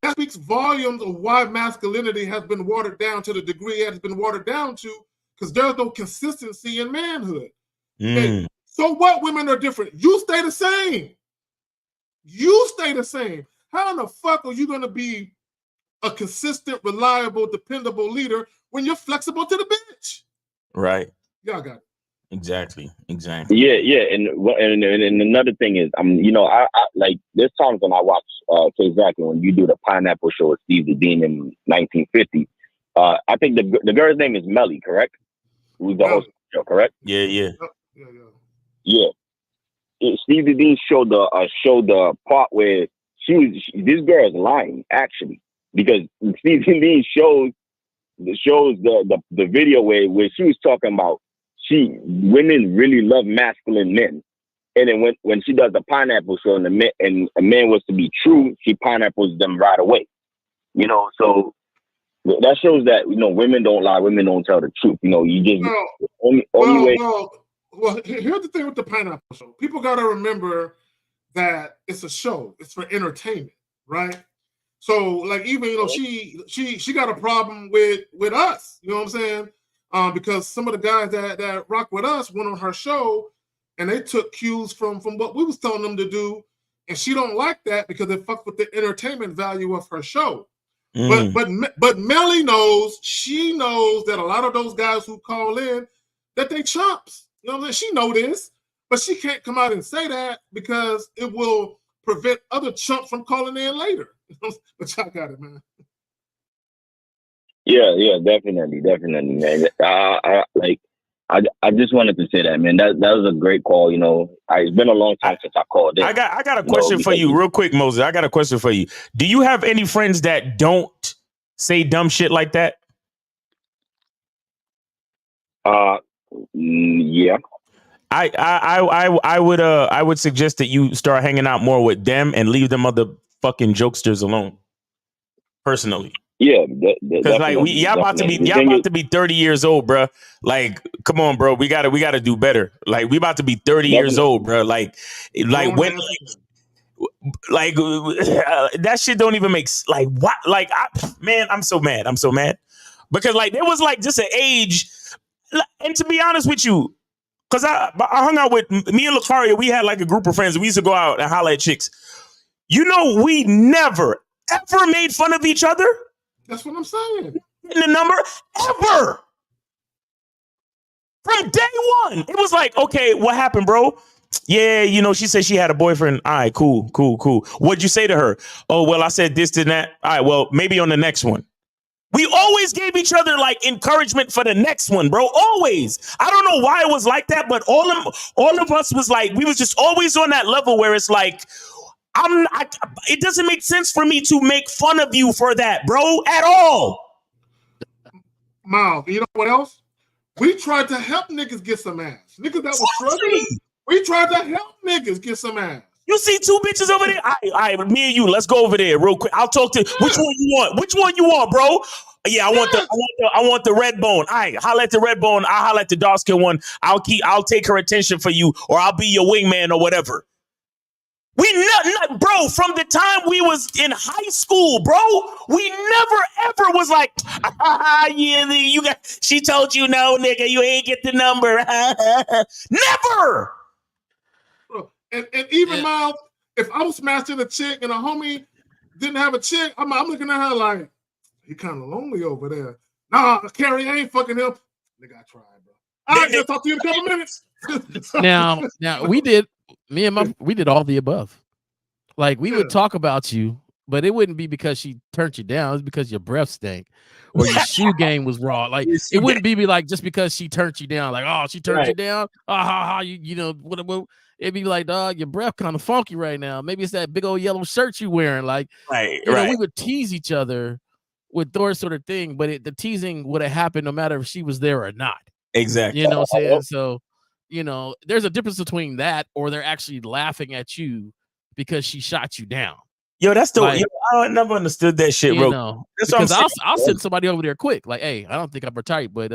that speaks volumes of why masculinity has been watered down to the degree it has been watered down to, because there's no consistency in manhood. Okay? So what women are different? You stay the same. You stay the same. How in the fuck are you going to be a consistent, reliable, dependable leader when you're flexible to the bitch? Right. Y'all got it. Exactly. Yeah, and another thing is, you know, I like there's times when I watch exactly when you do the Pineapple Show with Steve the Dean in 1950. I think the girl's name is Melly, correct? Who's the host of the show, correct? Yeah. Steve the Dean showed the part where this girl is lying actually, because Steve the Dean shows the video where she was talking about women really love masculine men, and then when she does the Pineapple Show and a man was to be true, she pineapples them right away. You know, so that shows that, you know, women don't lie, women don't tell the truth. You know, you just only way. Well, here's the thing with the Pineapple Show. People got to remember that it's a show. It's for entertainment, right? So, like, even, you know, she got a problem with us. You know what I'm saying? Because some of the guys that rock with us went on her show and they took cues from what we was telling them to do, and she don't like that because it fucks with the entertainment value of her show. But Melly knows, she knows that a lot of those guys who call in, that they chumps. You know what I'm saying? She know this, but she can't come out and say that because it will prevent other chumps from calling in later. But y'all got it, man. Yeah, definitely, man. I just wanted to say that, man. That was a great call. You know, it's been a long time since I called in. I got a question for you, real quick, Moses. I got a question for you. Do you have any friends that don't say dumb shit like that? Yeah. I would suggest that you start hanging out more with them and leave them other fucking jokesters alone. Personally. Yeah, because like y'all about to be 30 years old, bro. Like, come on, bro. We gotta do better. Like, we about to be 30 years old, bro. Like when that shit don't even make like what? Like, man, I'm so mad. I'm so mad because like there was like just an age, and to be honest with you, because I hung out with me and Lucaria. We had like a group of friends. We used to go out and holler at chicks. You know, we never ever made fun of each other. That's what I'm saying. In the number ever. From day one. It was like, okay, what happened, bro? Yeah, you know, she said she had a boyfriend. All right, cool. What'd you say to her? Oh, well, I said this and that. All right, well, maybe on the next one. We always gave each other like encouragement for the next one, bro. Always. I don't know why it was like that, but all of us was like, we was just always on that level where it's like, it doesn't make sense for me to make fun of you for that, bro, at all. Miles, you know what else? We tried to help niggas get some ass. Niggas that was struggling, we tried to help niggas get some ass. You see two bitches over there? All right, me and you, let's go over there real quick. I'll talk to which one you want. Which one you want, bro? Yeah, I want the red bone. All right, holla at the red bone. I'll holla at the dark skin one. I'll take her attention for you, or I'll be your wingman or whatever. We not bro, from the time we was in high school, bro, we never ever was like, yeah, you got, she told you no, nigga, you ain't get the number. Never. Bro, and even Miles, if I was smashing a chick and a homie didn't have a chick, I'm looking at her like, he kind of lonely over there. Nah, Carrie, I ain't fucking him. Nigga, I tried, bro. I'll just talk to you in a couple minutes. Now we did all the above. Like we would talk about you, but it wouldn't be because she turned you down. It's because your breath stank or your shoe game was raw. Like it wouldn't be like just because she turned you down. Like, oh, she turned you down. You know what? It'd be like, dog, your breath kind of funky right now. Maybe it's that big old yellow shirt you wearing. Like, you know, we would tease each other with those sort of thing, but the teasing would have happened no matter if she was there or not. Exactly. You know what I'm saying? So, you know, there's a difference between that or they're actually laughing at you because she shot you down. Yo, that's the I never understood that shit, bro. Know, that's because I'll send somebody over there quick. Like, hey, I don't think I'm her type, but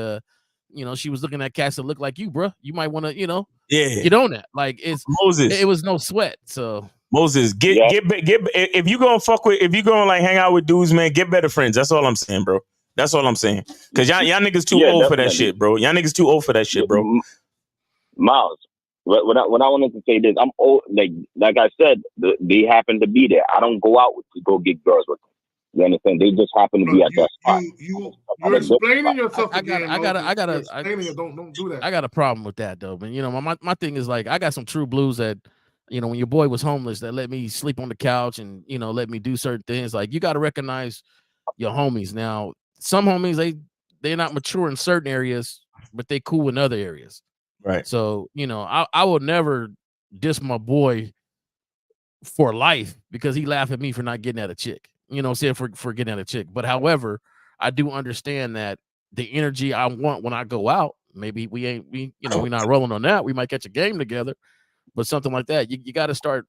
you know, she was looking at cats that look like you, bro. You might want to, you know, get on that. Like it's Moses. It was no sweat. So Moses, get if you gonna fuck with, if you gonna like hang out with dudes, man, get better friends. That's all I'm saying, bro. That's all I'm saying. Cause y'all niggas too old for that shit, bro. Y'all niggas too old for that shit, bro. Miles, when I wanted to say this, I'm old. Like I said, they happen to be there. I don't go out to go get girls with them. You understand? They just happen to be at that spot. You're explaining yourself. I gotta. Don't do that. I got a problem with that though. But you know, my thing is like I got some true blues that, you know, when your boy was homeless, that let me sleep on the couch and, you know, let me do certain things. Like you got to recognize your homies. Now, some homies they're not mature in certain areas, but they cool in other areas. Right. So, you know, I will never diss my boy for life because he laughed at me for not getting at a chick. You know what I'm saying? For getting at a chick. But however, I do understand that the energy I want when I go out, maybe we're not rolling on that. We might catch a game together, but something like that, you got to start,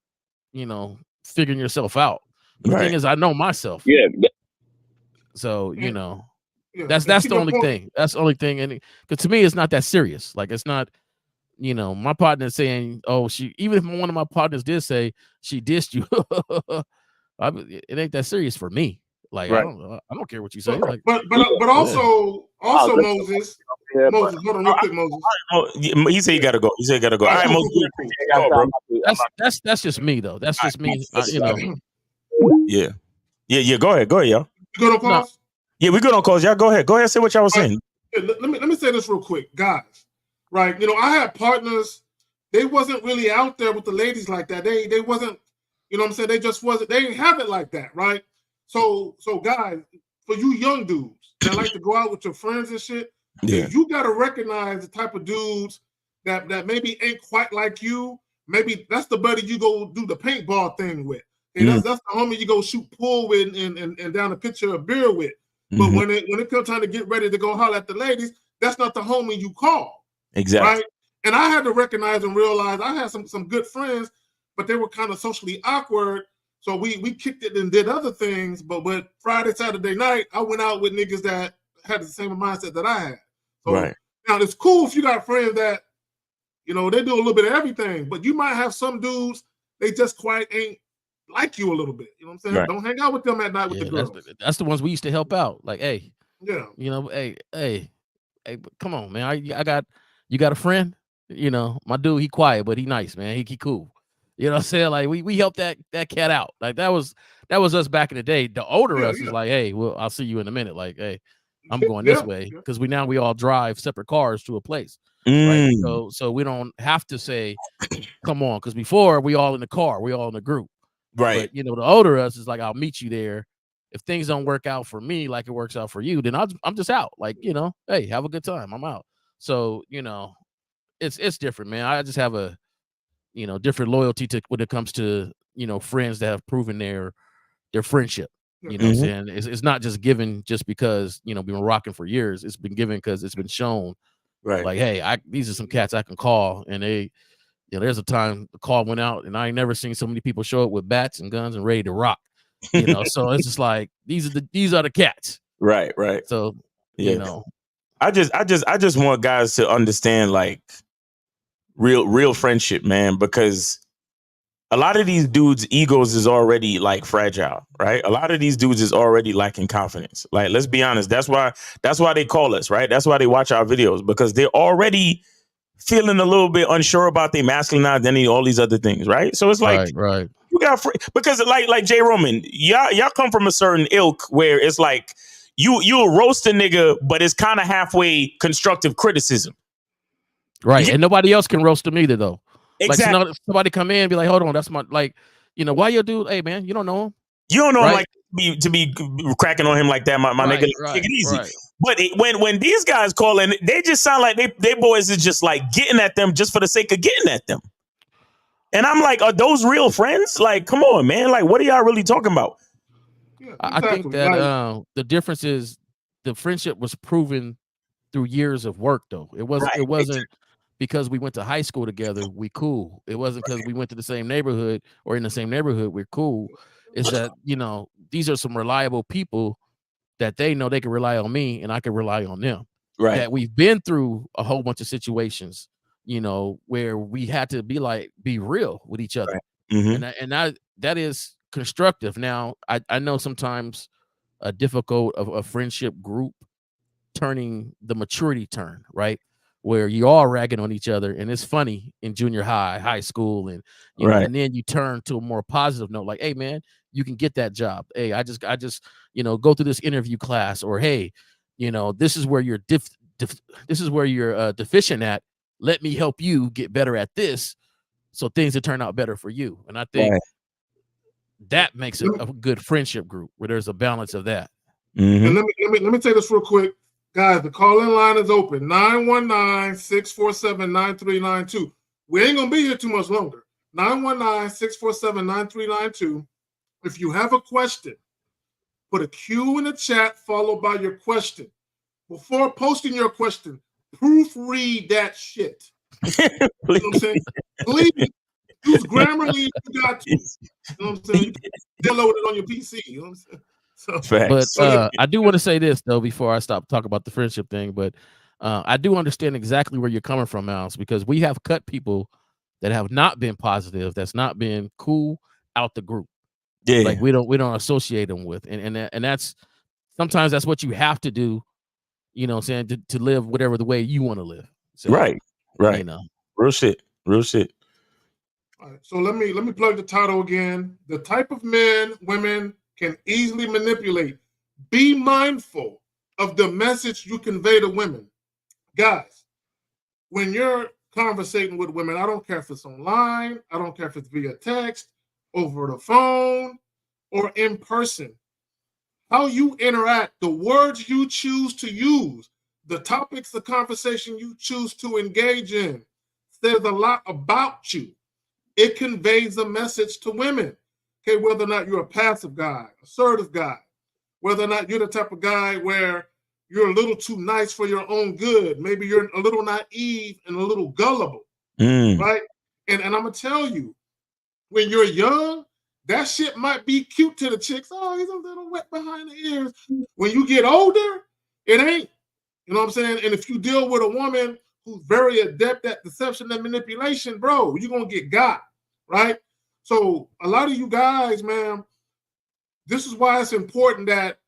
you know, figuring yourself out. The thing is, I know myself. Yeah. So, you know, that's the only thing. That's the only thing. And because to me, it's not that serious. Like it's not, you know, my partner saying, oh, even if one of my partners did say she dissed you, it ain't that serious for me. Like I don't care what you say. Like, but also Moses. Moses, hold on real quick, Moses. He said you gotta go. All right, Moses. That's just me though. That's just me. You know. Yeah. Go ahead, y'all. You good on calls? Yeah, we good on calls. Y'all go ahead. Say what y'all was saying. Let me say this real quick, guys. Right, you know, I had partners. They wasn't really out there with the ladies like that. They wasn't. You know what I'm saying? They just wasn't. They didn't have it like that, right? So guys, for you young dudes that like to go out with your friends and shit, you got to recognize the type of dudes that maybe ain't quite like you. Maybe that's the buddy you go do the paintball thing with. And that's the homie you go shoot pool with and down a pitcher of beer with. But when it comes time to get ready to go holler at the ladies, that's not the homie you call. Exactly. Right? And I had to recognize and realize I had some good friends, but they were kind of socially awkward. So we kicked it and did other things. But with Friday, Saturday night, I went out with niggas that had the same mindset that I had. So Right. now it's cool if you got friends that, you know, they do a little bit of everything, but you might have some dudes, they just quite ain't like you a little bit. You know what I'm saying? Right. Don't hang out with them at night with the girls. That's the ones we used to help out. Like, hey, Yeah. you know, hey, but come on, man. You got a friend? You know, my dude, he quiet, but he nice, man. He cool. You know what I'm saying? Like we helped that cat out. Like that was us back in the day. The older us is like, hey, well, I'll see you in a minute. Like, hey, I'm going this way. Because we all drive separate cars to a place. Right. So we don't have to say, come on, because before we all in the car, we all in the group. Right. But you know, the older us is like, I'll meet you there. If things don't work out for me like it works out for you, then I'm just out. Like, you know, hey, have a good time. I'm out. So, you know, it's different, man. I just have a, you know, different loyalty to when it comes to, you know, friends that have proven their friendship. You know what I'm saying? It's not just given just because, you know, we've been rocking for years. It's been given because it's been shown. Right. Like, hey, these are some cats I can call. And they, you know, there's a time the call went out and I ain't never seen so many people show up with bats and guns and ready to rock. You know, so it's just like these are the cats. Right. So, yeah. you know. I just want guys to understand like real friendship, man, because a lot of these dudes' egos is already like fragile, right? A lot of these dudes is already lacking confidence. Like, let's be honest. That's why they call us, right? That's why they watch our videos, because they're already feeling a little bit unsure about their masculine identity, all these other things, right? So it's like, right. You got because like Jay Roman, y'all come from a certain ilk where it's like you'll roast a nigga, but it's kind of halfway constructive criticism. Right. And nobody else can roast them either, though. Exactly. Like somebody come in and be like, hold on, that's my, like, you know, why you dude? Hey, man, you don't know him. You don't know him right? like to be cracking on him like that, my nigga. Take it easy. Right. But when these guys call in, they just sound like they boys is just like getting at them just for the sake of getting at them. And I'm like, are those real friends? Like, come on, man. Like, what are y'all really talking about? Yeah, I think that the difference is the friendship was proven through years of work, though. It wasn't because we went to high school together, we cool. It wasn't because we went to the same neighborhood or in the same neighborhood, we're cool. It's that, you know, these are some reliable people that they know they can rely on me and I can rely on them. Right. That we've been through a whole bunch of situations, you know, where we had to be real with each other. Right. And that is constructive. Now, I know sometimes a difficult of a friendship group turning the maturity turn, right? Where you are ragging on each other and it's funny in junior high school, and you know, and then you turn to a more positive note, like, hey man, you can get that job. Hey, I just you know, go through this interview class, or hey, you know, this is where you're deficient at. Let me help you get better at this, so things will turn out better for you. And I think that makes it a good friendship group where there's a balance of that. And let me say this real quick. Guys, the call-in line is open, 919-647-9392. We ain't going to be here too much longer. 919-647-9392. If you have a question, put a Q in the chat followed by your question. Before posting your question, proofread that shit. You know what I'm saying? Please use Grammarly if you got to. You know what I'm saying? Download it on your PC. You know what I'm saying? But I do want to say this though before I stop talking about the friendship thing. But I do understand exactly where you're coming from, Mouse, because we have cut people that have not been positive, that's not been cool out the group. Yeah, like we don't associate them with, and that's sometimes that's what you have to do. You know what I'm saying, to live whatever the way you want to live. So, right. You know, real shit. All right, so let me plug the title again. The type of men women can easily manipulate. Be mindful of the message you convey to women. Guys, when you're conversating with women, I don't care if it's online, I don't care if it's via text, over the phone, or in person. How you interact, the words you choose to use, the topics of conversation you choose to engage in, says a lot about you. It conveys a message to women. Okay, whether or not you're a passive guy, assertive guy, whether or not you're the type of guy where you're a little too nice for your own good. Maybe you're a little naive and a little gullible, right? And I'm gonna tell you, when you're young, that shit might be cute to the chicks. Oh, he's a little wet behind the ears. When you get older, it ain't. You know what I'm saying? And if you deal with a woman who's very adept at deception and manipulation, bro, you're gonna get got, right? So a lot of you guys, man, this is why it's important that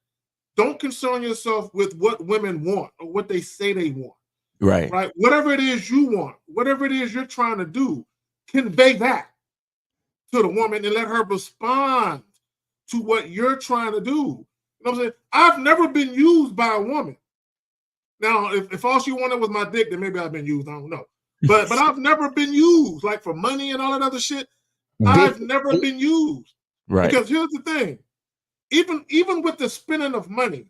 don't concern yourself with what women want or what they say they want. Right. Right. Whatever it is you want, whatever it is you're trying to do, convey that to the woman and let her respond to what you're trying to do. You know what I'm saying? I've never been used by a woman. Now, if all she wanted was my dick, then maybe I've been used. I don't know. But I've never been used, like for money and all that other shit. I've never been used. Right. Because here's the thing. Even with the spending of money,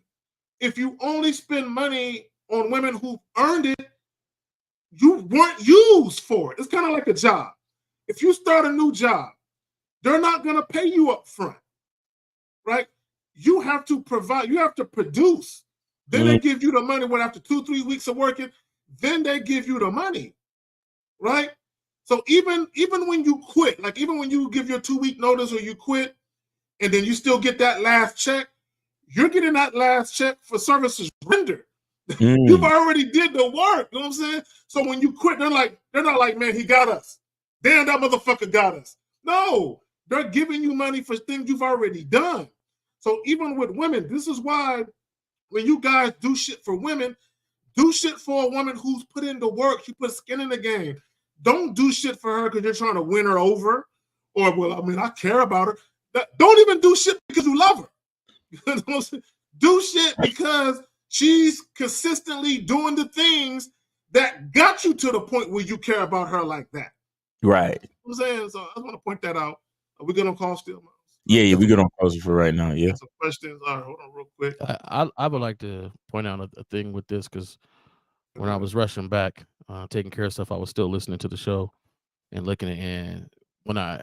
if you only spend money on women who earned it, you weren't used for it. It's kind of like a job. If you start a new job, they're not going to pay you up front, right? You have to provide, you have to produce. Then they give you the money when after 2-3 weeks of working, then they give you the money, right? So even when you quit, like even when you give your 2-week notice or you quit, and then you still get that last check, you're getting that last check for services rendered. You've already did the work, you know what I'm saying? So when you quit, they're not like, man, he got us. Damn, that motherfucker got us. No, they're giving you money for things you've already done. So even with women, this is why when you guys do shit for women, do shit for a woman who's put in the work, she put skin in the game. Don't do shit for her because you're trying to win her over. Or, well, I mean, I care about her. Don't even do shit because you love her. Do shit because she's consistently doing the things that got you to the point where you care about her like that. Right. You know what I'm saying? So I just want to point that out. Are we good on call still? Yeah, we're good on calls for right now. Yeah. Some questions. All right, hold on real quick. I would like to point out a thing with this because when I was rushing back, taking care of stuff, I was still listening to the show and looking at, and when I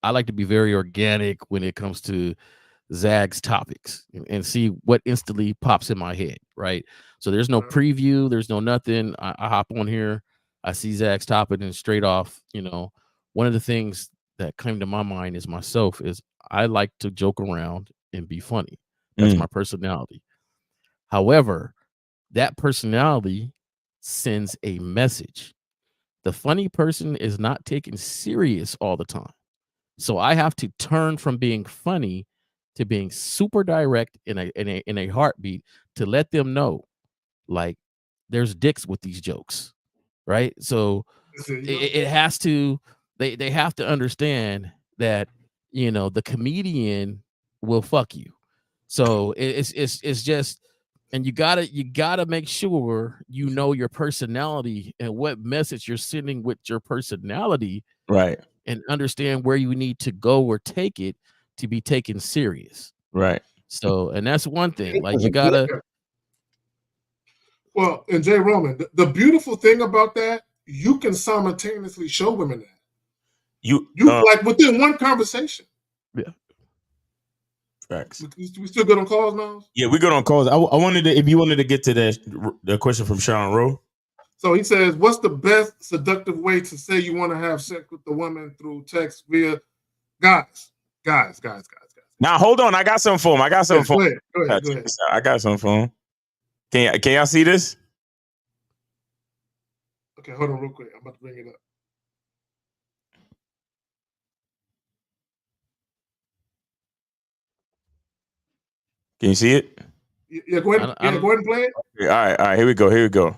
like to be very organic when it comes to Zag's topics and see what instantly pops in my head, right? So there's no preview, there's no nothing. I hop on here, I see Zag's topic, and straight off, one of the things that came to my mind is myself is I like to joke around and be funny. That's my personality. However, that personality sends a message. The funny person is not taken serious all the time. So I have to turn from being funny to being super direct in a heartbeat to let them know, like, there's dicks with these jokes, right? So it has to, they have to understand that, the comedian will fuck you. So it's just, and you gotta make sure your personality and what message you're sending with your personality, right? And understand where you need to go or take it to be taken serious. Right. So, and that's one thing. Like you gotta. Well, and Jay Roman, the beautiful thing about that, you can simultaneously show women that. You like within one conversation. Yeah. Facts. We still good on calls now? Yeah, we good on calls. I wanted to, if you wanted to get to the question from Sean Rowe. So he says, what's the best seductive way to say you want to have sex with the woman through text via guys? Now, hold on. I got something for him. I got something for him. Go ahead. I got something for him. Can y'all see this? Okay, hold on real quick. I'm about to bring it up. Can you see it? Yeah, go ahead. Go ahead and play it. Okay, all right. Here we go.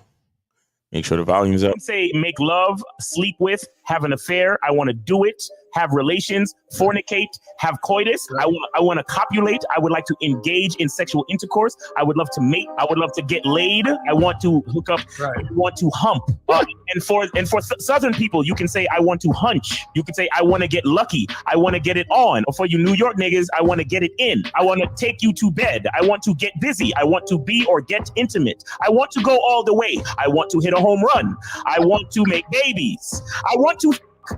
Make sure the volume's up. Say make love, sleep with, have an affair. I want to do it. Have relations, fornicate, have coitus. I want to copulate. I would like to engage in sexual intercourse. I would love to mate. I would love to get laid. I want to hook up. Right. I want to hump. And for Southern people, you can say I want to hunch. You can say I want to get lucky. I want to get it on. Or for you New York niggas, I want to get it in. I want to take you to bed. I want to get busy. I want to be or get intimate. I want to go all the way. I want to hit a home run. I want to make babies. I want to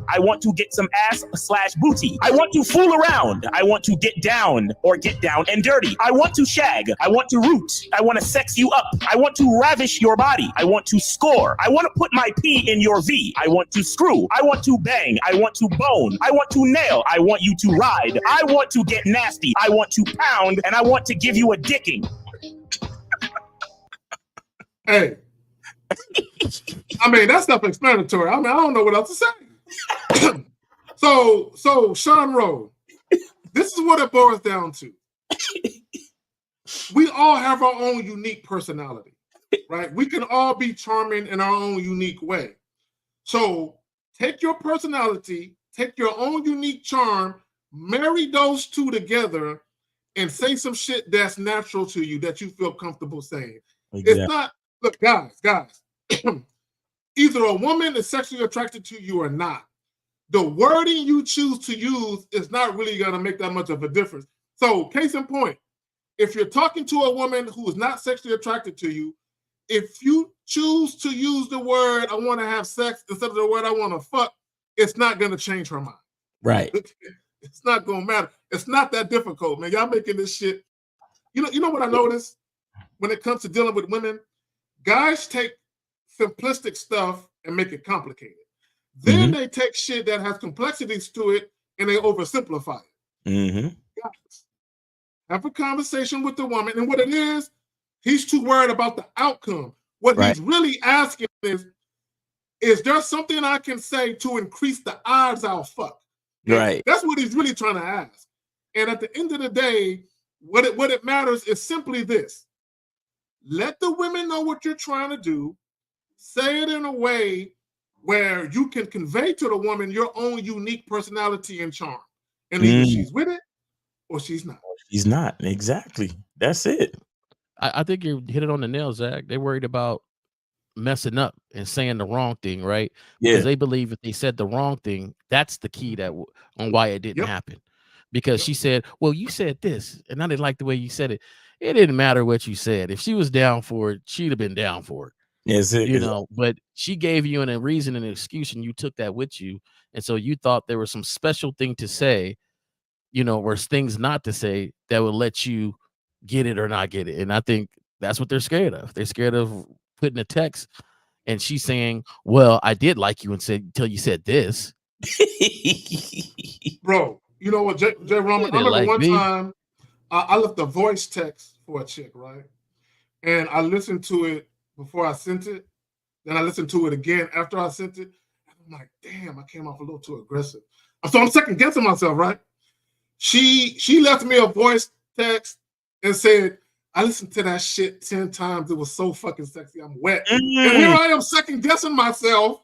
I want to get some ass/booty. I want to fool around. I want to get down and dirty. I want to shag. I want to root. I want to sex you up. I want to ravish your body. I want to score. I want to put my P in your V. I want to screw. I want to bang. I want to bone. I want to nail. I want you to ride. I want to get nasty. I want to pound, and I want to give you a dicking. Hey, I mean, that's self-explanatory. I mean, I don't know what else to say. So Sean Rowe, this is what it boils down to. We all have our own unique personality, right? We can all be charming in our own unique way. So take your personality, take your own unique charm, marry those two together, and say some shit that's natural to you that you feel comfortable saying. Exactly. It's not, look, guys, either a woman is sexually attracted to you or not. The wording you choose to use is not really going to make that much of a difference. So, case in point, if you're talking to a woman who is not sexually attracted to you, if you choose to use the word "I want to have sex" instead of the word "I want to fuck," it's not going to change her mind. Right. It's not going to matter. It's not that difficult, man. Y'all making this shit. You know what I noticed when it comes to dealing with women? Guys take simplistic stuff and make it complicated. Then they take shit that has complexities to it and they oversimplify it. Guys, have a conversation with the woman, and what it is, he's too worried about the outcome. What he's really asking is there something I can say to increase the odds I'll fuck? Right. That's what he's really trying to ask. And at the end of the day, what it matters is simply this. Let the women know what you're trying to do. Say it in a way where you can convey to the woman your own unique personality and charm. And either she's with it or she's not. She's not. Exactly. That's it. I think you hit it on the nail, Zach. They're worried about messing up and saying the wrong thing, right? Yeah. Because they believe if they said the wrong thing, that's the key on why it didn't happen. Because she said, well, you said this, and I didn't like the way you said it. It didn't matter what you said. If she was down for it, she'd have been down for it. Yes, you know, but she gave you a reason and an excuse, and you took that with you. And so you thought there was some special thing to say, you know, or things not to say that would let you get it or not get it. And I think that's what they're scared of. They're scared of putting a text and she's saying, well, I did like you and said until you said this. Bro, you know what, Jay Roman, I remember one time I left a voice text for a chick, right? And I listened to it before I sent it. Then I listened to it again after I sent it. And I'm like, damn, I came off a little too aggressive. So I'm second guessing myself, right? She left me a voice text and said, I listened to that shit 10 times. It was so fucking sexy. I'm wet. And here I am second guessing myself.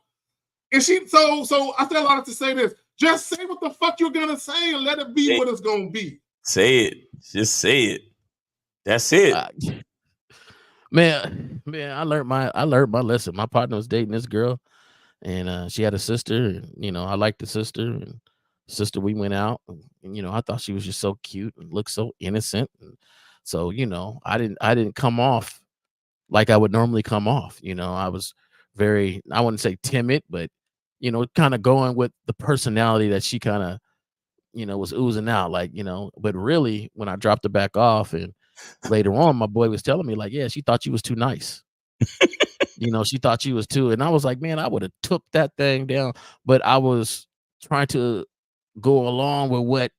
And so I said a lot to say this. Just say what the fuck you're gonna say and let it be what it's gonna be. Say it. Just say it. That's it. Man, I learned my lesson. My partner was dating this girl, and she had a sister, and you know, I liked the sister, and sister, we went out, and you know, I thought she was just so cute and looked so innocent. And so, you know, I didn't come off like I would normally come off. You know, I was very, I wouldn't say timid, but you know, kind of going with the personality that she kind of, you know, was oozing out, like, you know. But really, when I dropped her back off, and later on, my boy was telling me, like, yeah, she thought you was too nice. You know, she thought you was too. And I was like, man, I would have took that thing down. But I was trying to go along with what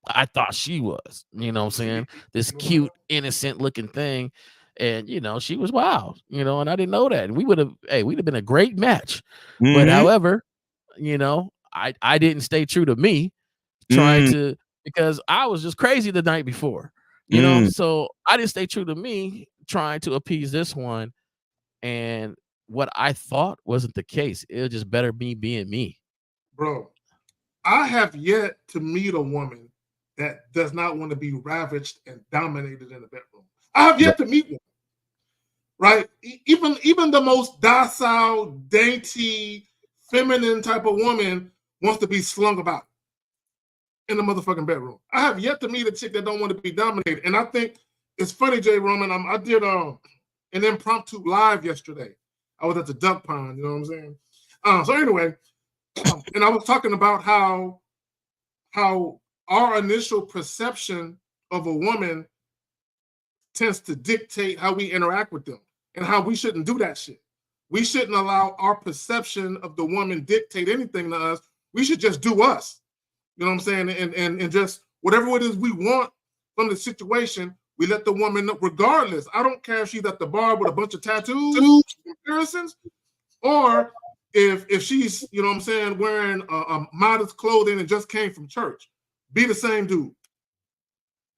I thought she was, you know what I'm saying? This cute, innocent looking thing. And, you know, she was wild, you know, and I didn't know that. And we'd have been a great match. But however, you know, I didn't stay true to me, trying to, because I was just crazy the night before, you know. So I didn't stay true to me, trying to appease this one. And what I thought wasn't the case. It was just better me being me. Bro, I have yet to meet a woman that does not want to be ravaged and dominated in the bedroom. I have yet to meet one. Right? Even the most docile, dainty, feminine type of woman wants to be slung about in the motherfucking bedroom. I have yet to meet a chick that don't want to be dominated. And I think it's funny, Jay Roman. I did an impromptu live yesterday. I was at the duck pond, you know what I'm saying? So anyway, And I was talking about how our initial perception of a woman tends to dictate how we interact with them, and how we shouldn't do that shit. We shouldn't allow our perception of the woman dictate anything to us. We should just do us. You know what I'm saying? And just whatever it is we want from the situation, we let the woman know, regardless. I don't care if she's at the bar with a bunch of tattoos, comparisons, or if she's, you know what I'm saying, wearing modest clothing and just came from church. Be the same dude.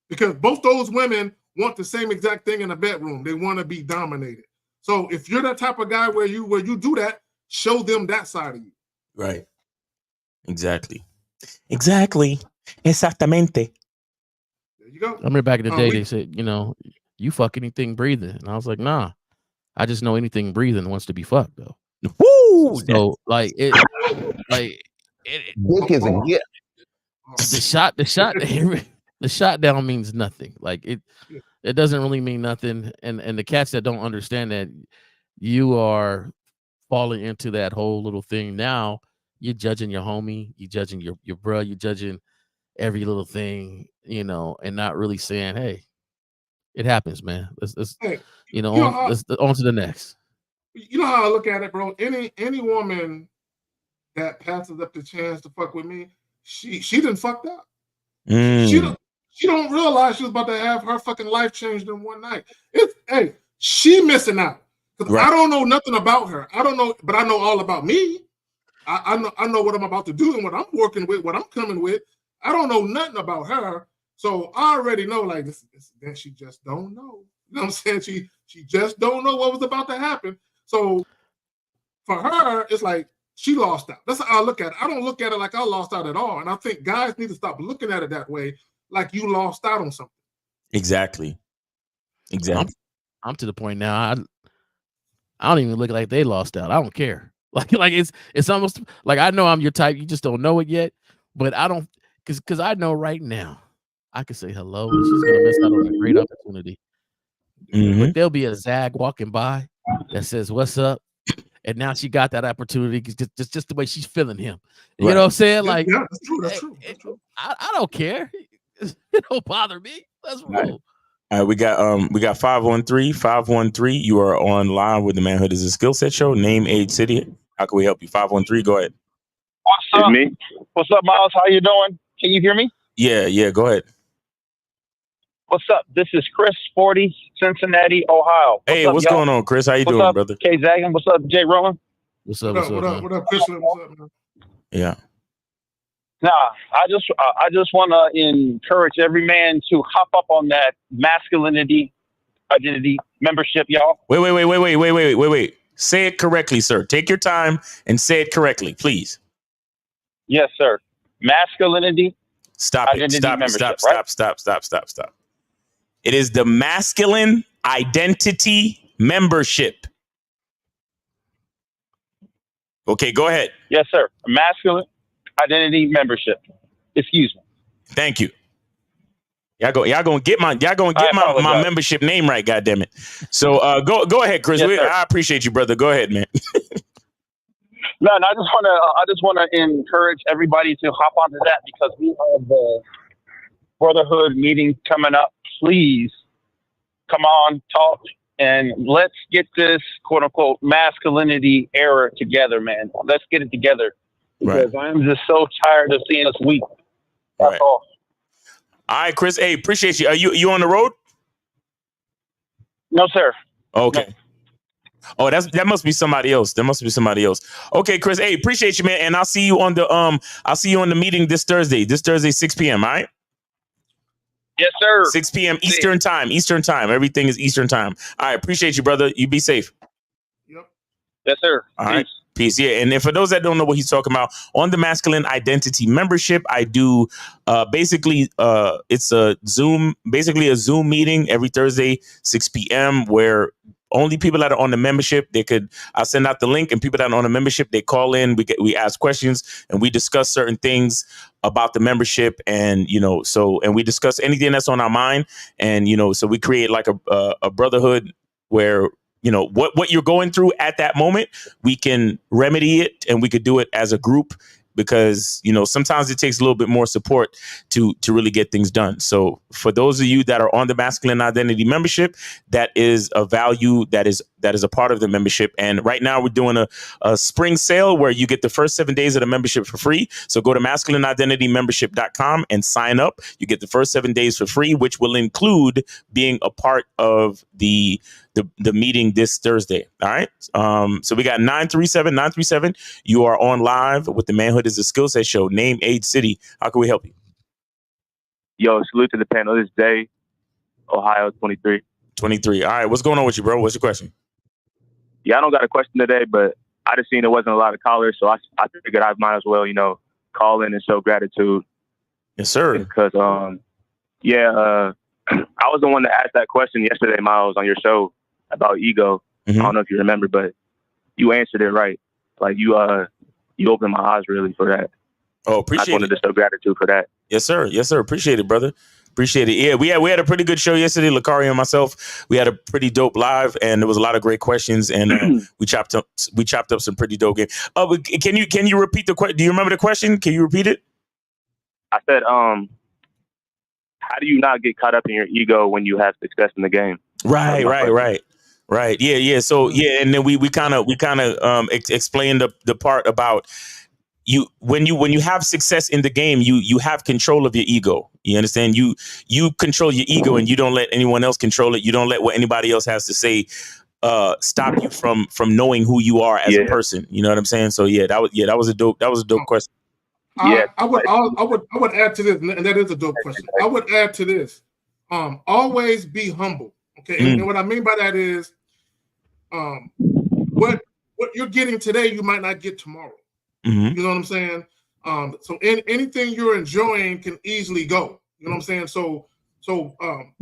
Because both those women want the same exact thing in the bedroom. They want to be dominated. So if you're that type of guy where you do that, show them that side of you. Right. Exactly. Exactamente. There you go. I remember back in the day, they said, you know, you fuck anything breathing. And I was like, nah, I just know anything breathing wants to be fucked, though. Woo! So, like, dick is a gift. The shot down means nothing. Like it doesn't really mean nothing. And the cats that don't understand that, you are falling into that whole little thing. Now you're judging your homie, you judging your bro, you judging every little thing, you know, and not really saying, hey, it happens, man. Let's Hey, let's on to the next. You know how I look at it, bro. Any woman that passes up the chance to fuck with me, she done fucked up. She don't realize she was about to have her fucking life changed in one night. She missing out. Because I don't know nothing about her. I don't know, but I know all about me. I know what I'm about to do and what I'm working with, what I'm coming with. I don't know nothing about her. So I already know, like, this that she just don't know. You know what I'm saying? She just don't know what was about to happen. So for her, it's like she lost out. That's how I look at it. I don't look at it like I lost out at all. And I think guys need to stop looking at it that way, like you lost out on something. Exactly. I'm to the point now. I don't even look like they lost out. I don't care. Like it's almost like I know I'm your type. You just don't know it yet. But I don't, because I know right now I can say hello and she's gonna miss out on a great opportunity. But there'll be a Zag walking by that says, "What's up?" And now she got that opportunity just the way she's feeling him. You know what I'm saying? Like, yeah, that's true. That's true. That's true. I don't care. It don't bother me. Let's roll. All right, we got 513. You are online with the Manhood is a Skill Set Show. Name, age, city. How can we help you? 513. Go ahead. What's up? Me. What's up, Miles? How you doing? Can you hear me? Yeah. Go ahead. What's up? This is Chris, 40, Cincinnati, Ohio. What's going on, Chris? How you doing, brother? K Zagan. What's up, Jay Rowan? What's up, Chris? What's up, man? Yeah. Nah, I just want to encourage every man to hop up on that masculinity identity membership, y'all. Wait. Say it correctly, sir. Take your time and say it correctly, please. Yes, sir. Masculinity. Stop it. Stop. It is the Masculine Identity Membership. Okay, go ahead. Yes, sir. Masculine Identity Membership. Excuse me. Thank you. Y'all gonna get my membership name right, goddammit. So go ahead, Chris. Yes, I appreciate you, brother. Go ahead, man. No, I just want to encourage everybody to hop onto that because we have the Brotherhood meeting coming up. Please come on, talk, and let's get this quote unquote masculinity era together, man. Let's get it together because I'm just so tired of seeing us weak. That's all. All right, Chris. Hey, appreciate you. Are you on the road? No, sir. Okay. No. Oh, that must be somebody else. Okay, Chris. Hey, appreciate you, man. And I'll see you on the meeting this Thursday. 6 p.m. All right. Yes, sir. 6 p.m. Eastern time. Everything is Eastern time. All right. Appreciate you, brother. You be safe. Yep. Yes, sir. All right. Peace. Yeah. And for those that don't know what he's talking about, on the Masculine Identity Membership, I do it's a Zoom meeting every Thursday, 6 p.m. where only people that are on the membership, I'll send out the link, and people that are on the membership, they call in, we ask questions, and we discuss certain things about the membership, and and we discuss anything that's on our mind, and so we create like a brotherhood where you know, what you're going through at that moment, we can remedy it, and we could do it as a group, because, you know, sometimes it takes a little bit more support to really get things done. So for those of you that are on the Masculine Identity membership, that is a value that is a part of the membership. And right now we're doing a spring sale where you get the first 7 days of the membership for free. So go to masculineidentitymembership.com and sign up. You get the first 7 days for free, which will include being a part of the meeting this Thursday. All right. So we got 937. You are on live with the Manhood is a Skill Set Show. Name, age, city. How can we help you? Yo, salute to the panel. This is Jay, Ohio, 23. 23. All right. What's going on with you, bro? What's your question? Yeah, I don't got a question today, but I just seen there wasn't a lot of callers, so I figured I might as well, you know, call in and show gratitude. Yes, sir. Because, I was the one that asked that question yesterday, Miles, on your show about ego. Mm-hmm. I don't know if you remember, but you answered it right. Like you opened my eyes really for that. Oh, appreciate it. I just wanted to show gratitude for that. Yes, sir. Yes, sir. Appreciate it, brother. Appreciate it. Yeah, we had a pretty good show yesterday. Lakari and myself, we had a pretty dope live, and there was a lot of great questions, and we chopped up some pretty dope games. Can you repeat the question? Do you remember the question? Can you repeat it? I said, how do you not get caught up in your ego when you have success in the game? Right. Yeah. So yeah, and then we kind of explained the part about you when you have success in the game, you have control of your ego. You understand? You control your ego, and you don't let anyone else control it. You don't let what anybody else has to say stop you from knowing who you are as a person. You know what I'm saying? So yeah, that was a dope question. I would add to this, and that is a dope question. I would add to this. Always be humble. Okay, and what I mean by that is, what you're getting today, you might not get tomorrow. Mm-hmm. You know what I'm saying? So anything you're enjoying can easily go. You know what I'm saying? So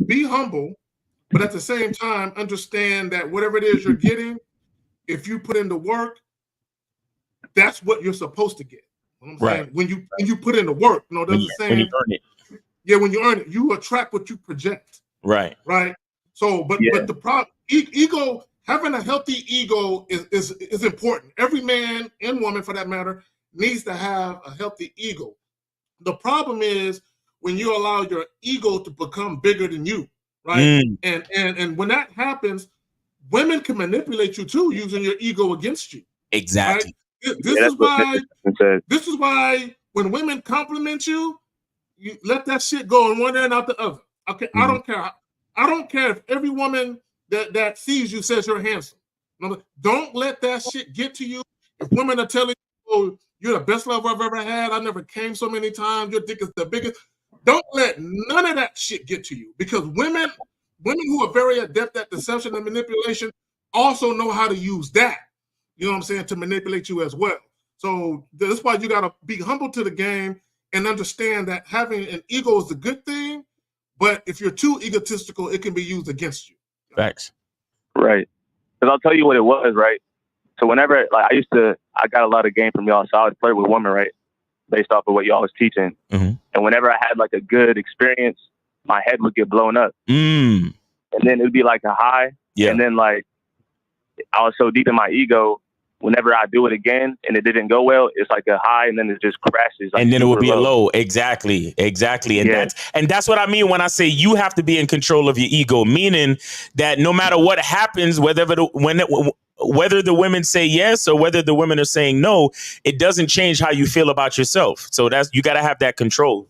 be humble, but at the same time, understand that whatever it is you're getting, if you put in the work, that's what you're supposed to get. You know what I'm saying? When you put in the work, you know, there's a saying. When you earn it. Yeah, when you earn it, you attract what you project. Right. So, but the problem, ego, having a healthy ego is important. Every man and woman, for that matter, needs to have a healthy ego. The problem is when you allow your ego to become bigger than you, right? And when that happens, women can manipulate you too, using your ego against you. Exactly. Right? This is why when women compliment you, you let that shit go in one ear and out the other. Okay, I don't care. I don't care if every woman that sees you says you're handsome. Don't let that shit get to you. If women are telling you, oh, you're the best lover I've ever had, I never came so many times, your dick is the biggest. Don't let none of that shit get to you, because women who are very adept at deception and manipulation also know how to use that, you know what I'm saying, to manipulate you as well. So that's why you got to be humble to the game and understand that having an ego is a good thing, but if you're too egotistical, it can be used against you. Facts. Right. Because I'll tell you what it was, right? So whenever, like, I got a lot of game from y'all, so I would flirt with women, right? Based off of what y'all was teaching. Mm-hmm. And whenever I had like a good experience, my head would get blown up. And then it would be like a high. Yeah. And then like, I was so deep in my ego, whenever I do it again and it didn't go well, it's like a high and then it just crashes. Like, and then it will be a low. Exactly. And that's what I mean when I say you have to be in control of your ego, meaning that no matter what happens, whether the women say yes or whether the women are saying no, it doesn't change how you feel about yourself. So you got to have that control.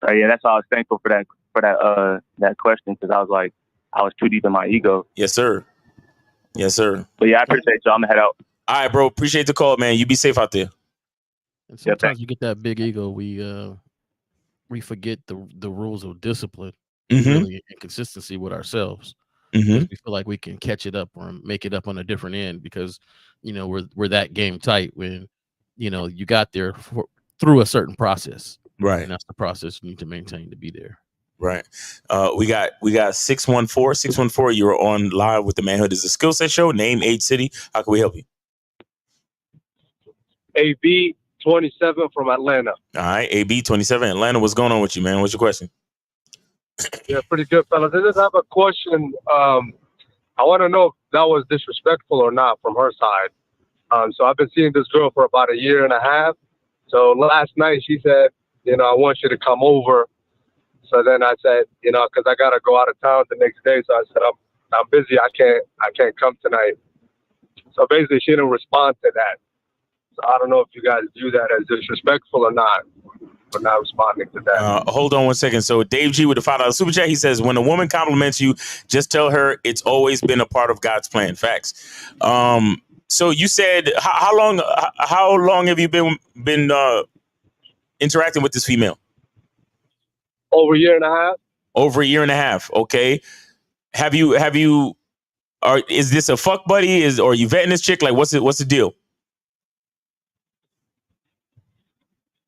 Yeah, that's why I was thankful for that question, because I was too deep in my ego. Yes, sir. Yes, sir. But yeah, I appreciate y'all. I'm gonna head out. All right, bro. Appreciate the call, man. You be safe out there. And sometimes you get that big ego. We forget the rules of discipline, really, and consistency with ourselves. We feel like we can catch it up or make it up on a different end because, you know, we're that game tight when, you know, you got there through a certain process. Right. And that's the process you need to maintain to be there. Right. We got 614. You're on live with the Manhood is a Skill Set Show. Name, age, city. How can we help you? AB 27 from Atlanta. All right. AB 27 Atlanta. What's going on with you, man? What's your question? Yeah, pretty good, fellas. I just have a question. I want to know if that was disrespectful or not from her side. So I've been seeing this girl for about 1.5 years. So last night she said, I want you to come over. So then I said, because I gotta go out of town the next day. So I said, I'm busy. I can't come tonight. So basically, she didn't respond to that. So I don't know if you guys view that as disrespectful or not, for not responding to that. Hold on one second. So Dave G with the $5 super chat. He says, when a woman compliments you, just tell her it's always been a part of God's plan. Facts. So you said how long have you been interacting with this female? Over 1.5 years. Over 1.5 years. Okay. Have you or is this a fuck buddy? Or you vetting this chick? Like what's the deal?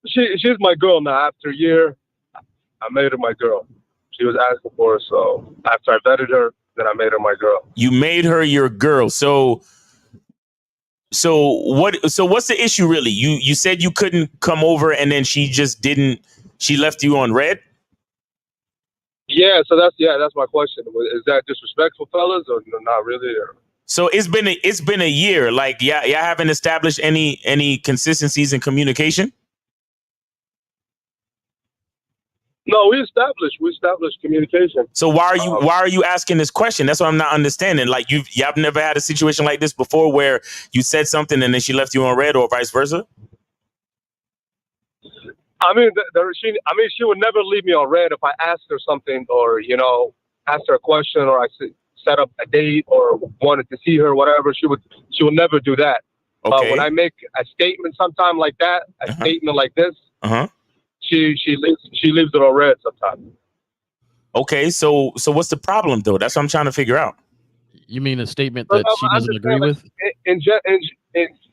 She's my girl now. After 1 year, I made her my girl. She was asking for her, so after I vetted her, then I made her my girl. You made her your girl. So what's the issue really? You said you couldn't come over and then she just didn't, she left you on red? Yeah, so that's my question. Is that disrespectful, fellas, or not really? Or? So it's been a year. Like, y'all haven't established any consistencies in communication? No, we established communication. So why are you asking this question? That's what I'm not understanding. Like y'all never had a situation like this before where you said something and then she left you on red, or vice versa? I mean, she would never leave me on red if I asked her something, or asked her a question, or I set up a date, or wanted to see her, whatever. She would never do that. Okay. But when I make a statement, sometime like that, a statement like this, she leaves it on red sometimes. Okay, so what's the problem though? That's what I'm trying to figure out. You mean a statement that she doesn't agree with?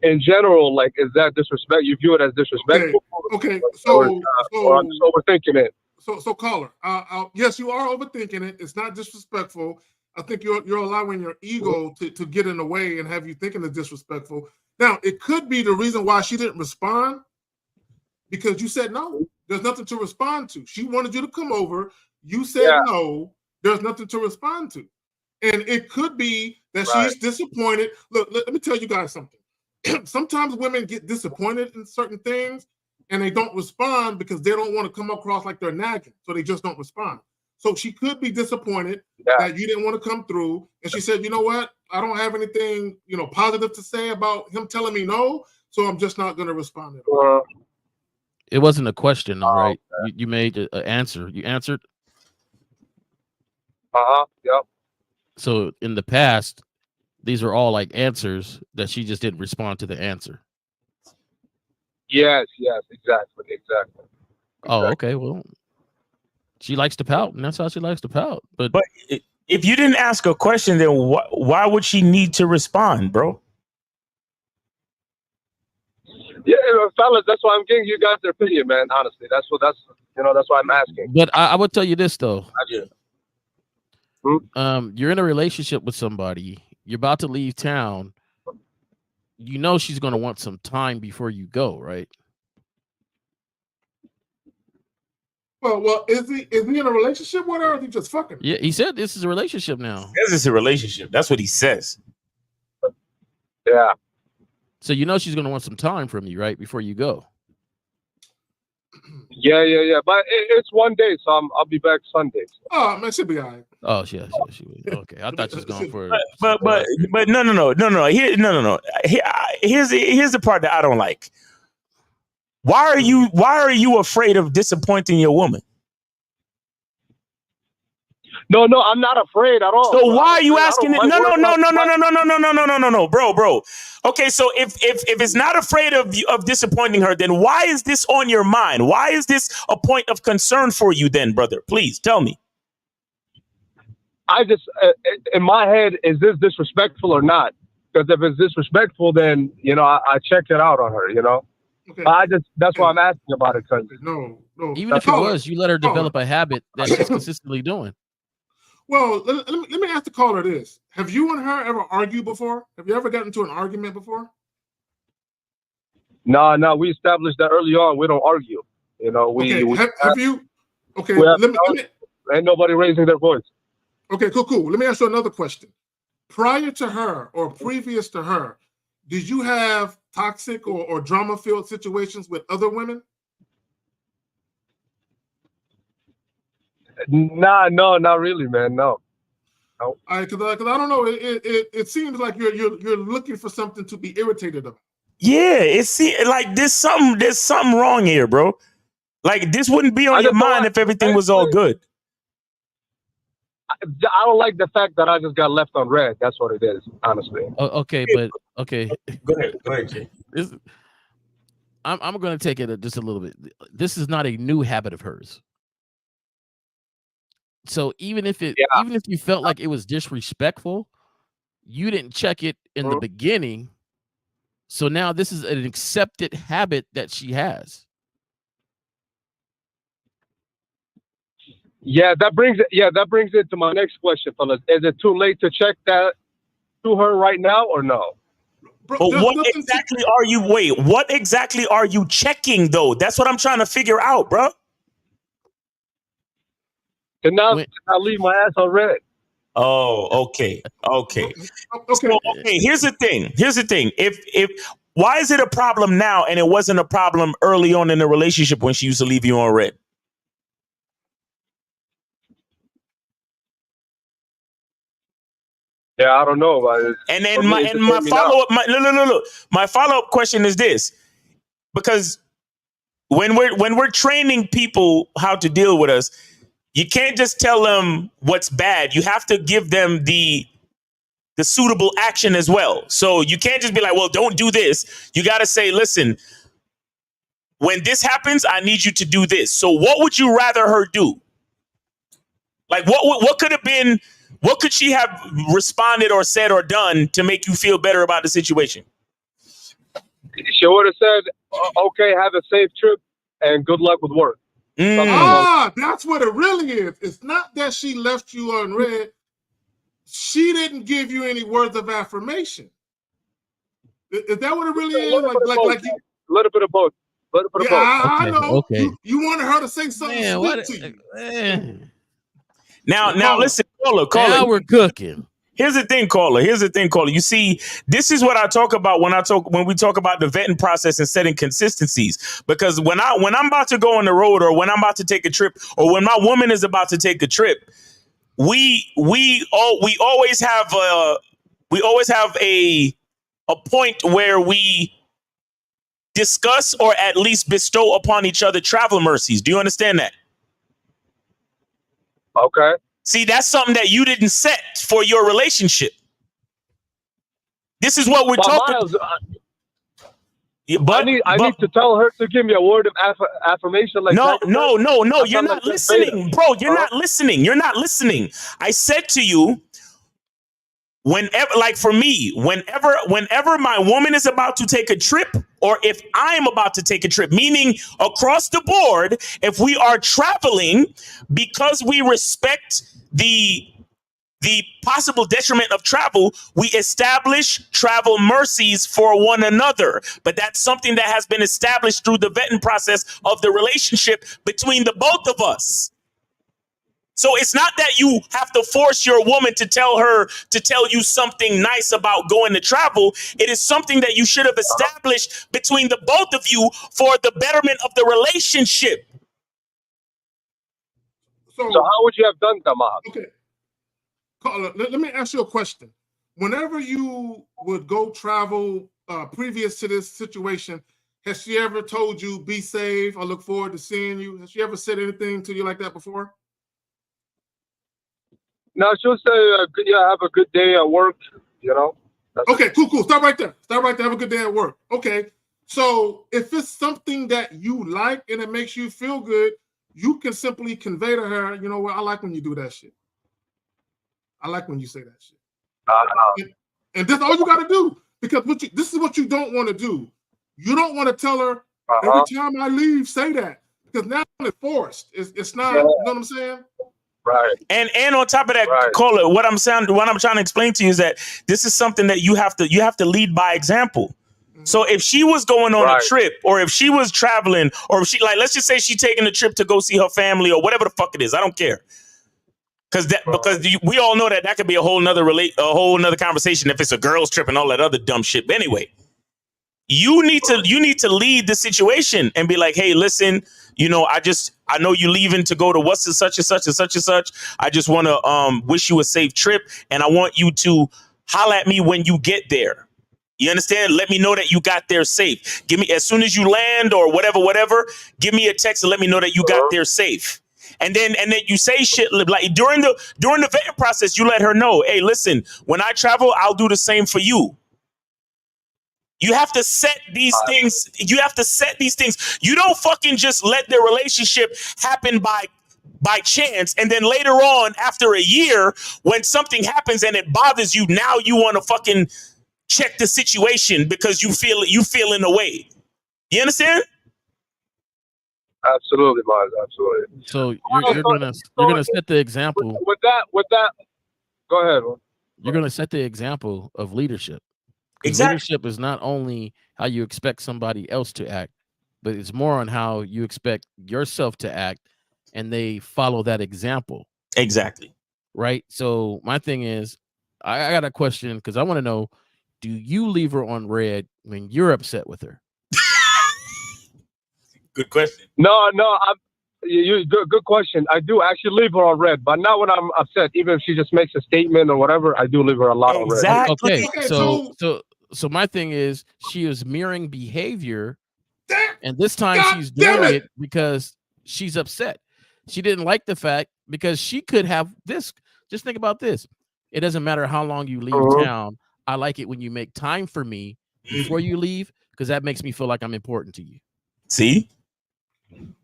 In general, like, is that disrespect? You view it as disrespectful? Okay. So I'm just overthinking it. So caller, yes, you are overthinking it. It's not disrespectful. I think you're allowing your ego to get in the way and have you thinking it's disrespectful. Now, it could be the reason why she didn't respond, because you said no. There's nothing to respond to. She wanted you to come over. You said no. There's nothing to respond to. And it could be that she's disappointed. Look, let me tell you guys something. Sometimes women get disappointed in certain things and they don't respond because they don't want to come across like they're nagging. So they just don't respond. So she could be disappointed that you didn't want to come through. And she said, you know what? I don't have anything, positive to say about him telling me no. So I'm just not going to respond at all. It wasn't a question, all right? You made an answer. You answered? Yep. So in the past, these are all like answers that she just didn't respond to the answer. Yes, exactly. Oh, okay. Well, she likes to pout, and that's how she likes to pout. But if you didn't ask a question, then why would she need to respond, bro? Yeah, fellas, that's why I'm getting you guys their opinion, man. Honestly, that's why I'm asking. But I would tell you this though. You're in a relationship with somebody. You're about to leave town. You know she's going to want some time before you go, right? Well, is he in a relationship with her, or is he just fucking? Yeah, he said this is a relationship now. This is a relationship. That's what he says. Yeah. So you know she's going to want some time from you, right, before you go. Yeah. But it's one day, so I'll be back Sunday. Oh man, she'll be all right. Oh, she will. Okay, I thought she was going for. But no. Here's the part that I don't like. Why are you afraid of disappointing your woman? No, I'm not afraid at all. So why are you asking it? No, bro. Okay, so if it's not afraid of disappointing her, then why is this on your mind? Why is this a point of concern for you then, brother? Please tell me. I just, in my head, is this disrespectful or not? Because if it's disrespectful, then, I check it out on her, Okay. That's why I'm asking about it. No. Even if it was, you let her develop a habit that she's consistently doing. Well, let me ask the caller this. Have you and her ever argued before? Have you ever gotten into an argument before? No, we established that early on. We don't argue. Have you? Okay, ain't nobody raising their voice. Okay, cool. Let me ask you another question. prior to her or previous to her, did you have toxic or drama-filled situations with other women? Nah, no, not really, man. No. Because I don't know. It seems like you're looking for something to be irritated about. Yeah, it's like there's something wrong here, bro. Like this wouldn't be on your mind if everything was all good. I don't like the fact that I just got left on red. That's what it is, honestly. Okay. Go ahead, Jay. I'm going to take it just a little bit. This is not a new habit of hers. So even if you felt like it was disrespectful, you didn't check it in the beginning. So now this is an accepted habit that she has. Yeah, that brings it to my next question, fellas. Is it too late to check that to her right now or no? But what exactly are you checking though? That's what I'm trying to figure out, bro. To not leave my ass on red. Oh, okay. So, here's the thing. If why is it a problem now and it wasn't a problem early on in the relationship when she used to leave you on red? Yeah, I don't know about it. And then my follow-up question is this, because when we're training people how to deal with us, you can't just tell them what's bad. You have to give them the suitable action as well. So you can't just be like, well, don't do this. You got to say, listen, when this happens, I need you to do this. So what would you rather her do? Like what could have been, what could she have responded or said or done to make you feel better about the situation? She would have said, okay, have a safe trip and good luck with work. That's what it really is. It's not that she left you on red. She didn't give you any words of affirmation. Is that what it really is? Like a little bit of both. I know. Okay. You wanted her to say something sweet to you. Now listen, caller. Now we're cooking. Here's the thing, caller. You see, this is what I talk about when we talk about the vetting process and setting consistencies. Because when I'm about to go on the road, or when I'm about to take a trip, or when my woman is about to take a trip, we always have a point where we discuss or at least bestow upon each other travel mercies. Do you understand that? Okay. See, that's something that you didn't set for your relationship. This is what we're talking about. I need to tell her to give me a word of affirmation. Like no. You're not listening, bro. You're not listening. I said to you, whenever, like for me, whenever my woman is about to take a trip, or if I'm about to take a trip, meaning across the board, if we are traveling, because we respect the possible detriment of travel, we establish travel mercies for one another. But that's something that has been established through the vetting process of the relationship between the both of us. So it's not that you have to force your woman to tell you something nice about going to travel. It is something that you should have established between the both of you for the betterment of the relationship. So how would you have done that, Mob? Okay. Caller, let me ask you a question. Whenever you would go travel previous to this situation, has she ever told you, be safe, I look forward to seeing you? Has she ever said anything to you like that before? No, she'll say, have a good day at work, Okay, cool. Stop right there. Have a good day at work. Okay. So if it's something that you like and it makes you feel good, you can simply convey to her, you know what, I like when you do that shit. I like when you say that shit. And that's all you got to do. Because this is what you don't want to do. You don't want to tell her, every time I leave, say that. Because now it's forced. It's not, you know what I'm saying? Right. And on top of that, caller, what I'm trying to explain to you is that this is something that you have to lead by example. Mm-hmm. So if she was going on a trip, or if she was traveling, or if she, like, let's just say she's taking a trip to go see her family or whatever the fuck it is, I don't care. We all know that could be a whole nother conversation if it's a girls trip and all that other dumb shit. But anyway, you need to lead the situation and be like, hey, listen, I know you leaving to go to what's and such and such and such and such. I just want to wish you a safe trip, and I want you to holler at me when you get there. You understand? Let me know that you got there safe. Give me, as soon as you land or whatever, give me a text and let me know that you got there safe. And then you say shit like during the vetting process, you let her know, hey, listen, when I travel, I'll do the same for you. You have to set these things. You have to set these things. You don't fucking just let the relationship happen by chance. And then later on, after a year, when something happens and it bothers you, now you want to fucking check the situation because you feel in a way. You understand? Absolutely, Miles. Absolutely. So you're gonna set the example. With that, go ahead. You're gonna set the example of leadership. Exactly. Leadership is not only how you expect somebody else to act, but it's more on how you expect yourself to act, and they follow that example. Exactly. Right. So my thing is, I got a question because I want to know: do you leave her on red when you're upset with her? Good question. No, good question. I do actually leave her on red, but not when I'm upset. Even if she just makes a statement or whatever, I do leave her a lot on red. Okay. So my thing is, she is mirroring behavior, and this time she's doing it because she's upset. She didn't like the fact because she could have this. Just think about this. It doesn't matter how long you leave town. I like it when you make time for me before you leave because that makes me feel like I'm important to you. See?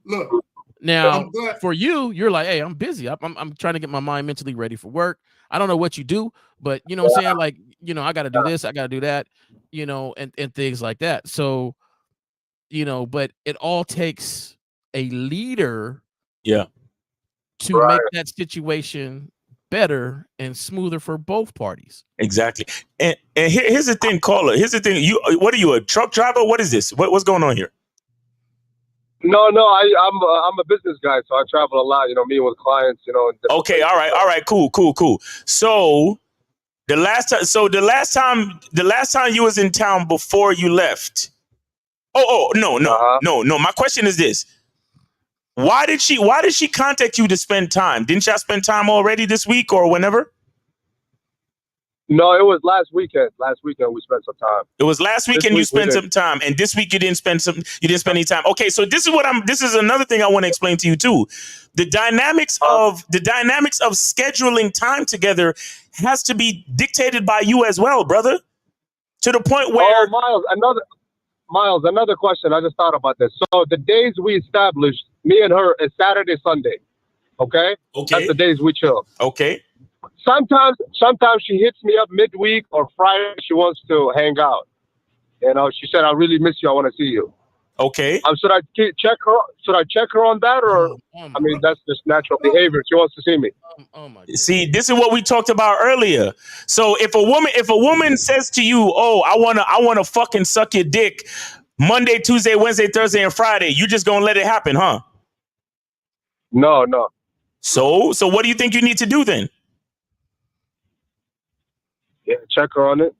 Look. Now, for you, you're like, hey, I'm busy. I'm trying to get my mind mentally ready for work. I don't know what you do, but you know what I'm saying? Like, I got to do this, I got to do that, and things like that. So, but it all takes a leader to make that situation better and smoother for both parties. Exactly. And here's the thing, caller. Here's the thing. What are you, a truck driver? What is this? What's going on here? No, I'm a business guy, so I travel a lot. Meeting with clients. Okay, all right, cool. So the last time you was in town before you left. No. My question is this: why did she contact you to spend time? Didn't y'all spend time already this week or whenever? No, it was last weekend. Last weekend we spent some time. It was last weekend you spent some time, and this week you didn't spend any time. Okay, so this is another thing I want to explain to you too. The dynamics of scheduling time together has to be dictated by you as well, brother. To the point where Miles, another question. I just thought about this. So the days we established, me and her, is Saturday, Sunday. Okay? That's the days we chill. Okay. Sometimes she hits me up midweek or Friday. She wants to hang out. She said, "I really miss you. I want to see you." Okay. Should I check her? Should I check her on that, or that's just natural behavior? She wants to see me. See, this is what we talked about earlier. So if a woman says to you, "Oh, I wanna fucking suck your dick Monday, Tuesday, Wednesday, Thursday, and Friday," you just gonna let it happen, huh? No. So what do you think you need to do then? Yeah, check her on it.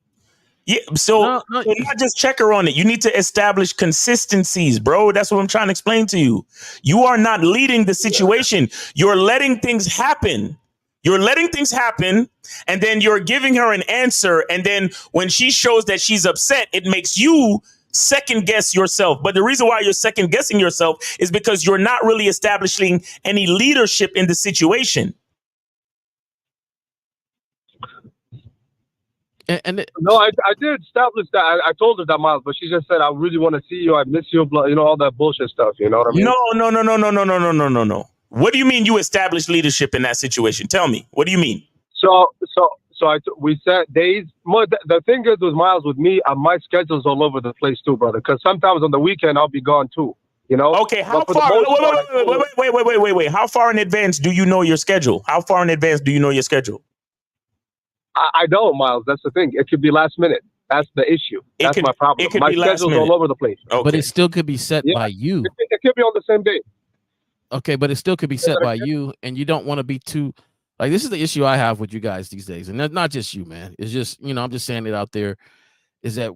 Yeah, so not just check her on it. You need to establish consistencies, bro. That's what I'm trying to explain to you. You are not leading the situation. You're letting things happen. And then you're giving her an answer. And then when she shows that she's upset, it makes you second guess yourself. But the reason why you're second guessing yourself is because you're not really establishing any leadership in the situation. No, I did establish that. I told her that, Miles, but she just said, "I really want to see you. I miss you." All that bullshit stuff. You know what I mean? No. What do you mean you established leadership in that situation? Tell me. What do you mean? So we set days. The thing is with Miles, with me, my schedule's all over the place too, brother. Because sometimes on the weekend I'll be gone too. Okay, how far? Wait. How far in advance do you know your schedule? I don't, Miles. That's the thing. It could be last minute. That's the issue. That's my problem. My schedule's all over the place. Okay. But it still could be set by you. It could be on the same day. Okay, but it still could be set by you, and you don't want to be too Like, this is the issue I have with you guys these days, and not just you, man. It's just, I'm just saying it out there, is that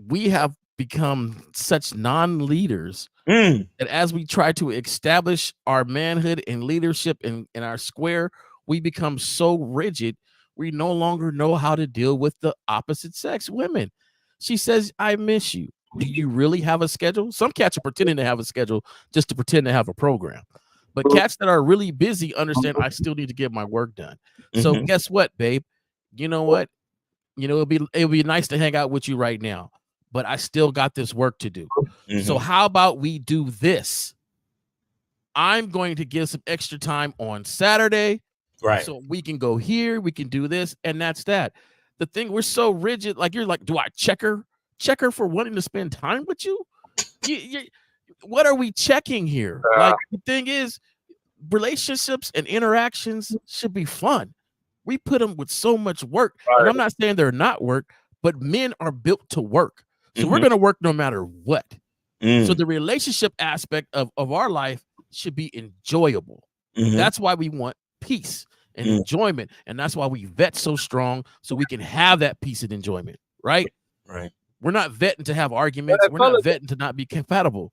we have become such non-leaders that as we try to establish our manhood and leadership in our square, we become so rigid, we no longer know how to deal with the opposite sex women. She says, I miss you. Do you really have a schedule? Some cats are pretending to have a schedule just to pretend to have a program. But cats that are really busy understand I still need to get my work done. So guess what, babe? You know what? It'll be nice to hang out with you right now, but I still got this work to do. So how about we do this? I'm going to give some extra time on Saturday. Right. So we can go here, we can do this, and that's that. The thing, we're so rigid. Like, you're like, do I check her for wanting to spend time with you? What are we checking here? Like, the thing is, relationships and interactions should be fun. We put them with so much work. And I'm not saying they're not work, but men are built to work. So we're going to work no matter what. So the relationship aspect of our life should be enjoyable. That's why we want peace and enjoyment. And that's why we vet so strong, so we can have that peace and enjoyment. Right. We're not vetting to have arguments. We're not vetting to not be compatible.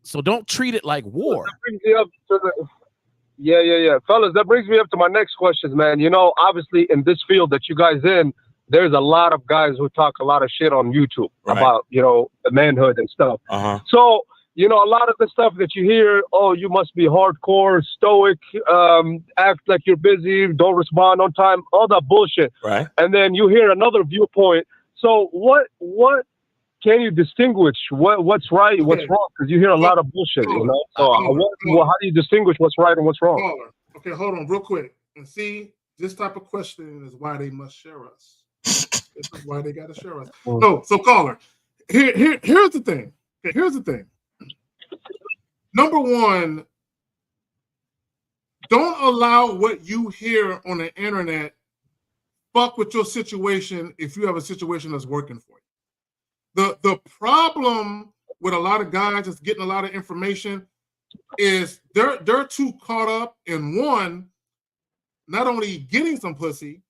So don't treat it like war. That brings me up to the, fellas, that brings me up to my next questions, man. Obviously in this field that you guys in, there's a lot of guys who talk a lot of shit on YouTube about, manhood and stuff. So, a lot of the stuff that you hear, oh, you must be hardcore, stoic, act like you're busy, don't respond on time, all that bullshit. Right. And then you hear another viewpoint. So what can you distinguish what's right, what's wrong? Because you hear a lot of bullshit, So how do you distinguish what's right and what's wrong? Okay, hold on real quick. And see, this type of questioning is why they must share us. This is why they got to share us. No, so caller, here's the thing. Okay, here's the thing. Number one, don't allow what you hear on the internet fuck with your situation if you have a situation that's working for you. The problem with a lot of guys that's getting a lot of information is they're too caught up in one, not only getting some pussy,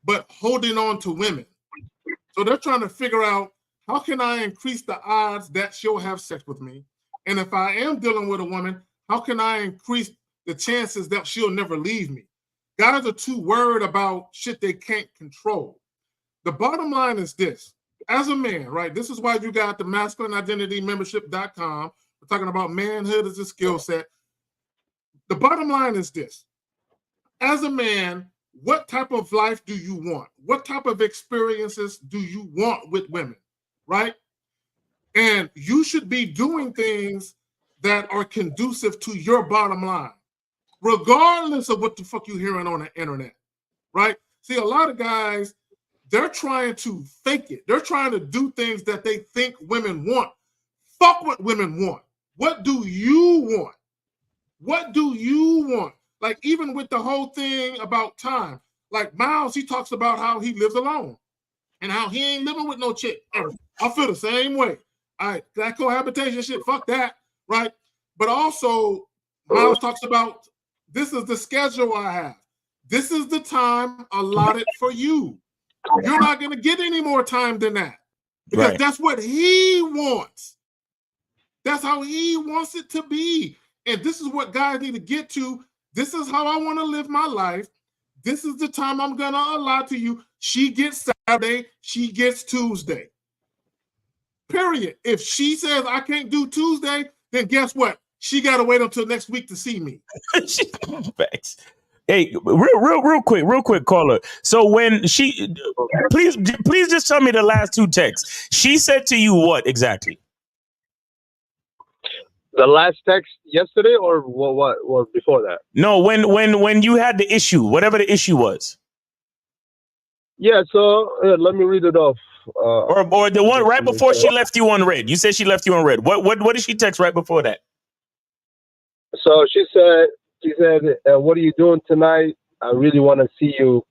but holding on to women. So they're trying to figure out, how can I increase the odds that she'll have sex with me? And if I am dealing with a woman, how can I increase the chances that she'll never leave me? Guys are too worried about shit they can't control. The bottom line is this. As a man, right? This is why you got the masculineidentitymembership.com. We're talking about manhood as a skill set. The bottom line is this. As a man, what type of life do you want? What type of experiences do you want with women, right? And you should be doing things that are conducive to your bottom line, regardless of what the fuck you're hearing on the internet, right? See, a lot of guys, they're trying to fake it. They're trying to do things that they think women want. Fuck what women want. What do you want? What do you want? Like, even with the whole thing about time, like Miles, he talks about how he lives alone and how he ain't living with no chick. I feel the same way. All right, that cohabitation shit, fuck that, right? But also, Miles talks about, this is the schedule I have. This is the time allotted for you. You're not going to get any more time than that, because that's what he wants. That's how he wants it to be. And this is what guys need to get to. This is how I want to live my life. This is the time I'm going to allot to you. She gets Saturday, she gets Tuesday. Period. If she says I can't do Tuesday, then guess what? She got to wait until next week to see me. Facts. Hey, real quick, caller. So when she, please just tell me the last two texts. She said to you what exactly? The last text yesterday, or what or before that? No, when you had the issue, whatever the issue was. Yeah. So let me read it off. Or the one right before she left you on red. You said she left you on red. What did she text right before that? So she said, what are you doing tonight? I really want to see you.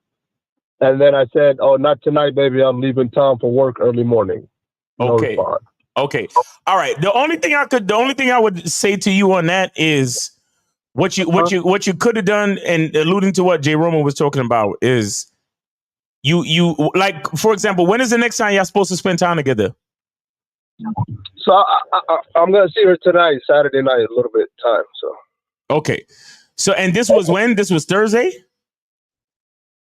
And then I said, oh, not tonight, baby. I'm leaving town for work early morning. No Okay. response. Okay. All right. The only thing I would say to you on that is, What you could have done, and alluding to what Jay Roman was talking about, is you like, for example, when is the next time y'all supposed to spend time together? So I'm gonna see her tonight, Saturday night, a little bit time. So okay, so and this was when? This was Thursday.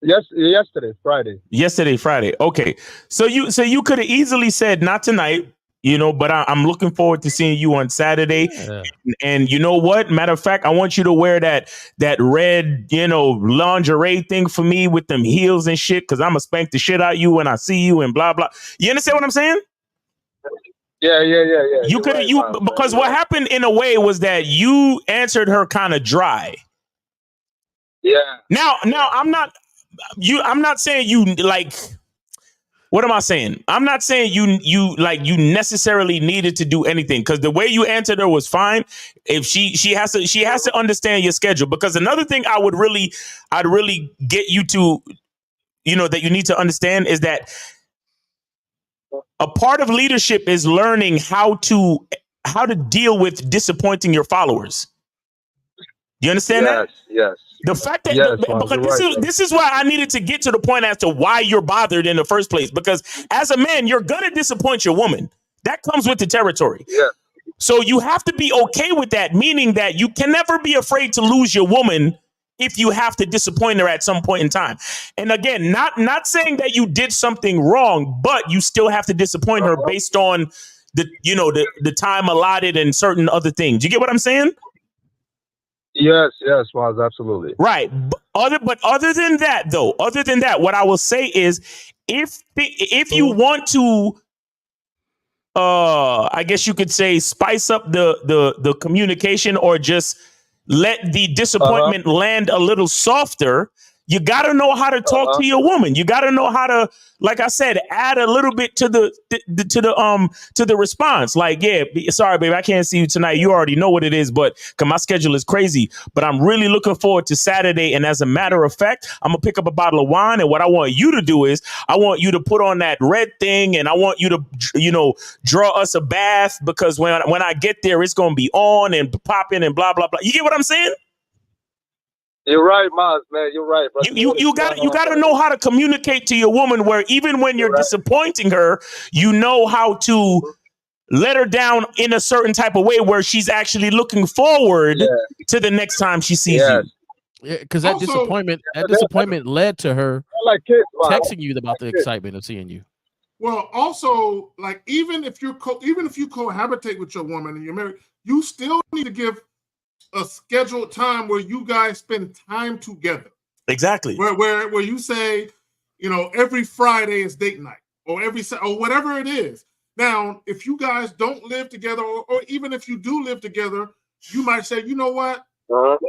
Yes, yesterday, Friday. Yesterday, Friday. Okay, so you could have easily said not tonight, but I'm looking forward to seeing you on Saturday. Yeah. And you know what? Matter of fact, I want you to wear that red, lingerie thing for me with them heels and shit, because I'm gonna spank the shit out of you when I see you and blah blah. You understand what I'm saying? Yeah. You could have because what happened in a way was that you answered her kind of dry. Yeah. Now I'm not saying you like. What am I saying? I'm not saying you necessarily needed to do anything, because the way you answered her was fine. If she has to understand your schedule, because another thing I'd really get you to, that you need to understand is that a part of leadership is learning how to deal with disappointing your followers. You understand that? Yes. The fact that Yes, this is why I needed to get to the point as to why you're bothered in the first place. Because as a man, you're gonna disappoint your woman. That comes with the territory. Yeah. So you have to be okay with that, meaning that you can never be afraid to lose your woman if you have to disappoint her at some point in time. And again, not saying that you did something wrong, but you still have to disappoint her based on the time allotted and certain other things. You get what I'm saying? Yes, Maz, absolutely. Right. But other than that, what I will say is, if you want to, I guess you could say, spice up the communication, or just let the disappointment land a little softer, you got to know how to talk to your woman. You got to know how to, like I said, add a little bit to the response. Like, yeah, sorry, baby, I can't see you tonight. You already know what it is, but cause my schedule is crazy. But I'm really looking forward to Saturday. And as a matter of fact, I'm gonna pick up a bottle of wine. And what I want you to do is, I want you to put on that red thing, and I want you to, draw us a bath, because when I get there, it's gonna be on and popping and blah blah blah. You get what I'm saying? You're right, Maz, man. You're right, bro. You got to know how to communicate to your woman, where even when you're disappointing her, you know how to let her down in a certain type of way where she's actually looking forward to the next time she sees you. Yeah, because that disappointment led to her texting you about the excitement of seeing you. Well, also, like, even if you cohabitate with your woman and you're married, you still need to give a scheduled time where you guys spend time together. Exactly. Where you say, every Friday is date night, or or whatever it is. Now, if you guys don't live together, or even if you do live together, you might say, you know what?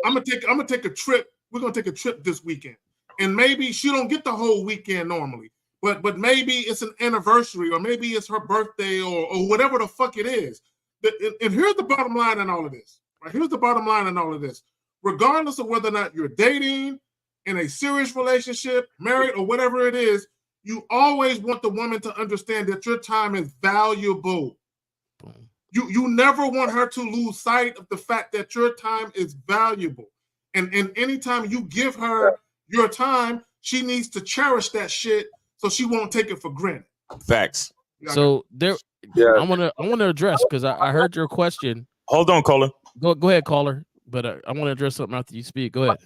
I'm gonna take a trip. We're gonna take a trip this weekend, and maybe she don't get the whole weekend normally, but maybe it's an anniversary, or maybe it's her birthday, or whatever the fuck it is. And here's the bottom line in all of this. Right, here's the bottom line in all of this. Regardless of whether or not you're dating, in a serious relationship, married, or whatever it is, you always want the woman to understand that your time is valuable. You never want her to lose sight of the fact that your time is valuable. And anytime you give her your time, she needs to cherish that shit so she won't take it for granted. Facts. So I want to address, because I heard your question. Hold on, caller. Go ahead, caller. But I want to address something after you speak. Go ahead.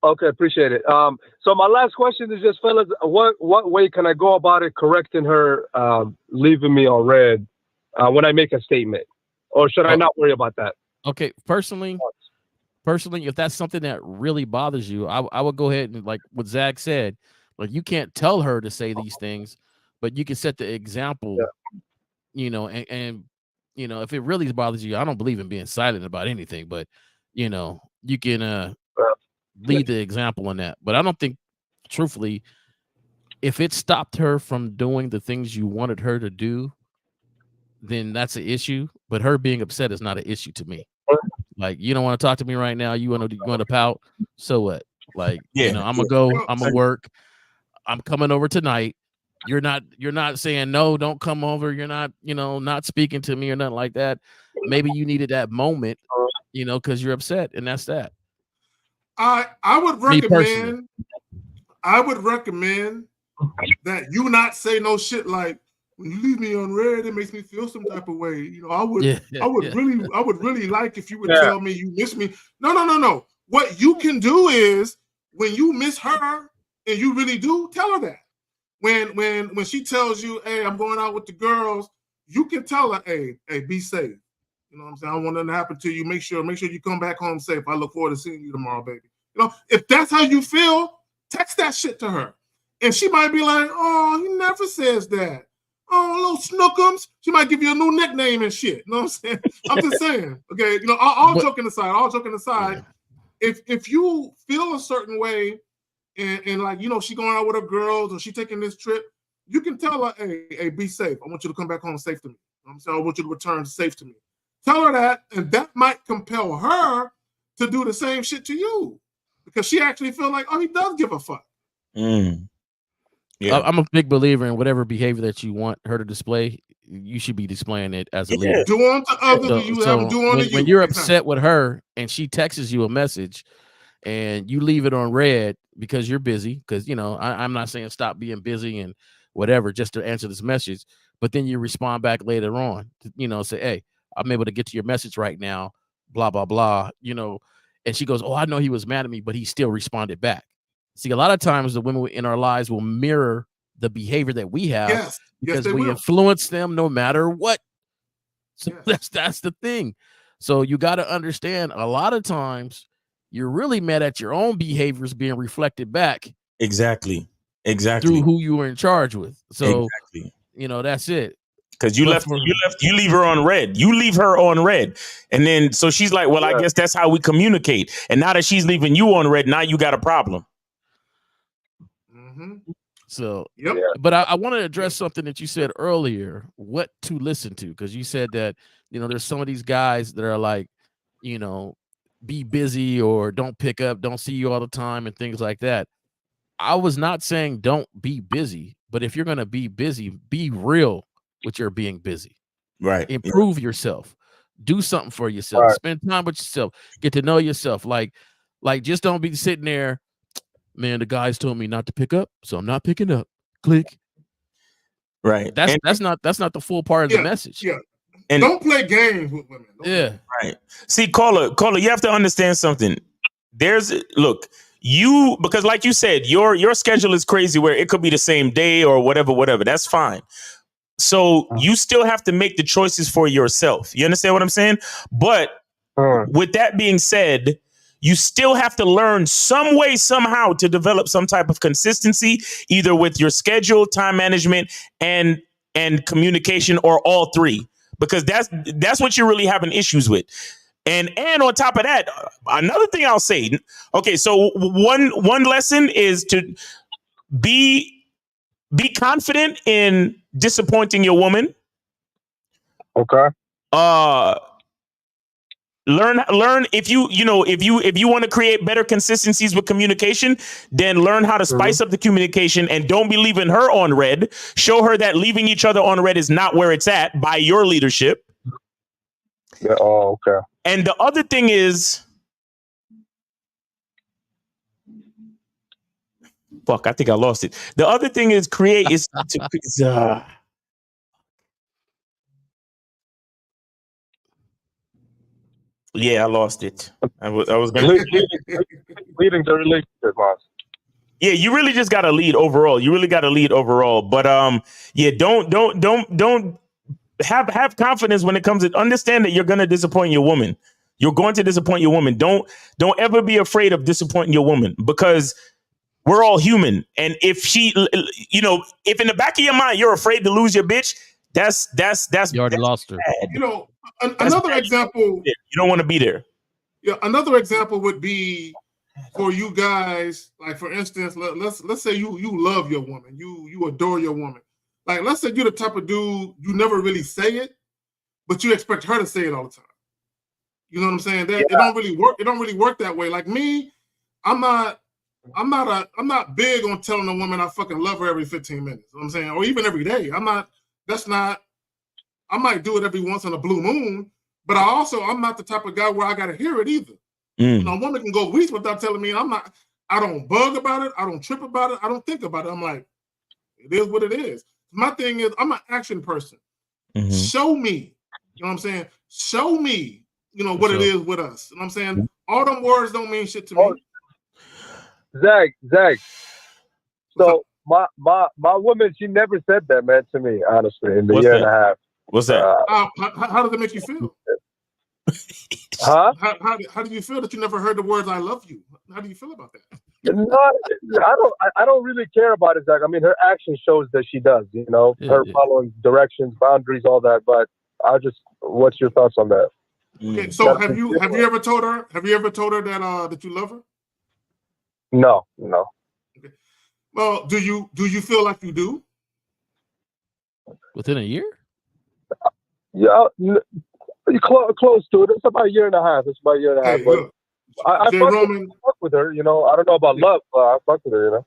Okay, appreciate it. So my last question is just, fellas, what way can I go about it, correcting her leaving me on red when I make a statement, or should I not worry about that? Okay, personally, if that's something that really bothers you, I would go ahead and, like what Zach said, like, you can't tell her to say these things, but you can set the example. And if it really bothers you, I don't believe in being silent about anything, but you can lead the example on that. But I don't think, truthfully, if it stopped her from doing the things you wanted her to do, then that's an issue. But her being upset is not an issue to me. Like, you don't want to talk to me right now, you want to pout, so what? Like, I'm gonna go, I'm gonna work, I'm coming over tonight. You're not saying no, don't come over. You're not, not speaking to me or nothing like that. Maybe you needed that moment, You know, because you're upset, and that's that. I would Me personally. recommend. I would recommend that you not say no shit like, when you leave me on red, it makes me feel some type of way. You know, I would really like if you would tell me you miss me. No. What you can do is when you miss her and you really do, tell her that. When she tells you, hey, I'm going out with the girls, you can tell her, hey, be safe. You know what I'm saying? I don't want nothing to happen to you. Make sure you come back home safe. I look forward to seeing you tomorrow, baby. You know, if that's how you feel, text that shit to her. And she might be like, oh, he never says that. Oh, little Snookums. She might give you a new nickname and shit. You know what I'm saying? I'm just saying. Okay, you know, all joking aside, if you feel a certain way and like, you know, she going out with her girls or she taking this trip, you can tell her, hey, be safe. I want you to come back home safe to me. You know what I'm saying? I want you to return safe to me. Tell her that, and that might compel her to do the same shit to you because she actually feel like, oh, he does give a fuck. Yeah. I'm a big believer in whatever behavior that you want her to display, you should be displaying it as a leader. Do unto others you have do unto you. When you're upset with her and she texts you a message and you leave it on red because you're busy, because, you know, I'm not saying stop being busy and whatever just to answer this message, but then you respond back later on, you know, say, hey, I'm able to get to your message right now, blah, blah, blah, you know, and she goes, oh, I know he was mad at me, but he still responded back. See, a lot of times the women in our lives will mirror the behavior that we have because we influence them no matter what. So that's the thing. So you got to understand, a lot of times you're really mad at your own behaviors being reflected back. Exactly. Through who you were in charge with. So, you know, that's it. Because you leave her on red. You leave her on red. And then so she's like, well, I guess that's how we communicate. And now that she's leaving you on red, now you got a problem. So, but I want to address something that you said earlier, what to listen to, because you said that, you know, there's some of these guys that are like, you know, be busy or don't pick up, don't see you all the time and things like that. I was not saying don't be busy, but if you're going to be busy, be real with your being busy. Right. Improve yourself. Do something for yourself. Right. Spend time with yourself. Get to know yourself. Like just don't be sitting there, man, the guys told me not to pick up, so I'm not picking up. Click. Right. That's not the full part of the message. Yeah. And don't play games with women. Right. See, caller, you have to understand something. Because like you said, your schedule is crazy where it could be the same day or whatever. That's fine. So you still have to make the choices for yourself. You understand what I'm saying? But with that being said, you still have to learn some way, somehow to develop some type of consistency, either with your schedule, time management, and communication, or all three, because that's what you're really having issues with. And on top of that, another thing I'll say, okay, so one lesson is to be confident in disappointing your woman. Okay. Learn if you want to create better consistencies with communication, then learn how to spice up the communication and don't be leaving her on red. Show her that leaving each other on red is not where it's at by your leadership. Yeah. Oh, okay. And the other thing is, fuck, I think I lost it. The other thing is yeah, I lost it. I was gonna leading the relationship, boss. Yeah, you really just got to lead overall. But don't have confidence when it comes to understand that you're going to disappoint your woman. You're going to disappoint your woman. Don't ever be afraid of disappointing your woman, because we're all human. And if she, if in the back of your mind you're afraid to lose your bitch, that's you already lost her. Bad. Another example. You don't want to be there. Yeah, another example would be for you guys. Like, for instance, let's say you love your woman, you adore your woman. Like, let's say you're the type of dude, you never really say it, but you expect her to say it all the time. You know what I'm saying? It don't really work. It don't really work that way. Like me, I'm not big on telling a woman I fucking love her every 15 minutes. You know what I'm saying? Or even every day. I might do it every once in a blue moon, But I'm not the type of guy where I gotta hear it either. You know, a woman can go weeks without telling me. I don't bug about it. I don't trip about it. I don't think about it. I'm like, it is what it is. My thing is, I'm an action person. Show me. You know what I'm saying? Show me, you know, what it is with us. You know what I'm saying? All them words don't mean shit to me. Zach. So my woman, she never said that, man, to me, honestly, in the year and a half. What's that? How does it make you feel? Huh? How do you feel that you never heard the words "I love you"? How do you feel about that? No, I don't really care about it, Zach. I mean, her action shows that she does. You know, her following directions, boundaries, all that. But what's your thoughts on that? Okay, so have you ever told her? Have you ever told her that you love her? No. Okay. Well, do you feel like you do? Within a year? Yeah, close to it. It's about a year and a half. Hey, but look, I fuck with her. You know, I don't know about love, but I fuck with her. You know,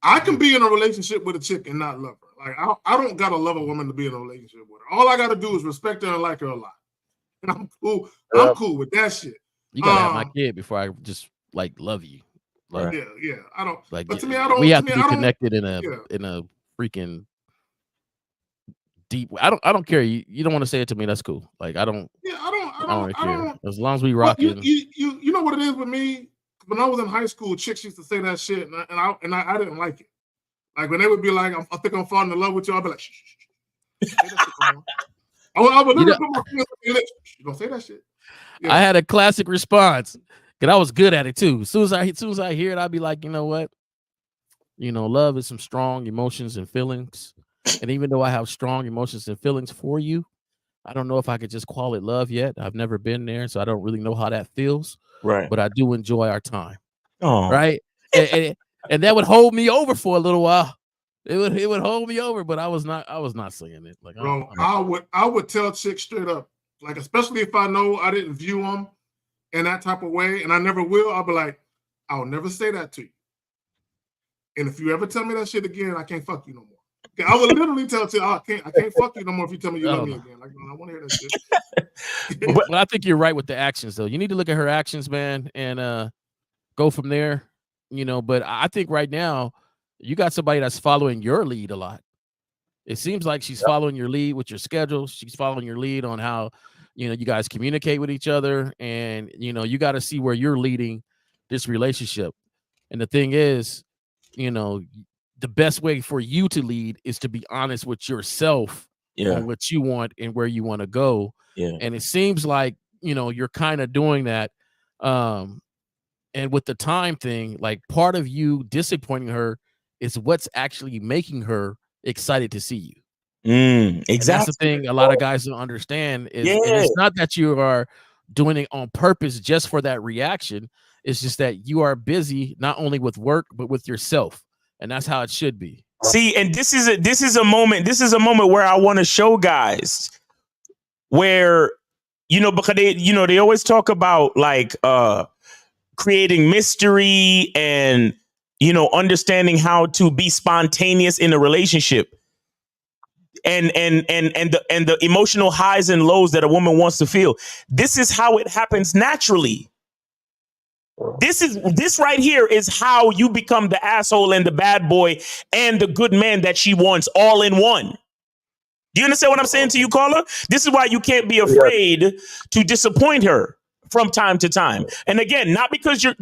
I can be in a relationship with a chick and not love her. Like I don't gotta love a woman to be in a relationship with her. All I gotta do is respect her and like her a lot. And I'm cool. Yeah. I'm cool with that shit. You gotta have my kid before I just like love you. Like, yeah. I don't. Like, but to me, I don't. We have to to me, be I don't, connected in a freaking deep. I don't care. You don't want to say it to me. That's cool. Like I don't really care. As long as we rocking. You know what it is with me. When I was in high school, chicks used to say that shit, and I didn't like it. Like when they would be like, "I think I'm falling in love with you," I'd be like, "Shh, shh, shh." I would literally put my fingers on your lips. You don't say that shit. Yeah. I had a classic response because I was good at it too. As soon as I hear it, I'd be like, you know what? You know, love is some strong emotions and feelings. And even though I have strong emotions and feelings for you, I don't know if I could just call it love yet. I've never been there, so I don't really know how that feels. Right. But I do enjoy our time. Oh. Right. And that would hold me over for a little while. It would hold me over, but I was not saying it. Like, bro, I would tell chicks straight up, like, especially if I know I didn't view them in that type of way, and I never will. I'll be like, I'll never say that to you. And if you ever tell me that shit again, I can't fuck you no more. Okay, I would literally tell you, I can't fuck you no more if you tell me you love me again. Like, no, I want to hear that shit. But I think you're right with the actions, though. You need to look at her actions, man, and go from there. You know, but I think right now you got somebody that's following your lead a lot. It seems like she's following your lead with your schedule. She's following your lead on how, you know, you guys communicate with each other, and you know, you got to see where you're leading this relationship. And the thing is, you know, the best way for you to lead is to be honest with yourself on what you want and where you want to go. Yeah. And it seems like, you know, you're kind of doing that. And with the time thing, like part of you disappointing her is what's actually making her excited to see you. Exactly. And that's the thing a lot of guys don't understand is and it's not that you are doing it on purpose just for that reaction. It's just that you are busy not only with work but with yourself, and that's how it should be. See, and this is a moment where I want to show guys where, you know, because they always talk about like creating mystery and, you know, understanding how to be spontaneous in a relationship. And the emotional highs and lows that a woman wants to feel. This is how it happens naturally. This right here is how you become the asshole and the bad boy and the good man that she wants all in one. Do you understand what I'm saying to you, caller? This is why you can't be afraid to disappoint her from time to time. And again, not because you're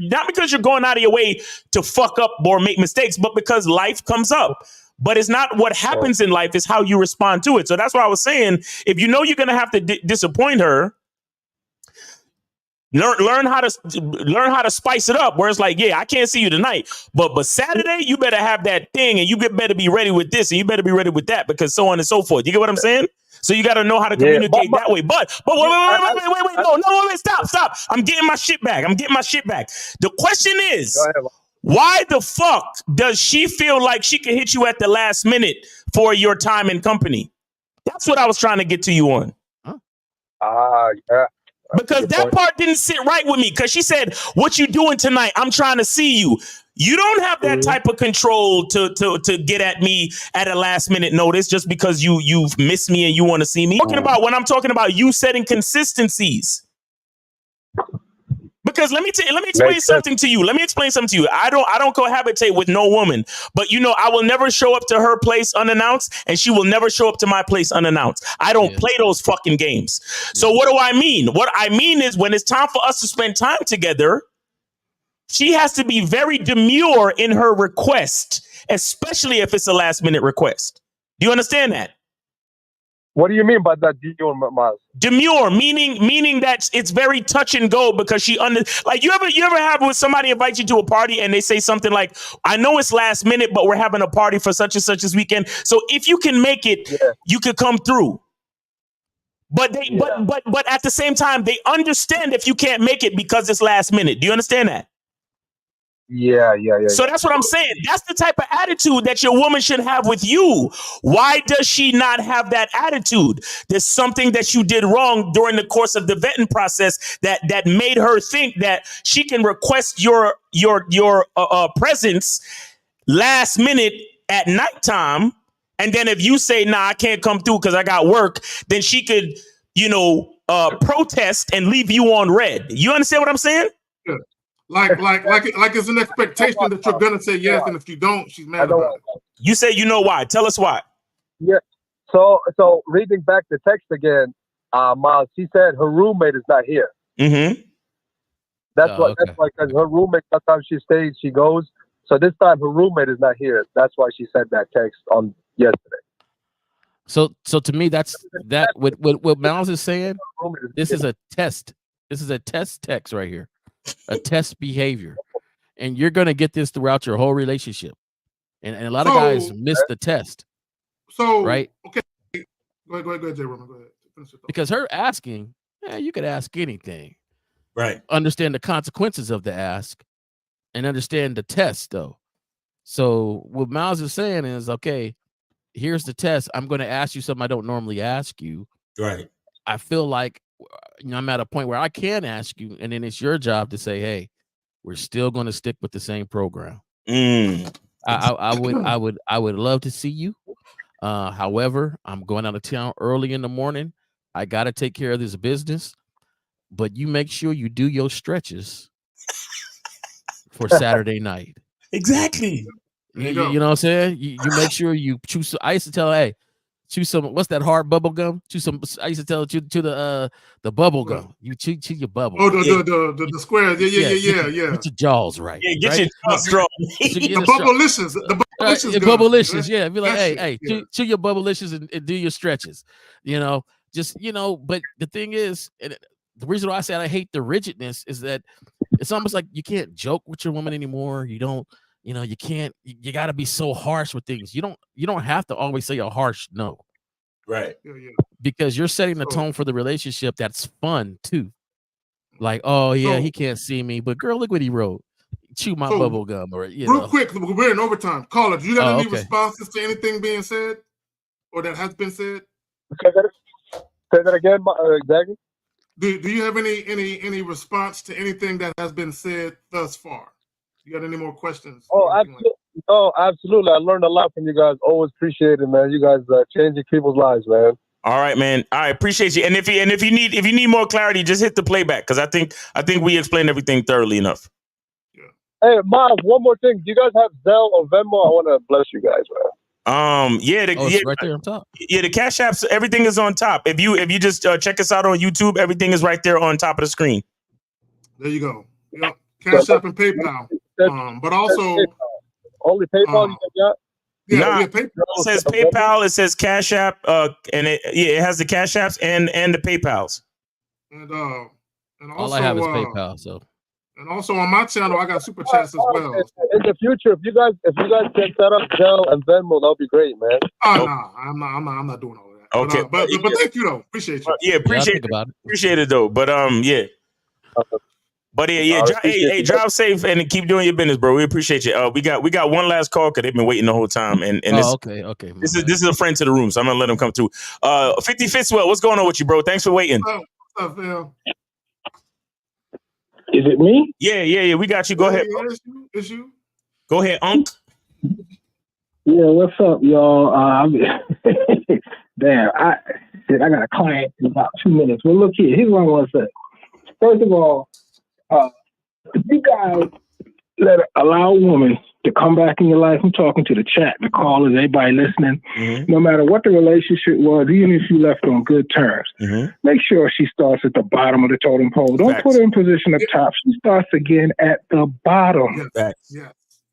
going out of your way to fuck up or make mistakes, but because life comes up. But it's not what happens in life, it's how you respond to it. So that's why I was saying, if you know you're going to have to disappoint her, learn how to spice it up. Where it's like, yeah, I can't see you tonight, but Saturday you better have that thing, and you better be ready with this, and you better be ready with that, because so on and so forth. You get what I'm saying? So you got to know how to communicate that way. But wait, stop. I'm getting my shit back. The question is, why the fuck does she feel like she can hit you at the last minute for your time and company? That's what I was trying to get to you on. Yeah. Because that part didn't sit right with me. Because she said, "What you doing tonight? I'm trying to see you." You don't have that type of control to get at me at a last minute notice just because you've missed me and you want to see me. I'm talking about you setting consistencies. Because let me explain something to you. I don't cohabitate with no woman, but I will never show up to her place unannounced, and she will never show up to my place unannounced. I don't play those fucking games. So what do I mean? What I mean is when it's time for us to spend time together, she has to be very demure in her request, especially if it's a last minute request. Do you understand that? What do you mean by that, demure, Miles? Demure, meaning that it's very touch and go because you ever have with somebody invite you to a party and they say something like, "I know it's last minute, but we're having a party for such and such this weekend. So if you can make it, you could come through." But but at the same time, they understand if you can't make it because it's last minute. Do you understand that? Yeah. So that's what I'm saying. That's the type of attitude that your woman should have with you. Why does she not have that attitude? There's something that you did wrong during the course of the vetting process that made her think that she can request your presence last minute at nighttime. And then if you say, "Nah, I can't come through because I got work," then she could, protest and leave you on red. You understand what I'm saying? Yeah. Like it's an expectation that you're gonna say yes, and if you don't, she's mad about it. You say you know why. Tell us why. Yeah. So reading back the text again, Miles, she said her roommate is not here. Mm-hmm. That's why, because her roommate, sometimes she stays, she goes. So this time her roommate is not here. That's why she sent that text on yesterday. So to me, that's what Miles is saying. This is a test. This is a test text right here. A test behavior, and you're going to get this throughout your whole relationship, and a lot of guys miss the test. So right? Okay, go ahead, J. Roman. Go ahead. Because her asking, you could ask anything, right? Understand the consequences of the ask, and understand the test, though. So what Miles is saying is, okay, here's the test. I'm going to ask you something I don't normally ask you. Right. I feel like I'm at a point where I can ask you, and then it's your job to say, "Hey, we're still going to stick with the same program." I would love to see you. However, I'm going out of town early in the morning. I got to take care of this business, but you make sure you do your stretches for Saturday night. Exactly. You know what I'm saying? You make sure you choose. I used to tell, "Hey, chew some, what's that hard bubble gum? Chew some." I used to tell you to the bubble gum. You chew your bubble. Oh, the squares. Yeah. Get your jaws right. Yeah, get your jaws strong. The bubblicious. The bubblicious. Bubblicious. Yeah, be like, hey, chew your bubblicious and do your stretches. But the thing is, and the reason why I said I hate the rigidness is that it's almost like you can't joke with your woman anymore. You don't. You can't. You got to be so harsh with things. You don't have to always say a harsh no. Right. Because you're setting the tone for the relationship. That's fun too. Like, oh yeah, he can't see me, but girl, look what he wrote. Chew my bubble gum, or real quick. We're in overtime. Caller, do you got any okay. responses to anything being said, or that has been said? Say that again, Zaggy. Do you have any response to anything that has been said thus far? You got any more questions? Absolutely. I learned a lot from you guys. Always appreciate it, man. You guys changing people's lives, man. All right, man. I appreciate you. And if you need more clarity, just hit the playback because I think we explained everything thoroughly enough. Yeah. Hey, Miles, one more thing. Do you guys have Zelle or Venmo? I want to bless you guys, man. It's right there on top. Yeah, the Cash Apps, everything is on top. If you just check us out on YouTube, everything is right there on top of the screen. There you go. Yep. Cash App and PayPal. But also only PayPal you got? Yeah, PayPal. It says PayPal, it says Cash App, and it has the Cash Apps and the PayPals. And also, all I have is PayPal. So, and also on my channel, I got super chats as well. In the future, if you guys can set up Zelle and Venmo, that'll be great, man. Nah, I'm not doing all of that. Okay, but thank you though, appreciate you. Yeah, appreciate it though. But yeah. But hey, drive safe and keep doing your business, bro. We appreciate you. We got one last call because they've been waiting the whole time. And okay. This is a friend to the room, so I'm gonna let him come through. 50 Fitzwell, what's going on with you, bro? Thanks for waiting. What's up, Phil? Is it me? Yeah. We got you. Go ahead. Yeah, it's you. Go ahead, Unc. Yeah, what's up, y'all? Damn, I got a client in about 2 minutes. Well, look here. Here's what I want to say. First of all, if you guys allow a woman to come back in your life, I'm talking to the chat, the callers, everybody listening, no matter what the relationship was, even if you left on good terms, make sure she starts at the bottom of the totem pole. Don't put her in position up top. She starts again at the bottom.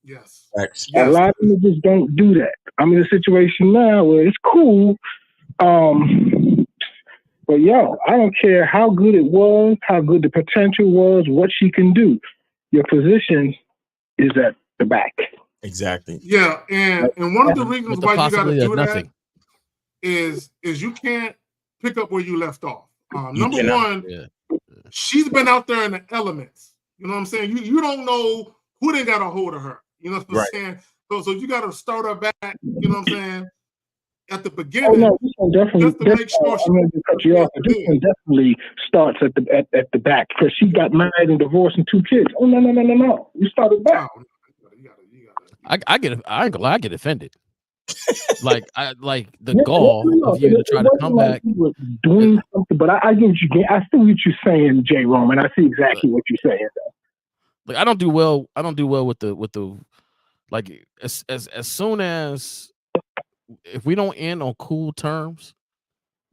Yes. A lot of niggas don't do that. I'm in a situation now where it's cool. But yo, I don't care how good it was, how good the potential was, what she can do. Your position is at the back. Exactly. Yeah, and one of the reasons why you got to do nothing. that is you can't pick up where you left off. Number one, she's been out there in the elements. You know what I'm saying? You don't know who done got a hold of her. You know what I'm saying? So you got to start her back. You know what I'm saying? At the beginning, This one definitely. I'm going to cut you off. But this one definitely starts at the back because she got married and divorced and 2 kids. Oh no! You started back. I get offended. like the gall of you to try to come back. Doing something, but I get what you get. I see what you're saying, J. Roman. I see exactly what you're saying. Like I don't do well with the like as soon as if we don't end on cool terms,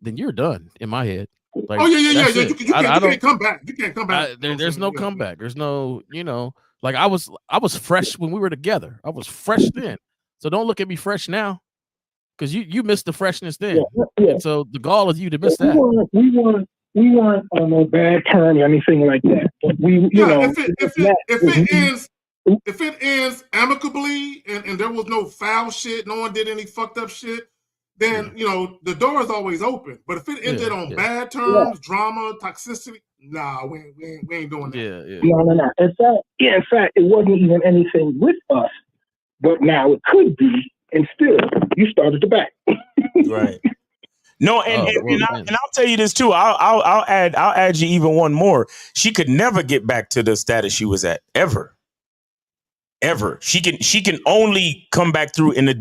then you're done in my head. Like, yeah. You can't come back. You can't come back. There's no comeback. There's no, like I was fresh when we were together. I was fresh then. So don't look at me fresh now, because you missed the freshness then. And so the gall is you to miss that. We weren't on no bad terms or anything like that. But if it ends amicably and there was no foul shit, no one did any fucked up shit, then the door is always open. But if it ended on bad terms, drama, toxicity, nah, we ain't doing that. No. In fact, it wasn't even anything with us, but now it could be, and still, you started the back. Right. No, and I'll tell you this too. I'll add you even one more. She could never get back to the status she was at ever. She can only come back through in a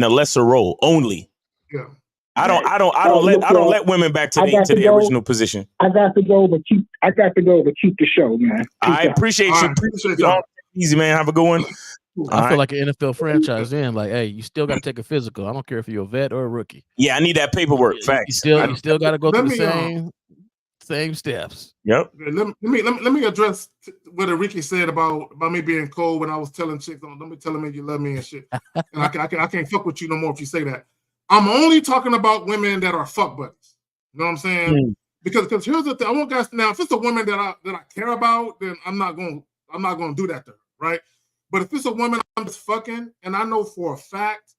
lesser role only. Yeah. I don't let women back to the original position. I got to go, but keep the show, man. I appreciate you. Easy, man. Have a good one. I feel like an NFL franchise in. Like, hey, you still got to take a physical. I don't care if you're a vet or a rookie. Yeah, I need that paperwork. Facts. You still got to go through the same steps. Yep. Let me address what Enrique said about me being cold when I was telling chicks, don't be telling me you love me and shit. And I can't fuck with you no more if you say that. I'm only talking about women that are fuck buddies. You know what I'm saying? Because here's the thing. I want guys to, now if it's a woman that I care about, then I'm not gonna do that to her, right? But if it's a woman I'm just fucking and I know for a fact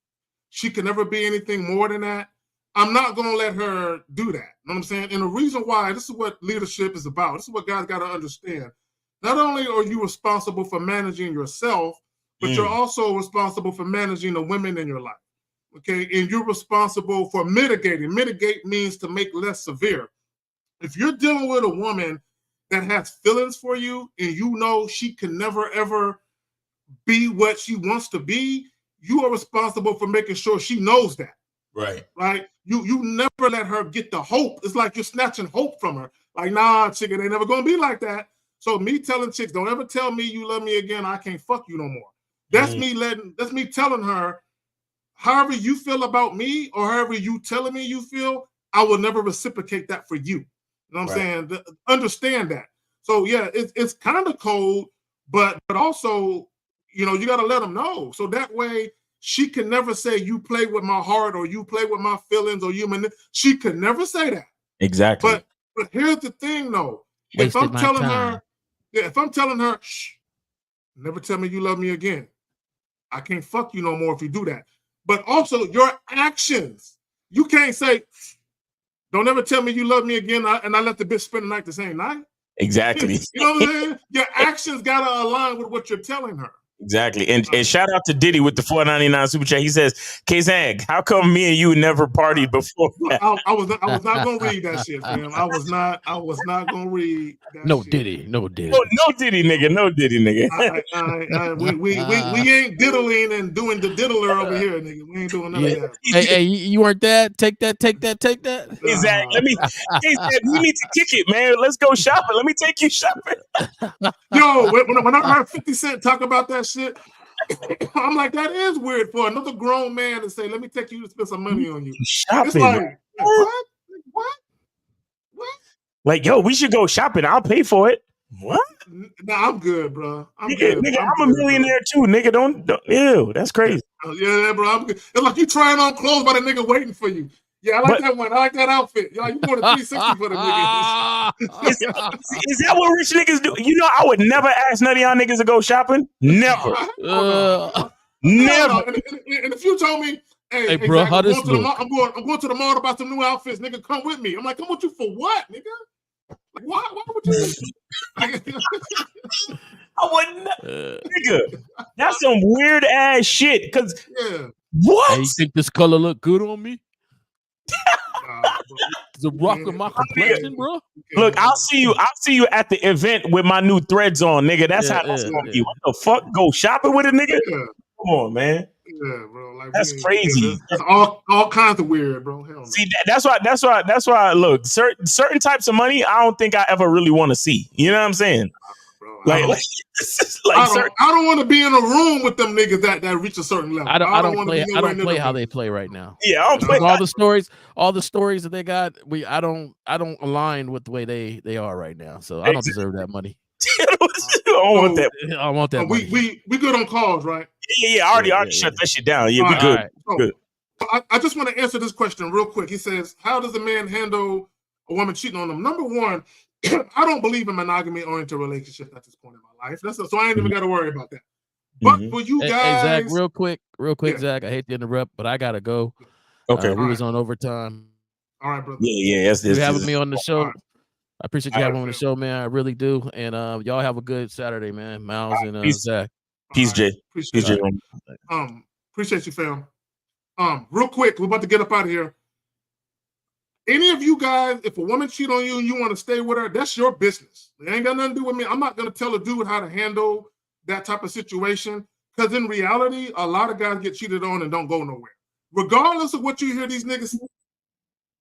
she can never be anything more than that, I'm not going to let her do that. You know what I'm saying? And the reason why, this is what leadership is about. This is what guys got to understand. Not only are you responsible for managing yourself, but you're also responsible for managing the women in your life. Okay? And you're responsible for mitigating. Mitigate means to make less severe. If you're dealing with a woman that has feelings for you and you know she can never, ever be what she wants to be, you are responsible for making sure she knows that. Right. You never let her get the hope. It's like you're snatching hope from her. Like, nah, chick, it ain't never gonna be like that. So me telling chicks, don't ever tell me you love me again. I can't fuck you no more. That's me telling her, however you feel about me or however you telling me you feel, I will never reciprocate that for you. You know what I'm saying? Understand that. So yeah, it's kind of cold, but also, you got to let them know. So that way she can never say you play with my heart or you play with my feelings or she could never say that. Exactly. But here's the thing though. If I'm telling her, shh, never tell me you love me again. I can't fuck you no more if you do that. But also your actions. You can't say, don't ever tell me you love me again and I let the bitch spend the night the same night. Exactly. You know what I'm saying? Your actions got to align with what you're telling her. Exactly. And shout out to Diddy with the $4.99 super chat. He says, K-Zag, how come me and you never partied before? I was not gonna read that shit, fam. I was not gonna read that No shit. Diddy, no Diddy. No Diddy, nigga. No Diddy, nigga. We ain't diddling and doing the diddler over here, nigga. We ain't doing none of that. Hey, you weren't that? Take that. Exactly. Let me. K-Zag, we need to kick it, man. Let's go shopping. Let me take you shopping. Yo, when I heard 50 Cent talk about that shit, I'm like, that is weird for another grown man to say, let me take you to spend some money on you. Shopping. It's like, what? Like, yo, we should go shopping. I'll pay for it. What? Nah, I'm good, bro. I'm a millionaire too, nigga. Don't ew, that's crazy. Yeah, bro. I'm good. It's like you trying on clothes by the nigga waiting for you. Yeah, I like that one. I like that outfit. Yo, you bought a 360 for the nigga. Is that what rich niggas do? You know, I would never ask none of y'all niggas to go shopping. Never. Never. And if you told me, hey bro, Zach, how I'm this going to the look? mall, I'm going to the mall to buy some new outfits, nigga. Come with me. I'm like, come with you for what, nigga? Like, why would you? I wouldn't, nigga. That's some weird ass shit. Cause what? Hey, you think this color look good on me? Does it rock with my complexion, bro? Look, I'll see you at the event with my new threads on, nigga. That's how that's gonna be. What the fuck? Go shopping with a nigga? Come on, man. Yeah, bro. Like, that's crazy. It's all kinds of weird, bro. Hell no. See, that's why. Look, certain types of money, I don't think I ever really want to see. You know what I'm saying? I don't want to be in a room with them niggas that reach a certain level. I don't play how they play right now. Yeah, I don't play all the stories that they got. I don't align with the way they are right now. So I don't deserve that money. I don't want that. I want that. We good on calls, right? Yeah. I already shut that shit down. Yeah, we good. Right. So, good. I just want to answer this question real quick. He says, how does a man handle a woman cheating on him? Number one, I don't believe in monogamy-oriented relationships at this point in my life. So I ain't even got to worry about that. But for you guys, hey, Zach, real quick, Zach. I hate to interrupt, but I gotta go. Okay, we was on overtime. All right, brother. Yeah. Yes, you having me on the show. Right. I appreciate you having me on the show, man. I really do. And y'all have a good Saturday, man. Miles and Zach. Peace, Jay. Appreciate Jay. Appreciate you, fam. Real quick, we're about to get up out of here. Any of you guys, if a woman cheat on you and you want to stay with her, that's your business. It ain't got nothing to do with me. I'm not going to tell a dude how to handle that type of situation because in reality, a lot of guys get cheated on and don't go nowhere. Regardless of what you hear these niggas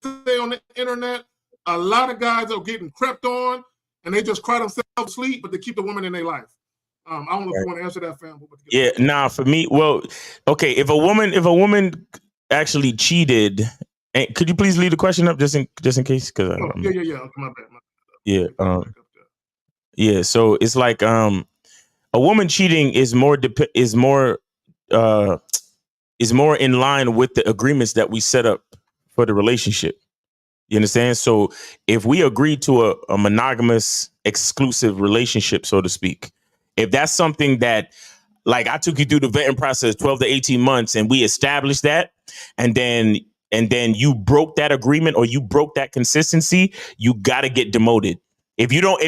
say on the internet, a lot of guys are getting crept on and they just cry themselves to sleep, but they keep the woman in their life. I don't know if you want to answer that, fam. Yeah, nah, for me, well, okay, if a woman actually cheated. And could you please leave the question up just in case? Because yeah. My bad. Yeah. So it's like a woman cheating is more in line with the agreements that we set up for the relationship. You understand? So if we agree to a monogamous, exclusive relationship, so to speak, if that's something that, like, I took you through the vetting process, 12 to 18 months, and we established that, and then you broke that agreement or you broke that consistency, you got to get demoted. If you don't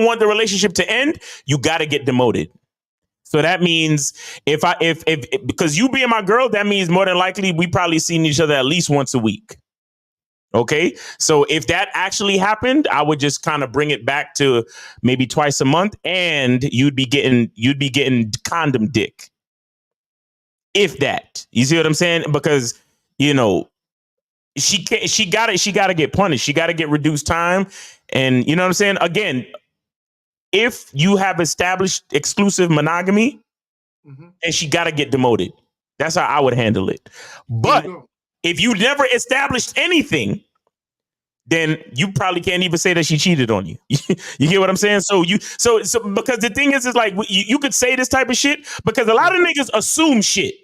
want the relationship to end, you got to get demoted. So that means if because you being my girl, that means more than likely we probably seen each other at least once a week. Okay. So if that actually happened, I would just kind of bring it back to maybe twice a month and you'd be getting condom dick. If that, you see what I'm saying? Because, you know, she got to get punished. She got to get reduced time. And you know what I'm saying? Again, if you have established exclusive monogamy, and she got to get demoted. That's how I would handle it. But if you never established anything, then you probably can't even say that she cheated on you. You get what I'm saying? So because the thing is like you could say this type of shit because a lot of niggas assume shit.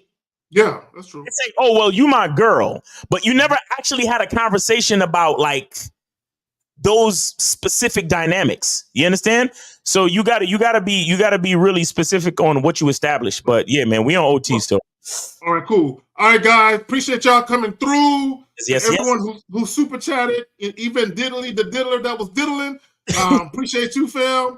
Yeah, that's true. It's like, oh, well, you my girl, but you never actually had a conversation about like those specific dynamics. You understand? So you gotta be really specific on what you establish. But yeah, man, we on OT still. All right, cool. All right, guys, appreciate y'all coming through. Yes, everyone who super chatted, even Diddly, the diddler that was diddling. Appreciate you, fam.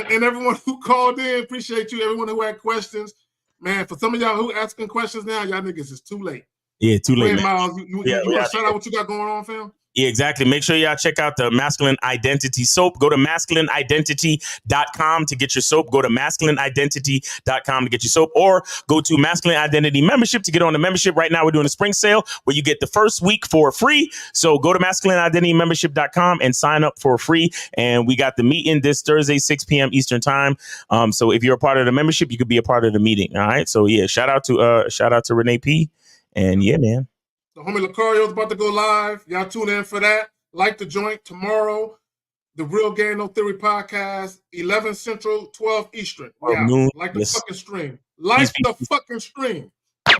and everyone who called in, appreciate you. Everyone who had questions, man. For some of y'all who asking questions now, y'all niggas is too late. Yeah, too late, man. Miles, you want to shout out what you got going on, fam? Yeah, exactly. Make sure y'all check out the Masculine Identity soap. Go to masculineidentity.com to get your soap. Go to masculineidentity.com to get your soap, or go to Masculine Identity Membership to get on the membership. Right now, we're doing a spring sale where you get the first week for free. So go to masculineidentitymembership.com and sign up for free. And we got the meeting this Thursday, 6 p.m. Eastern time. So if you're a part of the membership, you could be a part of the meeting. All right. So yeah, shout out to Renee P. And yeah, man. The homie Lucario's about to go live. Y'all tune in for that. Like the joint tomorrow. The Real Game No Theory podcast, 11 Central, 12 Eastern. Yeah, like the fucking stream. Like the fucking stream.